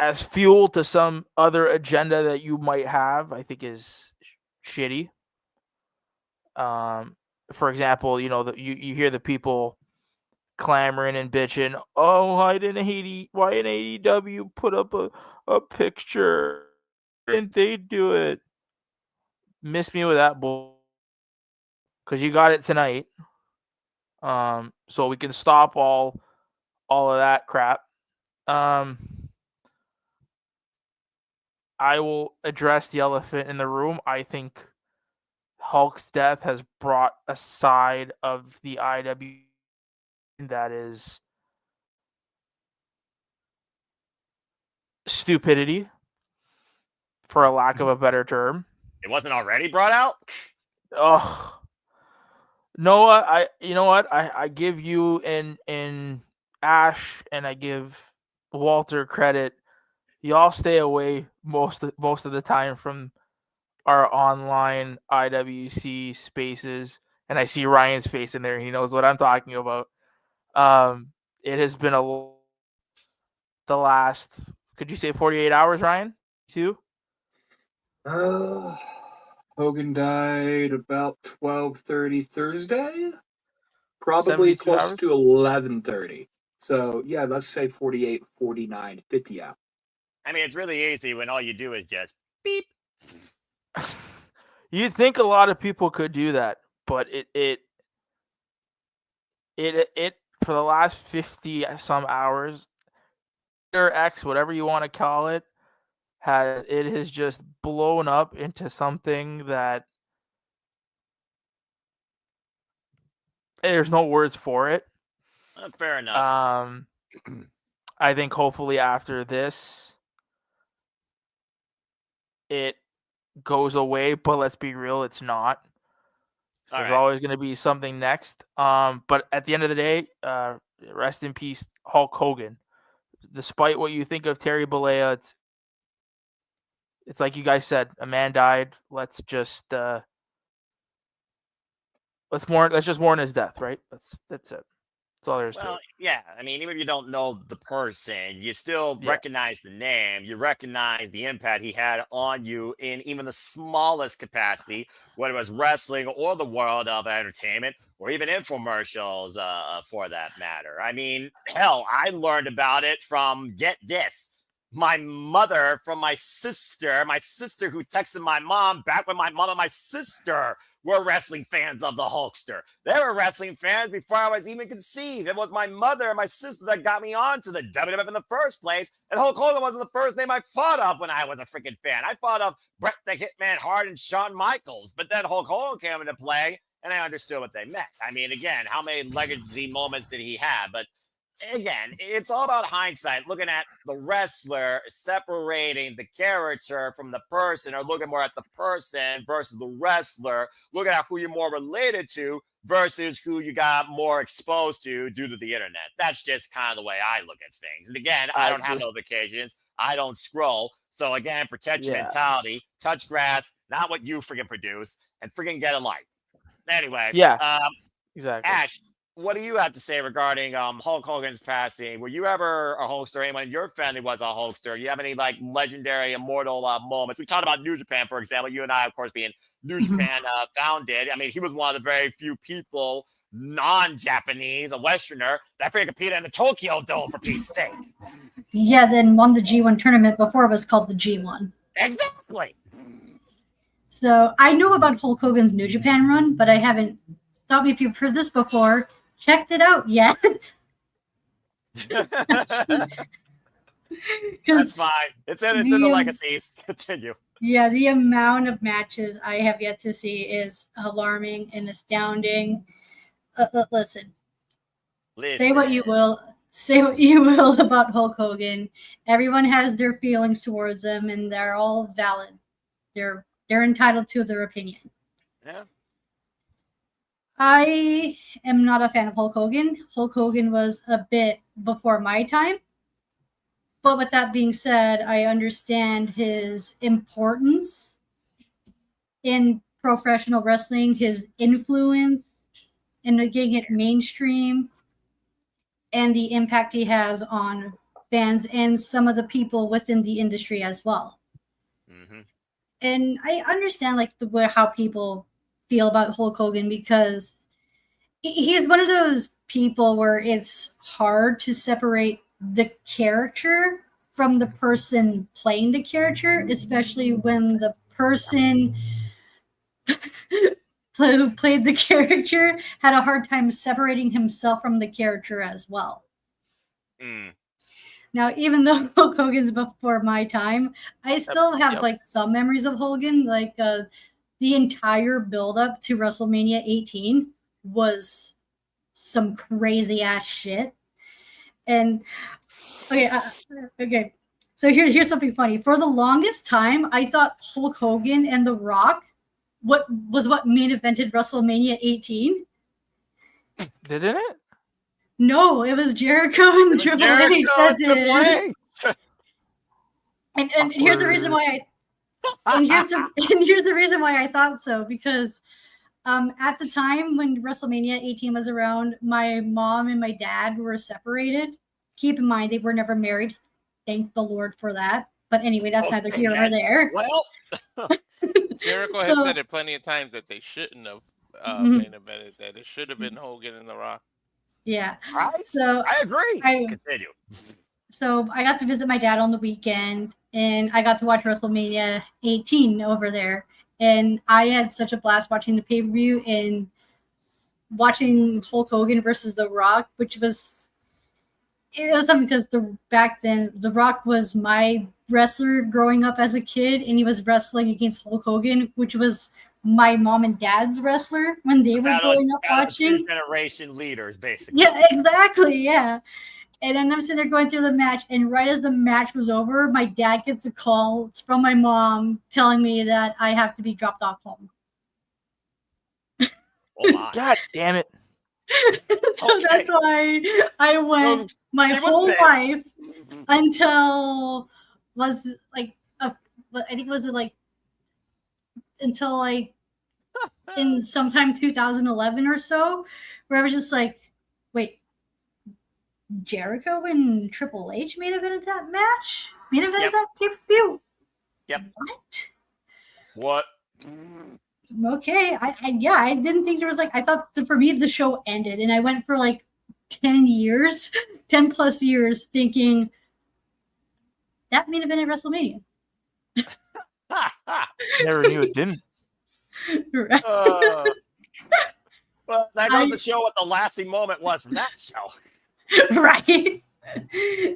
as fuel to some other agenda that you might have, I think is shitty. For example, you hear the people clamoring and bitching, oh, why didn't AEW put up a picture? Why didn't they do it? Miss me with that bull, because you got it tonight. So we can stop all of that crap. I will address the elephant in the room. I think Hulk's death has brought a side of the IW that is stupidity, for a lack of a better term. It wasn't already brought out? Oh, Noah, you know what? I give you and Ash and I give Walter credit. Y'all stay away most of the time from our online IWC spaces, and I see Ryan's face in there. He knows what I'm talking about. It has been the last, could you say 48 hours, Ryan? Too? Hogan died about 12:30 Thursday. Probably close hours? to 11:30. So, yeah, let's say 48, 49, 50 hours. I mean, it's really easy when all you do is just beep. You'd think a lot of people could do that, but it for the last 50 some hours, or X, whatever you want to call it, has just blown up into something that there's no words for it. Fair enough. I think hopefully after this, it goes away, but let's be real, it's not. So there's always going to be something next. But at the end of the day, rest in peace, Hulk Hogan. Despite what you think of Terry Bollea, it's like you guys said, a man died. Let's just let's just mourn his death, right? That's it. That's all there is to it. Yeah. I mean, even if you don't know the person, you still recognize the name. You recognize the impact he had on you in even the smallest capacity, whether it was wrestling or the world of entertainment or even infomercials for that matter. I mean, hell, I learned about it from, get this, my mother from my sister who texted my mom back when my mom and my sister were wrestling fans of the Hulkster. They were wrestling fans before I was even conceived. It was my mother and my sister that got me onto the WWF in the first place, and Hulk Hogan wasn't the first name I thought of when I was a freaking fan. I thought of Bret the Hitman Hart and Shawn Michaels, but then Hulk Hogan came into play, and I understood what they meant. I mean, again, how many legacy moments did he have? But again, it's all about hindsight, looking at the wrestler, separating the character from the person, or looking more at the person versus the wrestler, looking at who you're more related to versus who you got more exposed to due to the internet. That's just kind of the way I look at things. And again, I don't have notifications. I don't scroll. So again, protect your mentality, touch grass, not what you freaking produce, and freaking get a life. Anyway, exactly. Ash, what do you have to say regarding Hulk Hogan's passing? Were you ever a Hulkster? Anyone in your family was a Hulkster? You have any like legendary, immortal moments? We talked about New Japan, for example. You and I, of course, being New Japan founded. I mean, he was one of the very few people, non-Japanese, a Westerner, that freaking competed in the Tokyo Dome, for Pete's sake. Yeah, then won the G1 tournament before it was called the G1. Exactly. So I know about Hulk Hogan's New Japan run, but I haven't. Stop me if you've heard this before. Checked it out yet? That's fine. It's in the legacies. Continue. Yeah, the amount of matches I have yet to see is alarming and astounding. Listen. Say what you will. Say what you will about Hulk Hogan. Everyone has their feelings towards him, and they're all valid. They're entitled to their opinion. Yeah. I am not a fan of Hulk Hogan. Hulk Hogan was a bit before my time. But with that being said, I understand his importance in professional wrestling, his influence in getting it mainstream, and the impact he has on fans and some of the people within the industry as well. Mm-hmm. And I understand like how people feel about Hulk Hogan, because he's one of those people where it's hard to separate the character from the person playing the character, especially when the person who played the character had a hard time separating himself from the character as well. Now, even though Hulk Hogan's before my time, I still have like some memories of Hogan. Like the entire build-up to WrestleMania 18 was some crazy ass shit. And okay. So here's something funny. For the longest time, I thought Hulk Hogan and The Rock what main evented WrestleMania 18. Didn't it? No, it was Jericho and Triple H that did. And here's the reason why here's the reason why I thought so, because at the time when WrestleMania 18 was around, my mom and my dad were separated. Keep in mind, they were never married. Thank the Lord for that. But anyway, that's neither here nor there. Well, Jericho has said it plenty of times that they shouldn't have main evented, that it should have been Hogan and The Rock. Yeah. Right. So I agree. Continue. So I got to visit my dad on the weekend, and I got to watch WrestleMania 18 over there. And I had such a blast watching the pay-per-view and watching Hulk Hogan versus The Rock, which was something because back then The Rock was my wrestler growing up as a kid, and he was wrestling against Hulk Hogan, which was my mom and dad's wrestler when they were growing up watching. 2-generation leaders, basically. Yeah, exactly. Yeah. And then I'm sitting there going through the match, and right as the match was over, my dad gets a call from my mom telling me that I have to be dropped off home. Oh my. God damn it. So that's why I went my whole life until until in sometime 2011 or so, where I was just like, wait, Jericho and Triple H main evented that match? Main evented that pay-per-view? Yep. What? Okay. I didn't think there was I thought for me the show ended, and I went for 10 plus years thinking that main event at WrestleMania. Never knew it didn't. Right. Well, that goes to show what the lasting moment was from that show. Right.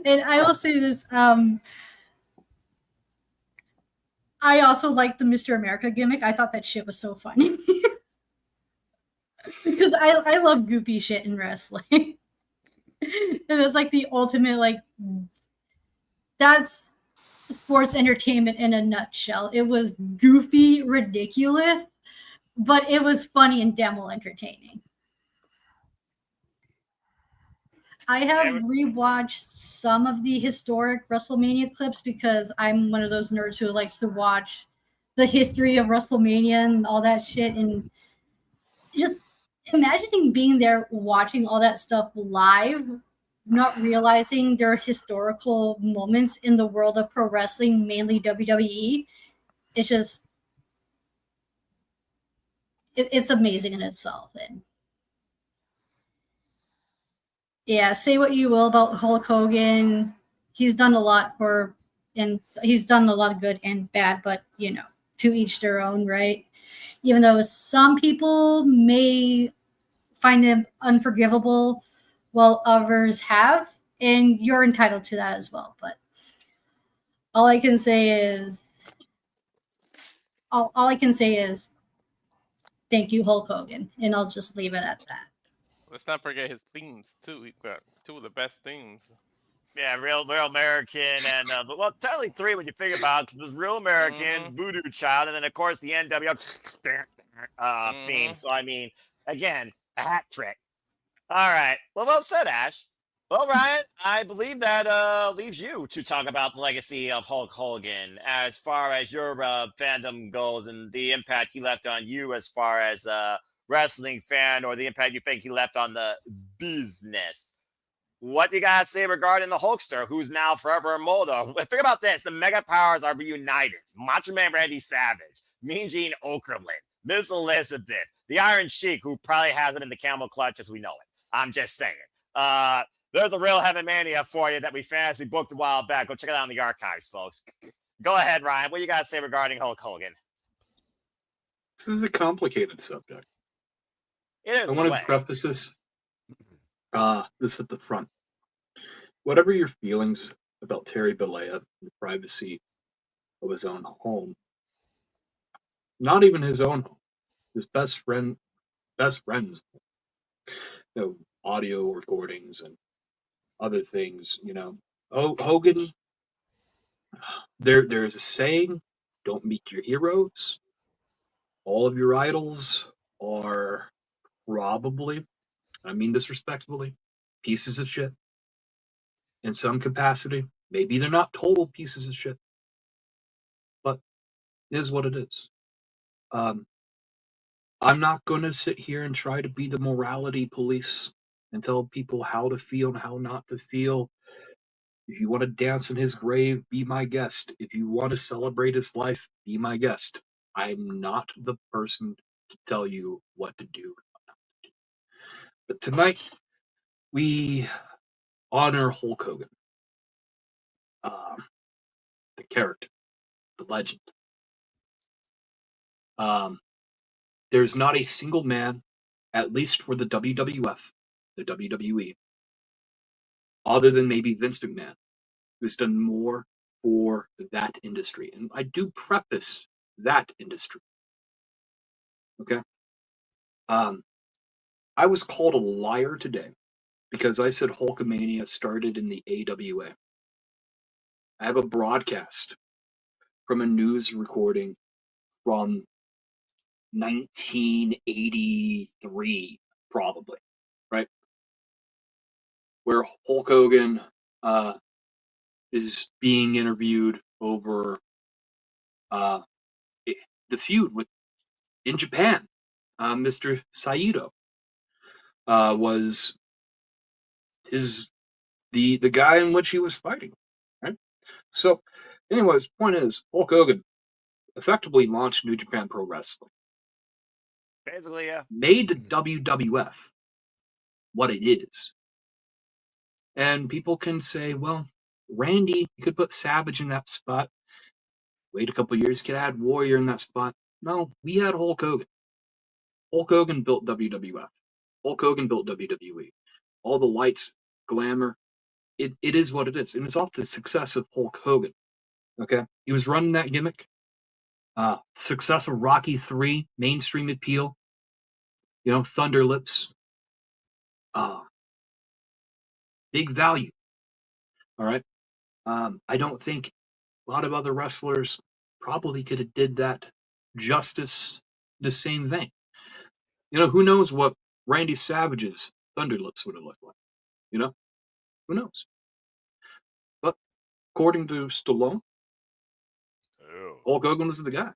And I will say this, I also liked the Mr. America gimmick. I thought that shit was so funny. Because I love goofy shit in wrestling. It was like the ultimate, like, that's sports entertainment in a nutshell. It was goofy, ridiculous, but it was funny and damn well entertaining. I have rewatched some of the historic WrestleMania clips because I'm one of those nerds who likes to watch the history of WrestleMania and all that shit. And just imagining being there watching all that stuff live, not realizing there are historical moments in the world of pro wrestling, mainly WWE. It's just, it's amazing in itself. And yeah, say what you will about Hulk Hogan. He's done a lot and he's done a lot of good and bad, but to each their own, right? Even though some people may find him unforgivable, while others have, and you're entitled to that as well. But all I can say is, thank you, Hulk Hogan, and I'll just leave it at that. Let's not forget his themes too. He got two of the best themes. Yeah, real American, and well, technically three when you think about it, because there's Real American, Voodoo Child, and then of course the NWO theme. So I mean, again, a hat trick. All right, well said, Ash. Well, Ryan, I believe that leaves you to talk about the legacy of Hulk Hogan as far as your fandom goes and the impact he left on you as far as a wrestling fan, or the impact you think he left on the business. What do you guys say regarding the Hulkster, who's now forever immortal? Think about this. The Mega Powers are reunited. Macho Man Randy Savage, Mean Gene Okerlund, Miss Elizabeth, the Iron Sheik, who probably has it in the camel clutch as we know it. I'm just saying. There's a real Heaven Mania for you that we fantasy booked a while back. Go check it out in the archives, folks. Go ahead, Ryan. What do you guys say regarding Hulk Hogan? This is a complicated subject. It is. I want to preface this at the front. Whatever your feelings about Terry Bollea and the privacy of his own home, not even his own home, his best friend's home, audio recordings and other things, Hogan, there's a saying, don't meet your heroes. All of your idols are probably, I mean this respectfully, pieces of shit in some capacity. Maybe they're not total pieces of shit, but it is what it is. I'm not going to sit here and try to be the morality police and tell people how to feel and how not to feel. If you want to dance in his grave, be my guest. If you want to celebrate his life, be my guest. I'm not the person to tell you what to do. But tonight, we honor Hulk Hogan. The character, the legend. There's not a single man, at least for the WWF, the WWE, other than maybe Vince McMahon, who's done more for that industry. And I do preface that industry. Okay? I was called a liar today because I said Hulkamania started in the AWA. I have a broadcast from a news recording from 1983, probably, right? Where Hulk Hogan is being interviewed over the feud in Japan. Mr. Saito was the guy in which he was fighting, right? So, anyways, point is, Hulk Hogan effectively launched New Japan Pro Wrestling. Basically, yeah. Made the WWF what it is. And people can say, well, Randy, you could put Savage in that spot. Wait a couple years, could add Warrior in that spot. No, we had Hulk Hogan. Hulk Hogan built WWF. Hulk Hogan built WWE. All the lights, glamour, it is what it is. And it's off the success of Hulk Hogan. Okay? He was running that gimmick. Success of Rocky III, mainstream appeal. Thunder Lips. Big value. All right. I don't think a lot of other wrestlers probably could have did that justice the same vein. You know, who knows what Randy Savage's Thunderlips would have looked like? You know? Who knows? But according to Stallone, Hulk Hogan was the guy.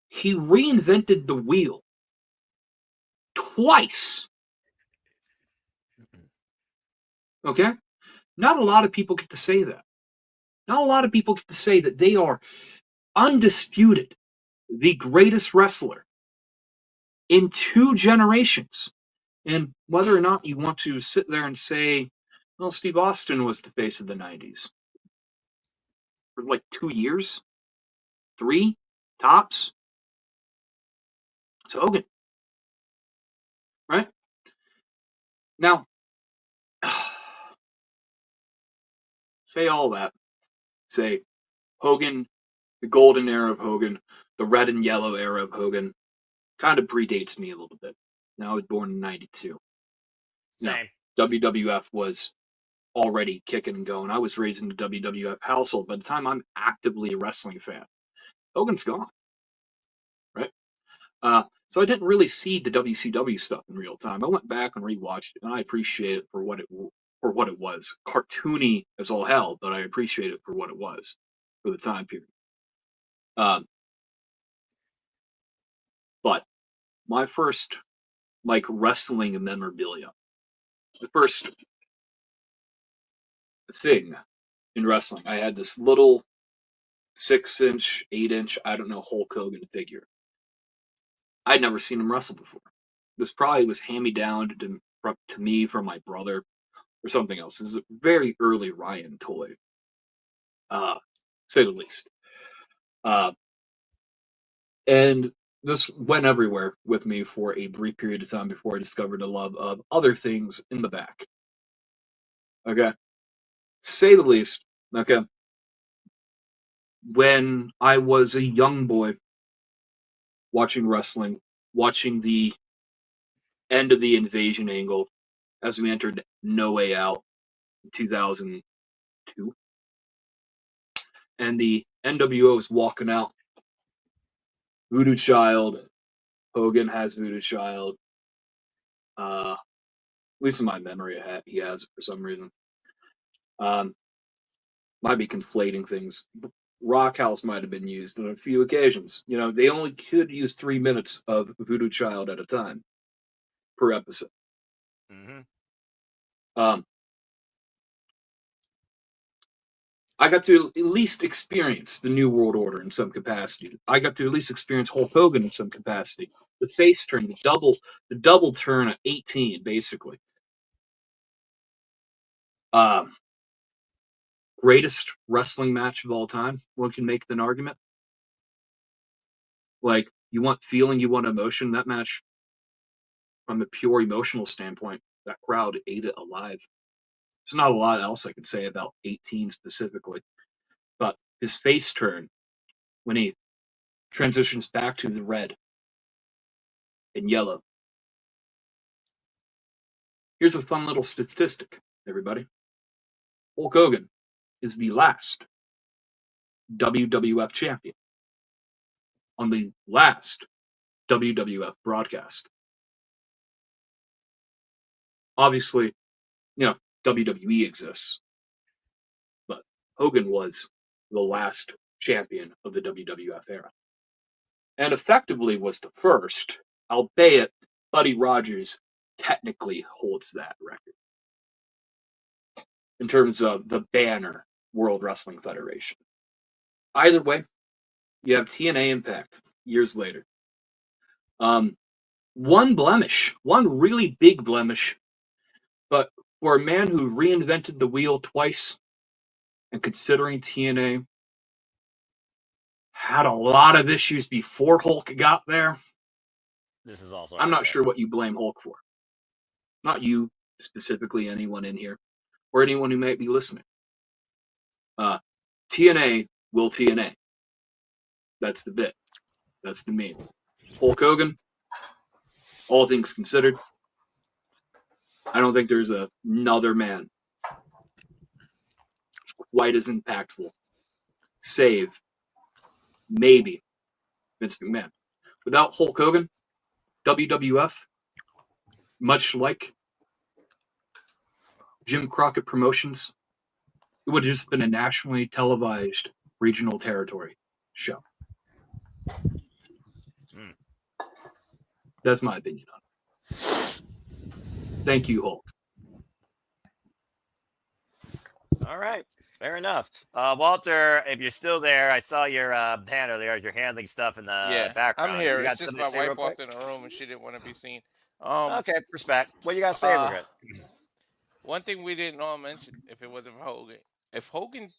He reinvented the wheel twice. Okay? Not a lot of people get to say that. Not a lot of people get to say that they are undisputed the greatest wrestler in 2 generations. And whether or not you want to sit there and say, well, Steve Austin was the face of the 90s for like 2 years, 3 tops. It's Hogan. Right? Now, say all that. Say Hogan, the golden era of Hogan, the red and yellow era of Hogan, kind of predates me a little bit. Now, I was born in 92. Same. Now, WWF was already kicking and going. I was raised in the WWF household. By the time I'm actively a wrestling fan, Hogan's gone. Right? So I didn't really see the WCW stuff in real time. I went back and rewatched it, and I appreciate it for what it was. Cartoony as all hell, but I appreciate it for what it was for the time period. But my first wrestling memorabilia, the first thing in wrestling, I had this little 6-inch, 8-inch, I don't know, Hulk Hogan figure. I'd never seen him wrestle before. This probably was hand-me-down to me from my brother or something else. It was a very early Ryan toy, say the least. And this went everywhere with me for a brief period of time before I discovered a love of other things in the back. Okay? Say the least. Okay? When I was a young boy watching wrestling, watching the end of the Invasion angle as we entered No Way Out in 2002, and the NWO is walking out. Voodoo Child, Hogan has Voodoo Child. At least in my memory, he has it for some reason. Might be conflating things. Rock House might have been used on a few occasions. You know, they only could use 3 minutes of Voodoo Child at a time per episode. I got to at least experience the New World Order in some capacity. I got to at least experience Hulk Hogan in some capacity. The face turn, the double turn at 18, basically. Greatest wrestling match of all time. One can make an argument. Like, you want feeling, you want emotion. That match, from a pure emotional standpoint, that crowd ate it alive. There's not a lot else I could say about 18 specifically. But his face turn, when he transitions back to the red and yellow. Here's a fun little statistic, everybody. Hulk Hogan is the last WWF champion on the last WWF broadcast. Obviously, WWE exists, but Hogan was the last champion of the WWF era. And effectively was the first, albeit Buddy Rogers technically holds that record in terms of the banner World Wrestling Federation. Either way, you have TNA Impact years later. One blemish, one really big blemish, but for a man who reinvented the wheel twice, and considering TNA had a lot of issues before Hulk got there, this is also. I'm not sure what you blame Hulk for. Not you specifically, anyone in here, or anyone who might be listening. TNA will TNA. That's the bit. That's the meme. Hulk Hogan, all things considered, I don't think there's another man quite as impactful, save maybe Vince McMahon. Without Hulk Hogan, WWF, much like Jim Crockett Promotions, it would have just been a nationally televised regional territory show. That's my opinion on it. Thank you, Hulk. All right. Fair enough. Walter, if you're still there, I saw your hand earlier. You're handling stuff in the background. I'm here. You got It's just something my to say wife real walked quick? in the room and she didn't want to be seen. Okay, respect. What you got to say, Rick? One thing we didn't all mention, if it wasn't for Hogan, if Hogan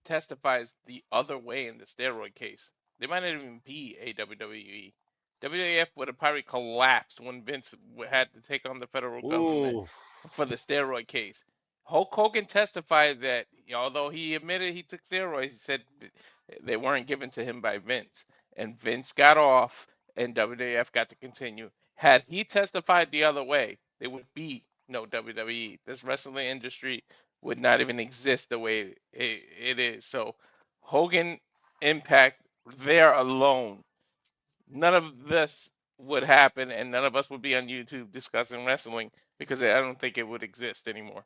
testifies the other way in the steroid case, there might not even be a WWE. WWF would have probably collapsed when Vince had to take on the federal government for the steroid case. Hulk Hogan testified that although he admitted he took steroids, he said they weren't given to him by Vince. And Vince got off and WWF got to continue. Had he testified the other way, there would be no WWE. This wrestling industry would not even exist the way it is. So Hogan impact there alone, none of this would happen and none of us would be on YouTube discussing wrestling because I don't think it would exist anymore.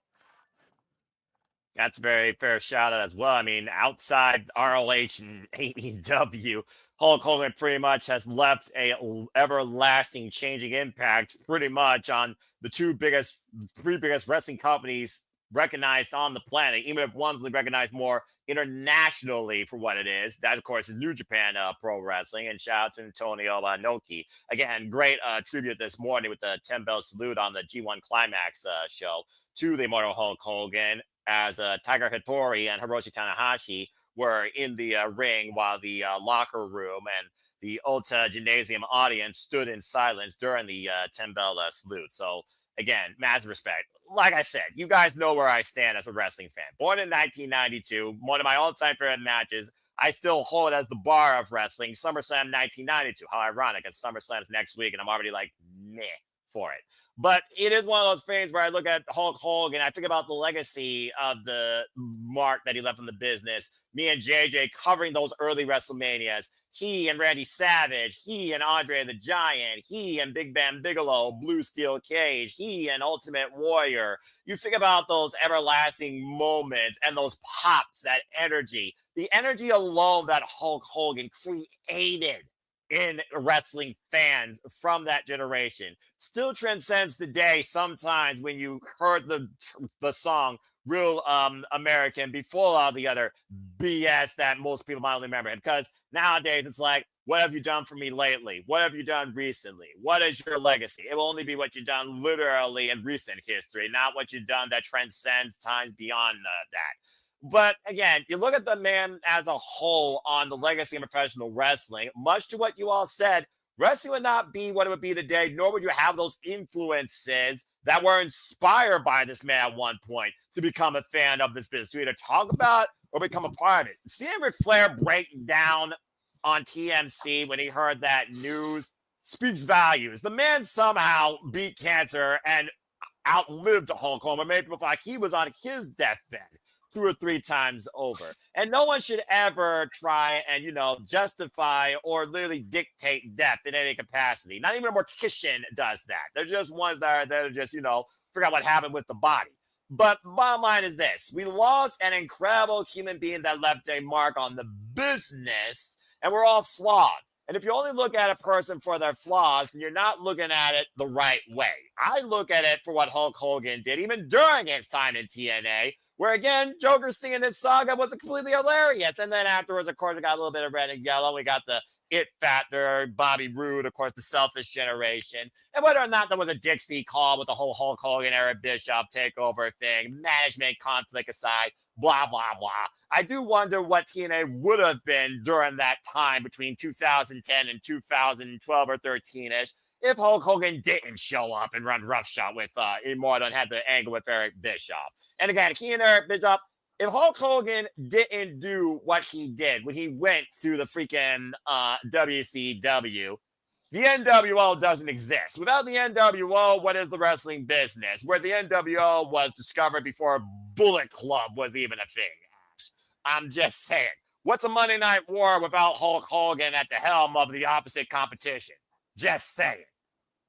That's a very fair shout out as well. I mean, outside ROH and AEW, Hulk Hogan pretty much has left a everlasting changing impact pretty much on the three biggest wrestling companies recognized on the planet, even if one's recognized more internationally for what it is. That, of course, is New Japan Pro Wrestling. And shout out to Antonio Inoki. Again, great tribute this morning with the 10-bell salute on the G1 Climax show to the immortal Hulk Hogan, as Tiger Hattori and Hiroshi Tanahashi were in the ring while the locker room and the Ulta Gymnasium audience stood in silence during the 10-bell salute. So, again, massive respect. Like I said, you guys know where I stand as a wrestling fan. Born in 1992, one of my all-time favorite matches. I still hold as the bar of wrestling, SummerSlam 1992. How ironic, as SummerSlam's next week, and I'm already like, meh for it. But it is one of those things where I look at Hulk Hogan, I think about the legacy of the mark that he left in the business. Me and JJ covering those early WrestleManias. He and Randy Savage, he and Andre the Giant, he and Big Bam Bigelow, Blue Steel Cage, he and Ultimate Warrior. You think about those everlasting moments and those pops, that energy. The energy alone that Hulk Hogan created in wrestling fans from that generation still transcends the day sometimes when you heard the song Real American before all the other BS that most people might only remember. Because nowadays it's like, what have you done for me lately? What have you done recently? What is your legacy? It will only be what you've done literally in recent history, not what you've done that transcends times beyond that. But again, you look at the man as a whole on the legacy of professional wrestling, much to what you all said, wrestling would not be what it would be today, nor would you have those influences that were inspired by this man at one point to become a fan of this business, to either talk about or become a part of it. Seeing Ric Flair break down on TMC when he heard that news speaks volumes. The man somehow beat cancer and outlived Hulk Hogan, made people feel like he was on his deathbed 2 or 3 times over. And no one should ever try and, justify or literally dictate death in any capacity. Not even a mortician does that. They're just ones that are just, figure out what happened with the body. But bottom line is this. We lost an incredible human being that left a mark on the business, and we're all flawed. And if you only look at a person for their flaws, then you're not looking at it the right way. I look at it for what Hulk Hogan did, even during his time in TNA, where, again, Joker singing his saga was completely hilarious. And then afterwards, of course, we got a little bit of red and yellow. We got the It Factor, Bobby Roode, of course, the Selfish Generation. And whether or not there was a Dixie call with the whole Hulk Hogan, Eric Bischoff takeover thing, management conflict aside, blah, blah, blah. I do wonder what TNA would have been during that time between 2010 and 2012 or 13-ish if Hulk Hogan didn't show up and run roughshod with Immortal and had the angle with Eric Bischoff. And again, he and Eric Bischoff, if Hulk Hogan didn't do what he did when he went to the freaking WCW, The NWO doesn't exist. Without the NWO, what is the wrestling business? Where the NWO was discovered before Bullet Club was even a thing. I'm just saying. What's a Monday Night War without Hulk Hogan at the helm of the opposite competition? Just saying.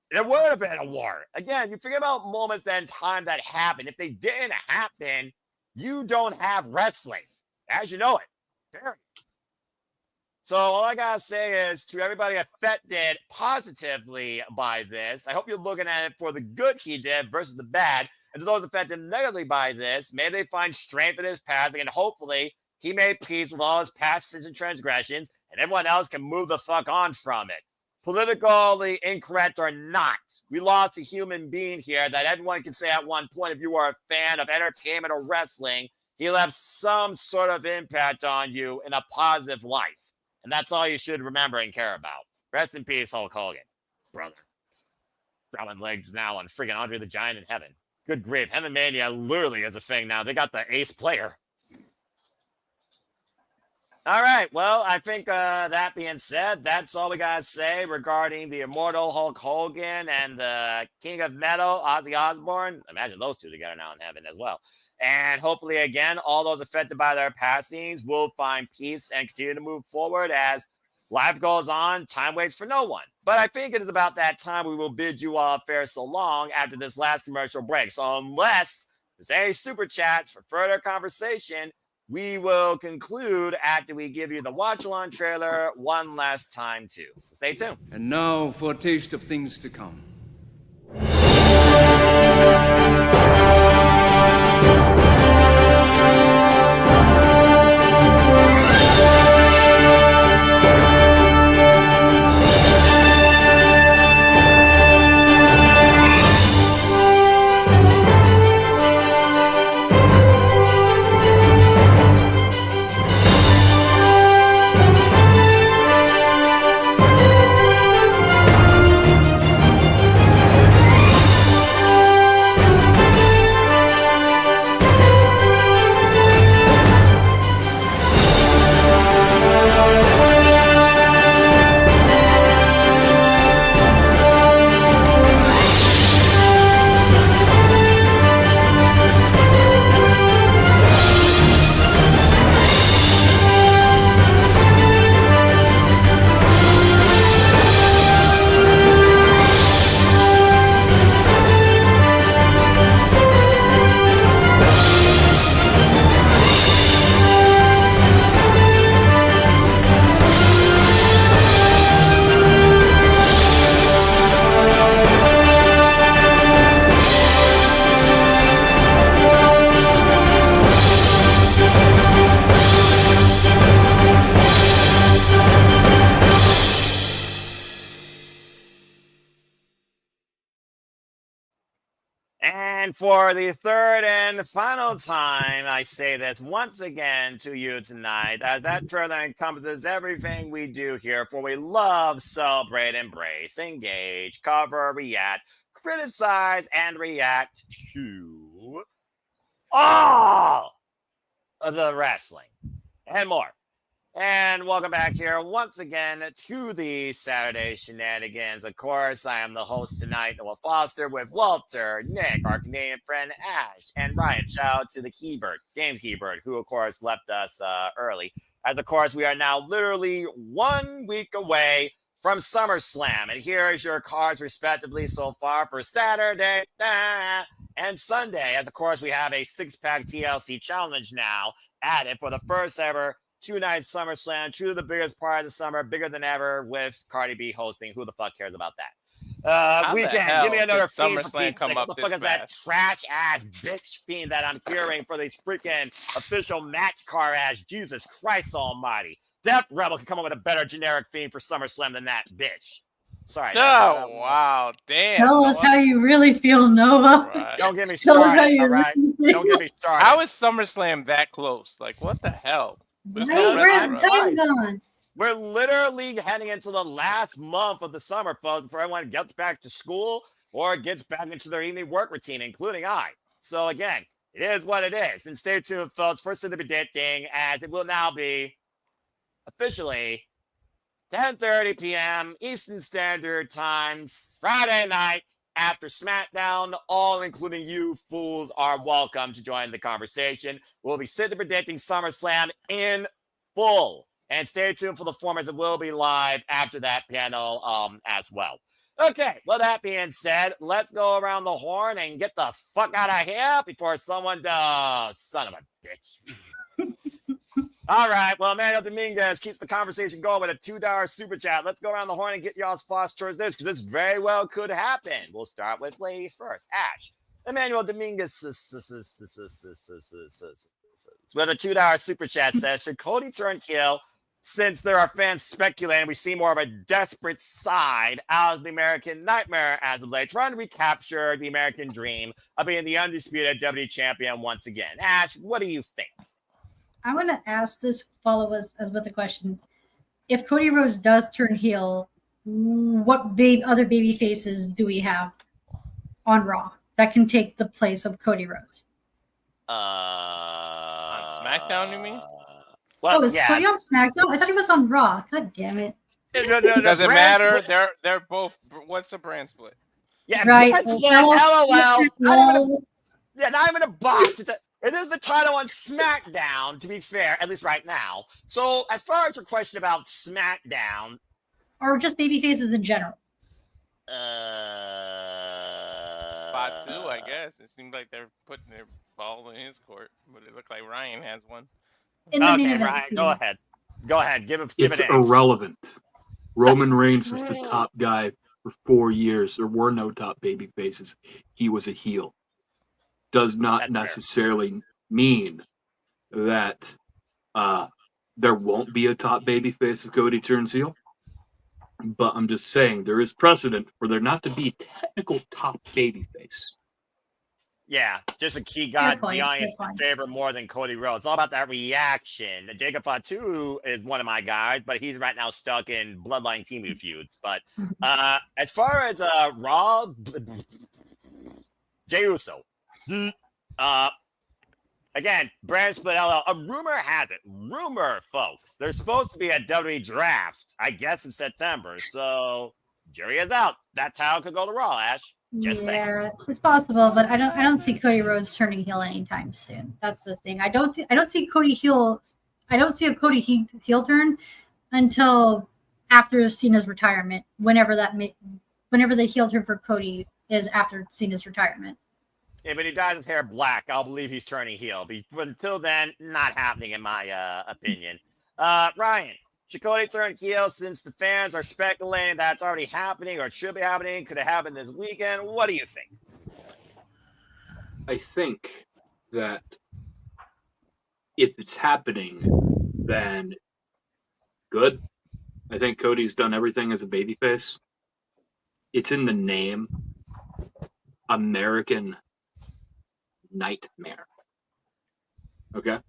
It would have been a war. Again, you forget about moments in time that happened. If they didn't happen, you don't have wrestling as you know it. Period. So all I gotta say is to everybody affected positively by this, I hope you're looking at it for the good he did versus the bad. And to those affected negatively by this, may they find strength in his passing, and hopefully he made peace with all his past sins and transgressions, and everyone else can move the fuck on from it. Politically incorrect or not, we lost a human being here that everyone can say at one point, if you are a fan of entertainment or wrestling, he left some sort of impact on you in a positive light. And that's all you should remember and care about. Rest in peace, Hulk Hogan. Brother. Throwing legs now on freaking Andre the Giant in heaven. Good grief. Heaven Mania literally is a thing now. They got the ace player. All right. Well, I think that being said, that's all we got to say regarding the immortal Hulk Hogan and the King of Metal, Ozzy Osbourne. Imagine those two together now in heaven as well. And hopefully, again, all those affected by their passings will find peace and continue to move forward as life goes on. Time waits for no one. But I think it is about that time we will bid you all fair so long after this last commercial break. So unless there's any super chats for further conversation, we will conclude after we give you the watch-along trailer one last time, too. So stay tuned. And now for a taste of things to come. And for the third and final time, I say this once again to you tonight, as that trailer encompasses everything we do here, for we love, celebrate, embrace, engage, cover, react, criticize, and react to all of the wrestling and more. And welcome back here once again to the Saturday Shenanigans. Of course, I am the host tonight, Noah Foster, with Walter, Nick, our Canadian friend Ash, and Ryan. Shout out to the Keybird, James Keybird, who, of course, left us early. As, of course, we are now literally 1 week away from SummerSlam. And here is your cards, respectively, so far for Saturday and Sunday. As, of course, we have a six-pack TLC challenge now added for the first ever two-night SummerSlam, truly the biggest part of the summer, bigger than ever, with Cardi B hosting. Who the fuck cares about that? Weekend, give me another fiend for Pete's sake. What the fuck is that trash-ass bitch fiend that I'm hearing for these freaking official match car ass? Jesus Christ almighty. Death Rebel can come up with a better generic fiend for SummerSlam than that bitch. Sorry. Oh, wow. Damn. Tell us how you really feel, Nova. Right. Don't get me Tell us how started, you all right? really Don't get me started. How is SummerSlam that close? Like, what the hell? There's no Wait, wrestling, where's right? time gone? We're literally heading into the last month of the summer, folks, before everyone gets back to school or gets back into their evening work routine, including I. So again, it is what it is. And stay tuned, folks, for the predicting, as it will now be officially 10:30 p.m. Eastern Standard Time, Friday night after SmackDown. All, including you fools, are welcome to join the conversation. We'll be sitting predicting SummerSlam in full. And stay tuned for the form as it will be live after that panel as well. Okay, well, that being said, let's go around the horn and get the fuck out of here before someone does. Son of a bitch. All right, well, Emmanuel Dominguez keeps the conversation going with a $2 super chat. Let's go around the horn and get y'all's thoughts towards this, because this very well could happen. We'll start with ladies first. Ash. Emmanuel Dominguez with a $2 super chat says, should Cody turn heel since there are fans speculating we see more of a desperate side out of the American Nightmare as of late, trying to recapture the American dream of being the undisputed WWE champion once again? Ash, what do you think? I'm going to ask this with a question. If Cody Rhodes does turn heel, what other baby faces do we have on Raw that can take the place of Cody Rhodes? On SmackDown, you mean? Is Cody on SmackDown? I thought he was on Raw. God damn it. Doesn't matter. They're both. What's the brand split? Yeah, right. brand split. LOL. Not even a box. It is the title on SmackDown, to be fair, at least right now. So, as far as your question about SmackDown, or just baby faces in general. Spot 2, I guess. It seemed like they're putting their ball in his court, but it looked like Ryan has one. Okay, Ryan, go ahead. Go ahead. Give It's it irrelevant. Roman Reigns was the top guy for 4 years. There were no top baby faces. He was a heel. Does not necessarily mean that there won't be a top baby face if Cody turns heel. But I'm just saying there is precedent for there not to be a technical top baby face. Yeah, just a key got the audience in favor more than Cody Rhodes. It's all about that reaction. Jacob Fatu is one of my guys, but he's right now stuck in Bloodline Temu feuds. But as far as Raw, Jey Uso. Again, brand split LL. A rumor has it, folks, there's supposed to be a WWE draft, I guess, in September. So jury is out. That title could go to Raw, Ash. Just saying. It's possible, but I don't see Cody Rhodes turning heel anytime soon. That's the thing. I don't see Cody heel. I don't see a Cody heel turn until after Cena's retirement. Whenever the heel turn for Cody is after Cena's retirement. Yeah, but he dyes his hair black, I'll believe he's turning heel. But until then, not happening in my opinion. Ryan, should Cody turn heel since the fans are speculating that's already happening or it should be happening? Could it happen this weekend? What do you think? I think that if it's happening, then good. I think Cody's done everything as a babyface. It's in the name. American Nightmare. Okay?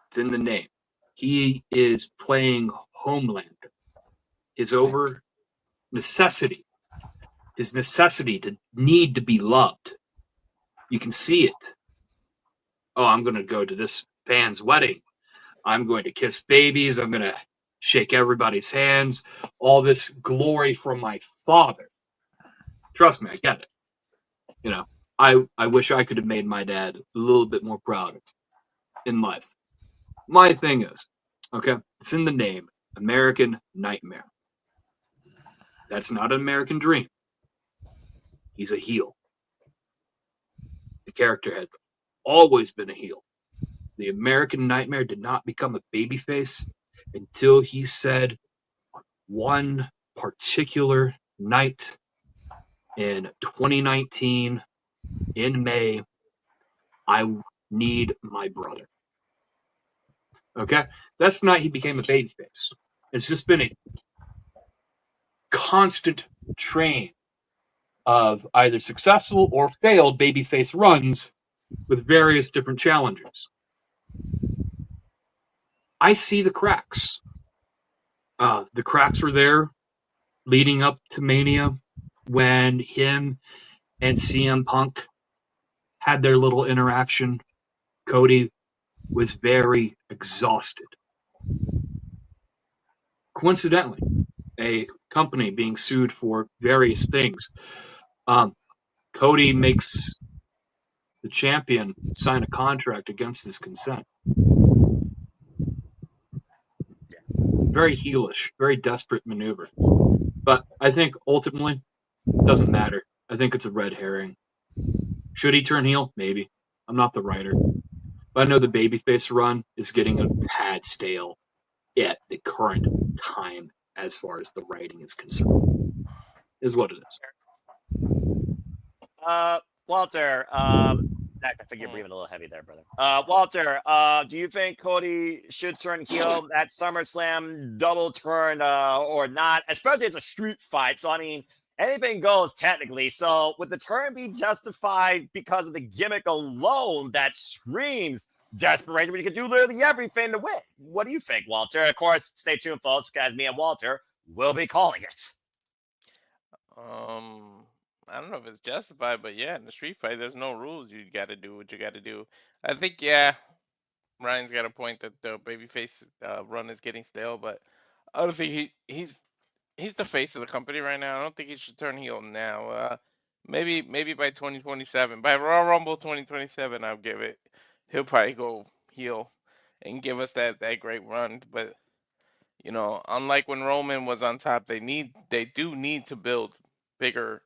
It's in the name. He is playing Homelander. His necessity to need to be loved. You can see it. Oh, I'm going to go to this fan's wedding. I'm going to kiss babies. I'm going to shake everybody's hands. All this glory from my father. Trust me, I get it. You know, I wish I could have made my dad a little bit more proud in life. My thing is, okay, it's in the name, American Nightmare. That's not an American dream. He's a heel. The character has always been a heel. The American Nightmare did not become a babyface until he said one particular night in 2019 in May, I need my brother. Okay? That's the night he became a babyface. It's just been a constant train of either successful or failed babyface runs with various different challengers. I see the cracks. The cracks were there leading up to Mania when him and CM Punk had their little interaction. Cody was very exhausted. Coincidentally, a company being sued for various things. Cody makes the champion sign a contract against his consent. Very heelish, very desperate maneuver. But I think ultimately, it doesn't matter. I think it's a red herring. Should he turn heel? Maybe. I'm not the writer. But I know the babyface run is getting a tad stale at the current time as far as the writing is concerned. Is what it is. Walter, Zach, I think you're breathing a little heavy there, brother. Walter, do you think Cody should turn heel at SummerSlam, double turn or not? Especially it's a street fight, so I mean, anything goes technically. So would the turn be justified because of the gimmick alone that screams desperation, but you can do literally everything to win? What do you think, Walter? Of course, stay tuned, folks, because me and Walter will be calling it. I don't know if it's justified, but yeah, in the street fight, there's no rules. You got to do what you got to do. I think, yeah, Ryan's got a point that the babyface run is getting stale, but I don't think he's the face of the company right now. I don't think he should turn heel now. Maybe by 2027, by Royal Rumble 2027, I'll give it. He'll probably go heel and give us that great run. But you know, unlike when Roman was on top, they do need to build bigger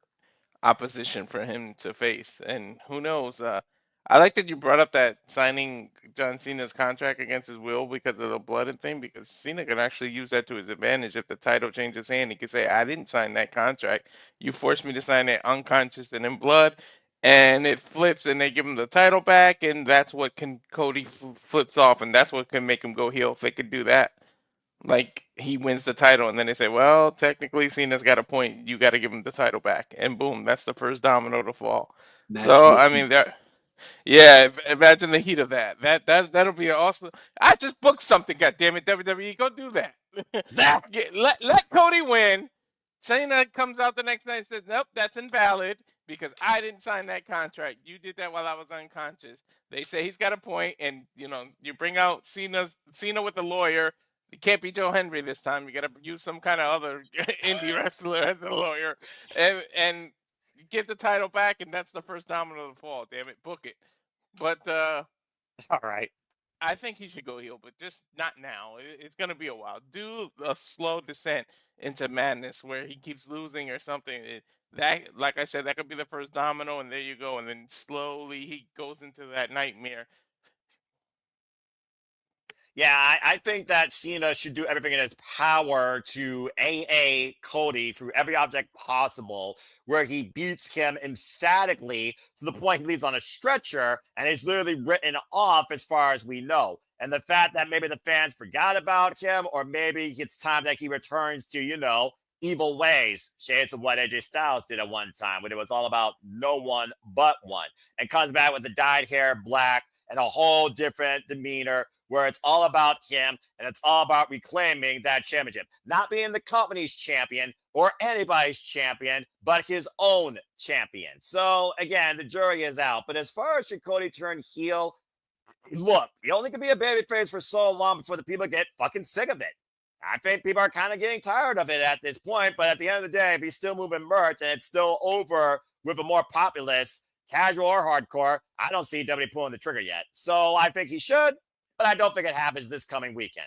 opposition for him to face. And who knows? I like that you brought up that signing John Cena's contract against his will because of the blood and thing, because Cena can actually use that to his advantage. If the title changes hand, he can say, I didn't sign that contract. You forced me to sign it unconscious and in blood. And it flips and they give him the title back. And that's what Cody flips off. And that's what can make him go heel if they could do that. Like he wins the title, and then they say, "Well, technically, Cena's got a point. You got to give him the title back." And boom, that's the first domino to fall. So I mean, yeah. Imagine the heat of that. That'll be awesome. I just booked something. God damn it, WWE, go do that. Let Cody win. Cena comes out the next night and says, "Nope, that's invalid because I didn't sign that contract. You did that while I was unconscious." They say he's got a point, and you know, you bring out Cena with a lawyer. It can't be Joe Henry this time. You got to use some kind of other indie wrestler as a lawyer, and get the title back, and that's the first domino to fall. Damn it, book it. But all right, I think he should go heel, but just not now. It's gonna be a while. Do a slow descent into madness where he keeps losing or something. That, like I said, that could be the first domino, and there you go. And then slowly he goes into that nightmare. Yeah, I think that Cena should do everything in his power to AA Cody through every object possible, where he beats him emphatically to the point he leaves on a stretcher and is literally written off as far as we know. And the fact that maybe the fans forgot about him, or maybe it's time that he returns to, you know, evil ways, shades of what AJ Styles did at one time, when it was all about no one but one, and comes back with the dyed hair, black, and a whole different demeanor, where it's all about him and it's all about reclaiming that championship. Not being the company's champion or anybody's champion, but his own champion. So, again, the jury is out. But as far as should Cody turn heel, look, he only can be a babyface for so long before the people get fucking sick of it. I think people are kind of getting tired of it at this point. But at the end of the day, if he's still moving merch and it's still over with a more populous, casual or hardcore, I don't see WWE pulling the trigger yet. So I think he should, but I don't think it happens this coming weekend.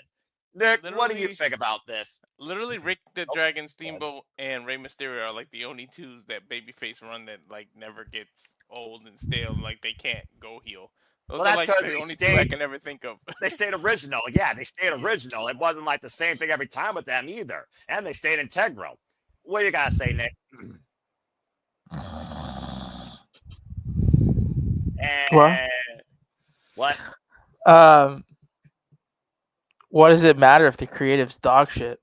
Nick, what do you think about this? Literally, Rick the Dragon Steamboat and Rey Mysterio are like the only twos that babyface run that like never gets old and stale. Like they can't go heel. Those are like the only two I can ever think of. They stayed original. Yeah, they stayed original. It wasn't like the same thing every time with them either. And they stayed integral. What do you got to say, Nick? What? What does it matter if the creative's dog shit?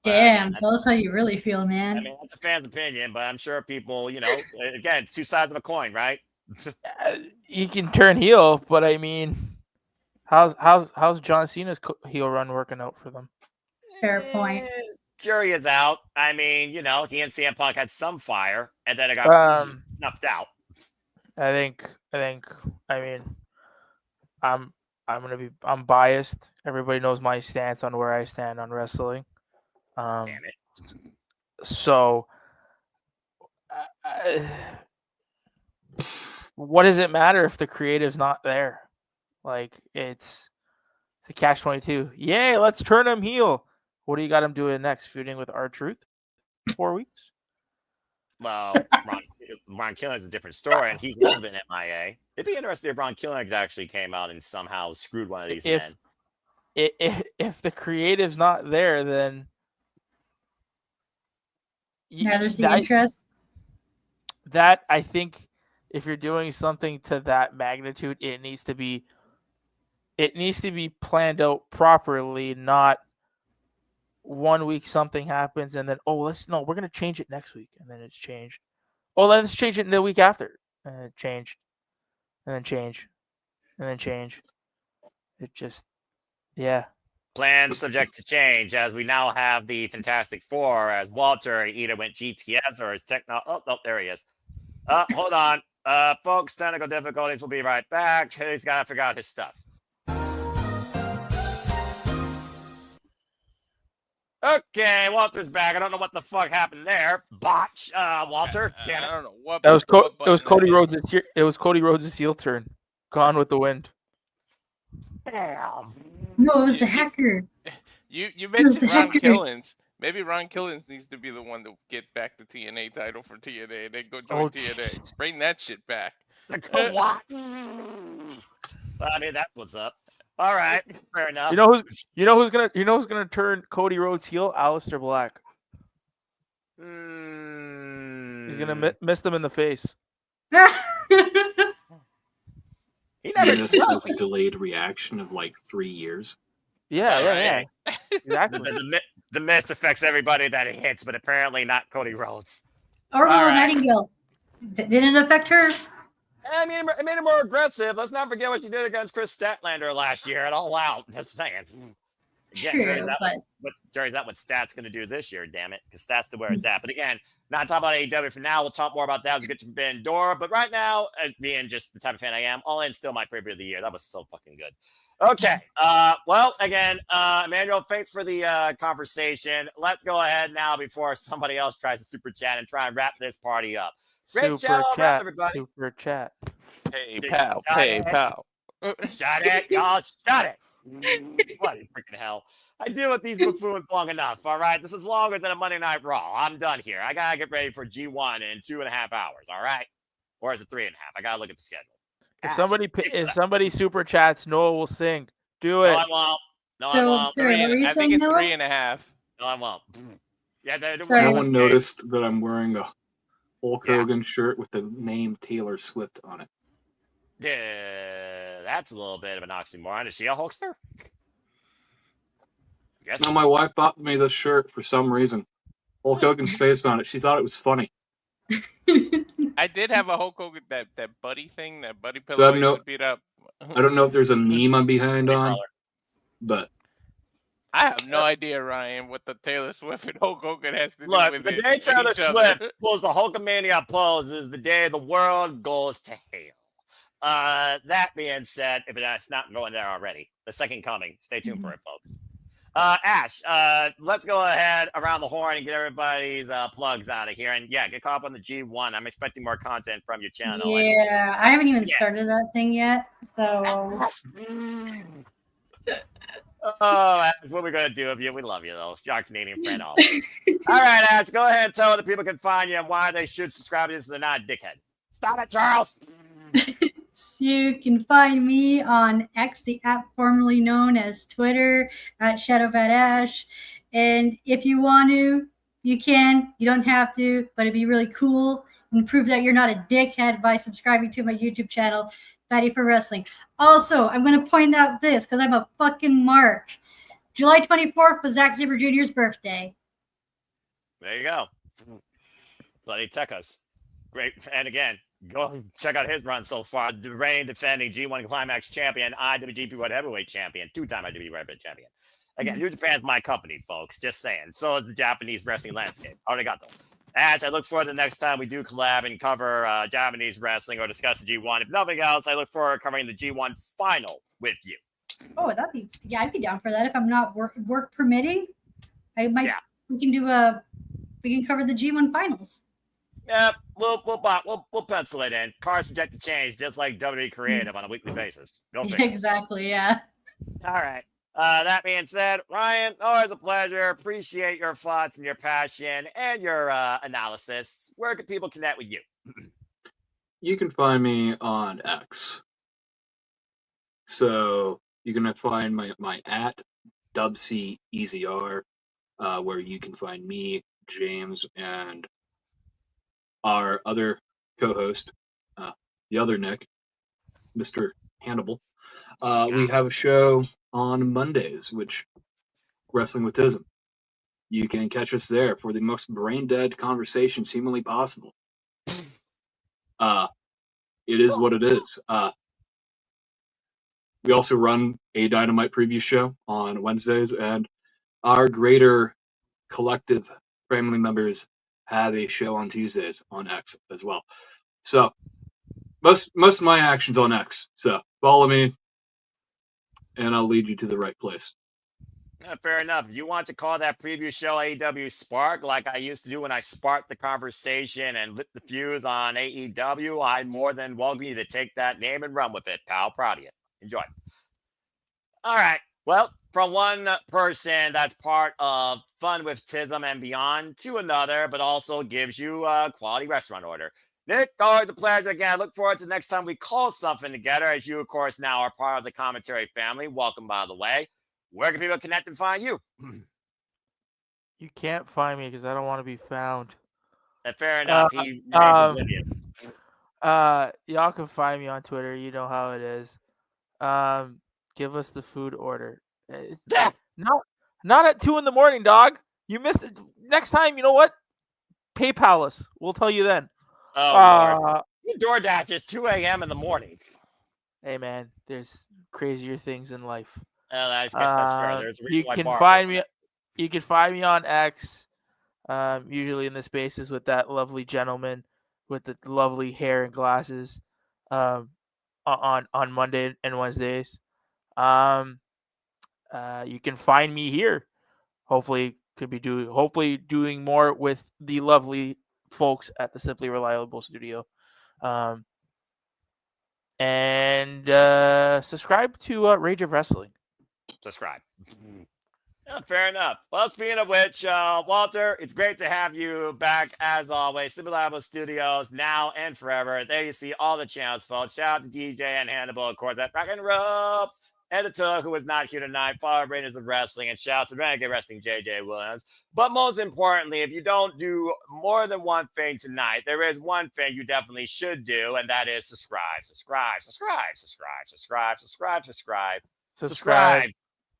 Damn, tell us how you really feel, man. I mean, that's a fan's opinion, but I'm sure people, you know, again, it's two sides of a coin, right? You can turn heel, but I mean, how's John Cena's heel run working out for them? Fair point. Jury is out. I mean, you know, he and CM Punk had some fire, and then it got snuffed out. I mean, I'm biased. Everybody knows my stance on where I stand on wrestling. Damn it. So, what does it matter if the creative's not there? Like, it's a catch-22. Yay, let's turn him heel. What do you got him doing next? Feuding with R-Truth? 4 weeks? Well, Ron Killing's a different story, and he's always been MIA. It'd be interesting if Ron Killing actually came out and somehow screwed one of these men. If the creative's not there, then there's the interest. That, I think, if you're doing something to that magnitude, it needs to be planned out properly, not 1 week something happens and then we're gonna change it next week, and then it's changed. Oh, let's change it in the week after, and it changed, and then change, and then change. It just, yeah. Plans subject to change, as we now have the Fantastic Four, as Walter either went GTS or his techno. Oh, no, there he is. Hold on. Folks, technical difficulties. We'll be right back. He's got to figure out his stuff. Okay, Walter's back. I don't know what the fuck happened there. Botch, Walter. Damn it. I don't know what. That was it was Cody Rhodes'. It was Cody Rhodes' heel turn. Gone with the Wind. Damn. No, it was the hacker. You mentioned Ron Killings. Maybe Ron Killings needs to be the one to get back the TNA title for TNA and then go join TNA. Bring that shit back. What? Well, I mean, that's what's up. All right, fair enough. You know who's gonna turn Cody Rhodes heel? Aleister Black. He's gonna miss them in the face. He never this is a delayed reaction of like 3 years. Yeah. Exactly. The miss affects everybody that it hits, but apparently not Cody Rhodes. Or Willow Nightingale. Didn't it affect her? I mean, it made it more aggressive. Let's not forget what you did against Chris Statlander last year at All Out. Just saying. Again, Jerry's not what Stat's going to do this year, damn it, because Stat's to where it's at. But again, not talking about AEW for now. We'll talk more about that as we get to Ben Dora. But right now, being just the type of fan I am, All In still my preview of the year. That was so fucking good. Okay. Well, again, Emmanuel, thanks for the conversation. Let's go ahead now before somebody else tries to super chat and try and wrap this party up. Great show, everybody. Super chat. Hey, pal. Hey, pal. Shut it, y'all. Shut it. Bloody freaking hell. I deal with these buffoons long enough, all right? This is longer than a Monday Night Raw. I'm done here. I got to get ready for G1 in 2.5 hours, all right? Or is it 3.5? I got to look at the schedule. If somebody super chats, Noah will sing. Do it. No, I won't. No, I won't. I think it's 3.5. No, I won't. Yeah, no one noticed that I'm wearing a Hulk Hogan shirt with the name Taylor Swift on it. Yeah, that's a little bit of an oxymoron. Is she a Hulkster? Yes. No, my wife bought me this shirt for some reason. Hulk Hogan's face on it. She thought it was funny. I did have a Hulk Hogan, that buddy thing, that buddy pillow So I used to beat up. I don't know if there's a meme I'm behind on, but I have no idea, Ryan, what the Taylor Swift and Hulk Hogan has to do Look, with the it. day Taylor Swift pulls the Hulkamania pose is the day the world goes to hell. That being said, if it's not going there already, the second coming. Stay tuned for it, folks. Ash, let's go ahead around the horn and get everybody's plugs out of here. And yeah, get caught up on the G1. I'm expecting more content from your channel. Yeah, I haven't even started that thing yet. So. Oh, Ash, what are we going to do with you? We love you, though. You're our Canadian friend always. All right, Ash, go ahead and tell other people can find you and why they should subscribe to you so they're not a dickhead. Stop it, Charles. You can find me on X, the app formerly known as Twitter, at ShadowBadAsh. And if you want to, you can. You don't have to, but it'd be really cool and prove that you're not a dickhead by subscribing to my YouTube channel, Fatty for Wrestling. Also, I'm going to point out this because I'm a fucking mark. July 24th was Zack Sabre Jr.'s birthday. There you go. Bloody Tekkas. Great. And again, go check out his run so far. The reigning defending G1 Climax champion, IWGP World Heavyweight champion, two-time IWGP World Heavyweight champion. Again, New Japan's my company, folks. Just saying. So is the Japanese wrestling landscape. Arigato. Ash, I look forward to the next time we do collab and cover Japanese wrestling or discuss the G1. If nothing else, I look forward to covering the G1 final with you. Oh, I'd be down for that if I'm not work permitting. I might we can cover the G1 finals. Yeah, we'll pencil it in. Cars subject to change, just like WWE Creative on a weekly basis. Go figure. Exactly. Yeah. All right. That being said, Ryan, always a pleasure. Appreciate your thoughts and your passion and your analysis. Where can people connect with you? You can find me on X. So you can find my at DubCEZR, where you can find me, James, and our other co-host, the other Nick, Mr. Hannibal. We have a show on Mondays, which Wrestling with Tism. You can catch us there for the most brain-dead conversations humanly possible. It is what it is. We also run a Dynamite preview show on Wednesdays, and our greater collective family members have a show on Tuesdays on X as well. So most of my action's on X. So follow me, and I'll lead you to the right place. Fair enough. If you want to call that preview show AEW Spark, like I used to do when I sparked the conversation and lit the fuse on AEW, I'm more than welcome you to take that name and run with it, pal. Proud of you. Enjoy. All right. Well, from one person that's part of Fun with Tism and Beyond to another, but also gives you a quality restaurant order. Nick, always a pleasure again. I look forward to the next time we call something together, as you, of course, now are part of the commentary family. Welcome, by the way. Where can people connect and find you? You can't find me because I don't want to be found. Fair enough. He remains oblivious. Y'all can find me on Twitter. You know how it is. Give us the food order. Not at 2 a.m, dog. You missed it. Next time, you know what? PayPal us. We'll tell you then. Oh, Lord. DoorDash is 2 a.m. in the morning. Hey, man, there's crazier things in life. I guess that's fair. There's a reason You why can bar find work. me. You can find me on X. Usually in the spaces with that lovely gentleman with the lovely hair and glasses. On Monday and Wednesdays. You can find me here. Hopefully doing more with the lovely folks at the Simply Reliable Studio. And subscribe to Rage of Wrestling. Subscribe. Yeah, fair enough. Well, speaking of which, Walter, it's great to have you back as always. Simply Reliable Studios, now and forever. There you see all the channels, folks. Shout out to DJ and Hannibal, of course, at Rockin' Ropes. Editor, who is not here tonight, Father Rangers of Wrestling, and shout out to Renegade Wrestling, JJ Williams. But most importantly, if you don't do more than one thing tonight, there is one thing you definitely should do, and that is subscribe. Subscribe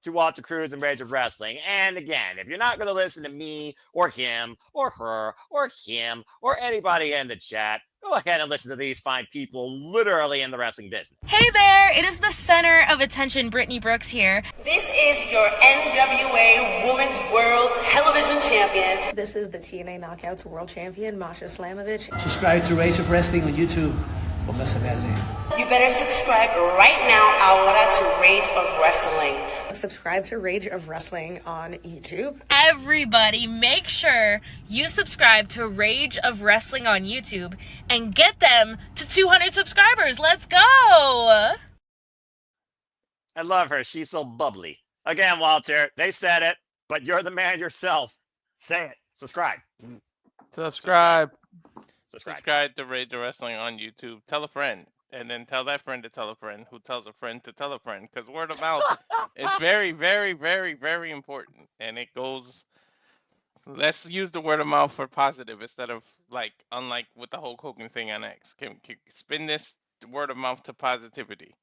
to Walter Cruz and Rage of Wrestling. And again, if you're not going to listen to me or him or her or him or anybody in the chat, go ahead and listen to these fine people literally in the wrestling business. Hey there, it is the center of attention, Brittany Brooks here. This is your NWA Women's World Television Champion. This is the TNA Knockouts World Champion, Masha Slamovich. Subscribe to Rage of Wrestling on YouTube. You better subscribe right now, ahora, to Rage of Wrestling. Subscribe to Rage of Wrestling on YouTube. Everybody, make sure you subscribe to Rage of Wrestling on YouTube and get them to 200 subscribers. Let's go! I love her. She's so bubbly. Again, Walter, they said it, but you're the man yourself. Say it. Subscribe. Subscribe to Rage of Wrestling on YouTube. Tell a friend, and then tell that friend to tell a friend who tells a friend to tell a friend, because word of mouth is very, very, very, very important, and it goes. Let's use the word of mouth for positive instead of unlike with the whole Hogan thing on X. Can spin this word of mouth to positivity.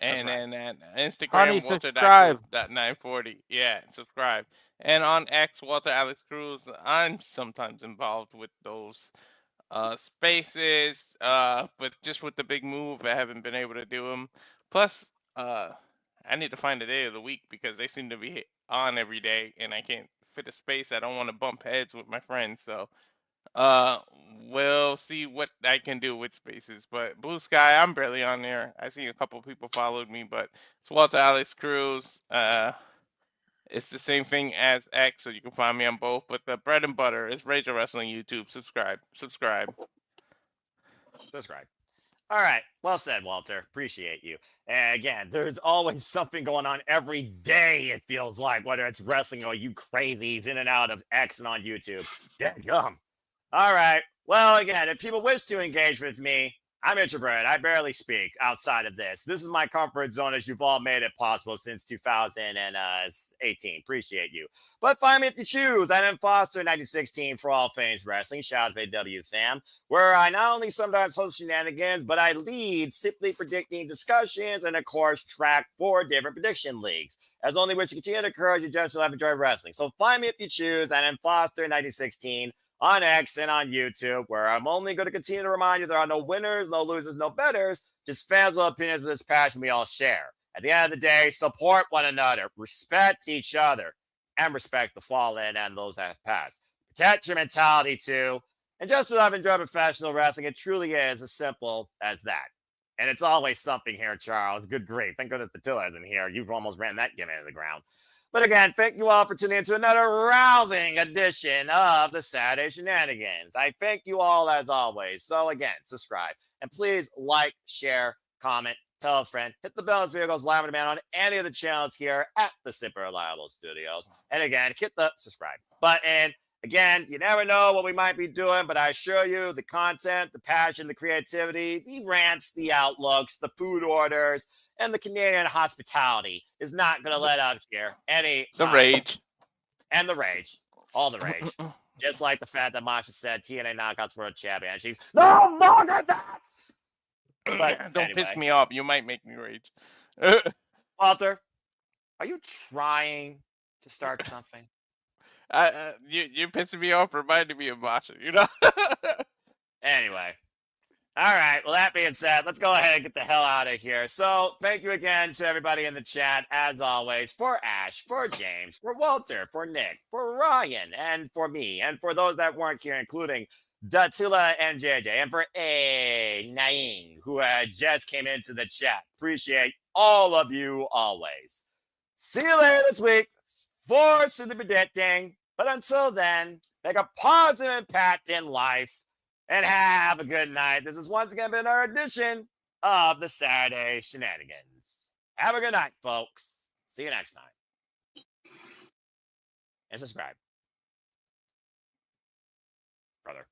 And then at Instagram, Walter.Cruz.940. Yeah, subscribe. And on X, Walter Alex Cruz. I'm sometimes involved with those spaces, but just with the big move, I haven't been able to do them. Plus, I need to find a day of the week because they seem to be on every day, and I can't fit a space. I don't want to bump heads with my friends, so we'll see what I can do with spaces. But Blue Sky, I'm barely on there. I see a couple people followed me, but it's Walter Alex Cruz. It's the same thing as X, so you can find me on both. But the bread and butter is Rage of Wrestling YouTube. Subscribe. All right. Well said, Walter. Appreciate you. And again, there's always something going on every day, it feels like, whether it's wrestling or you crazies in and out of X and on YouTube. Dadgum. All right. Well, again, if people wish to engage with me, I'm introverted. I barely speak outside of this. This is my comfort zone, as you've all made it possible since 2018. Appreciate you. But find me if you choose. I'm Foster 1916 for all things wrestling. Shout out to AW fam, where I not only sometimes host shenanigans, but I lead simply predicting discussions and, of course, track 4 different prediction leagues. As only which continue to encourage you just to have enjoyed wrestling. So find me if you choose. I'm Foster 1916 on X and on YouTube, where I'm only going to continue to remind you there are no winners, no losers, no betters, just fans with opinions with this passion we all share. At the end of the day, support one another, respect each other, and respect the fallen and those that have passed. Protect your mentality too, and just love and enjoy professional wrestling. It truly is as simple as that. And it's always something here, Charles. Good grief. Thank goodness Patilla isn't here. You've almost ran that gimmick into the ground. But again, thank you all for tuning in to another rousing edition of the Saturday Shenanigans. I thank you all as always. So again, subscribe. And please like, share, comment, tell a friend. Hit the bell if video goes live on demand on any of the channels here at the Super Reliable Studios. And again, hit the subscribe button. Again, you never know what we might be doing, but I assure you the content, the passion, the creativity, the rants, the outlooks, the food orders, and the Canadian hospitality is not going to let up here any The time. rage. And the rage. All the rage. Just like the fact that Masha said TNA Knockouts World Champion. She's no longer that! But Don't anyway. piss me off. You might make me rage. Walter, are you trying to start something? You pissing me off, reminding me of Masha, you know? Anyway. All right. Well, that being said, let's go ahead and get the hell out of here. So thank you again to everybody in the chat, as always, for Ash, for James, for Walter, for Nick, for Ryan, and for me, and for those that weren't here, including Datila and JJ, and for Naing, who just came into the chat. Appreciate all of you always. See you later this week for Cindy Predicting. But until then, make a positive impact in life and have a good night. This has once again been our edition of the Saturday Shenanigans. Have a good night, folks. See you next time. And subscribe. Brother.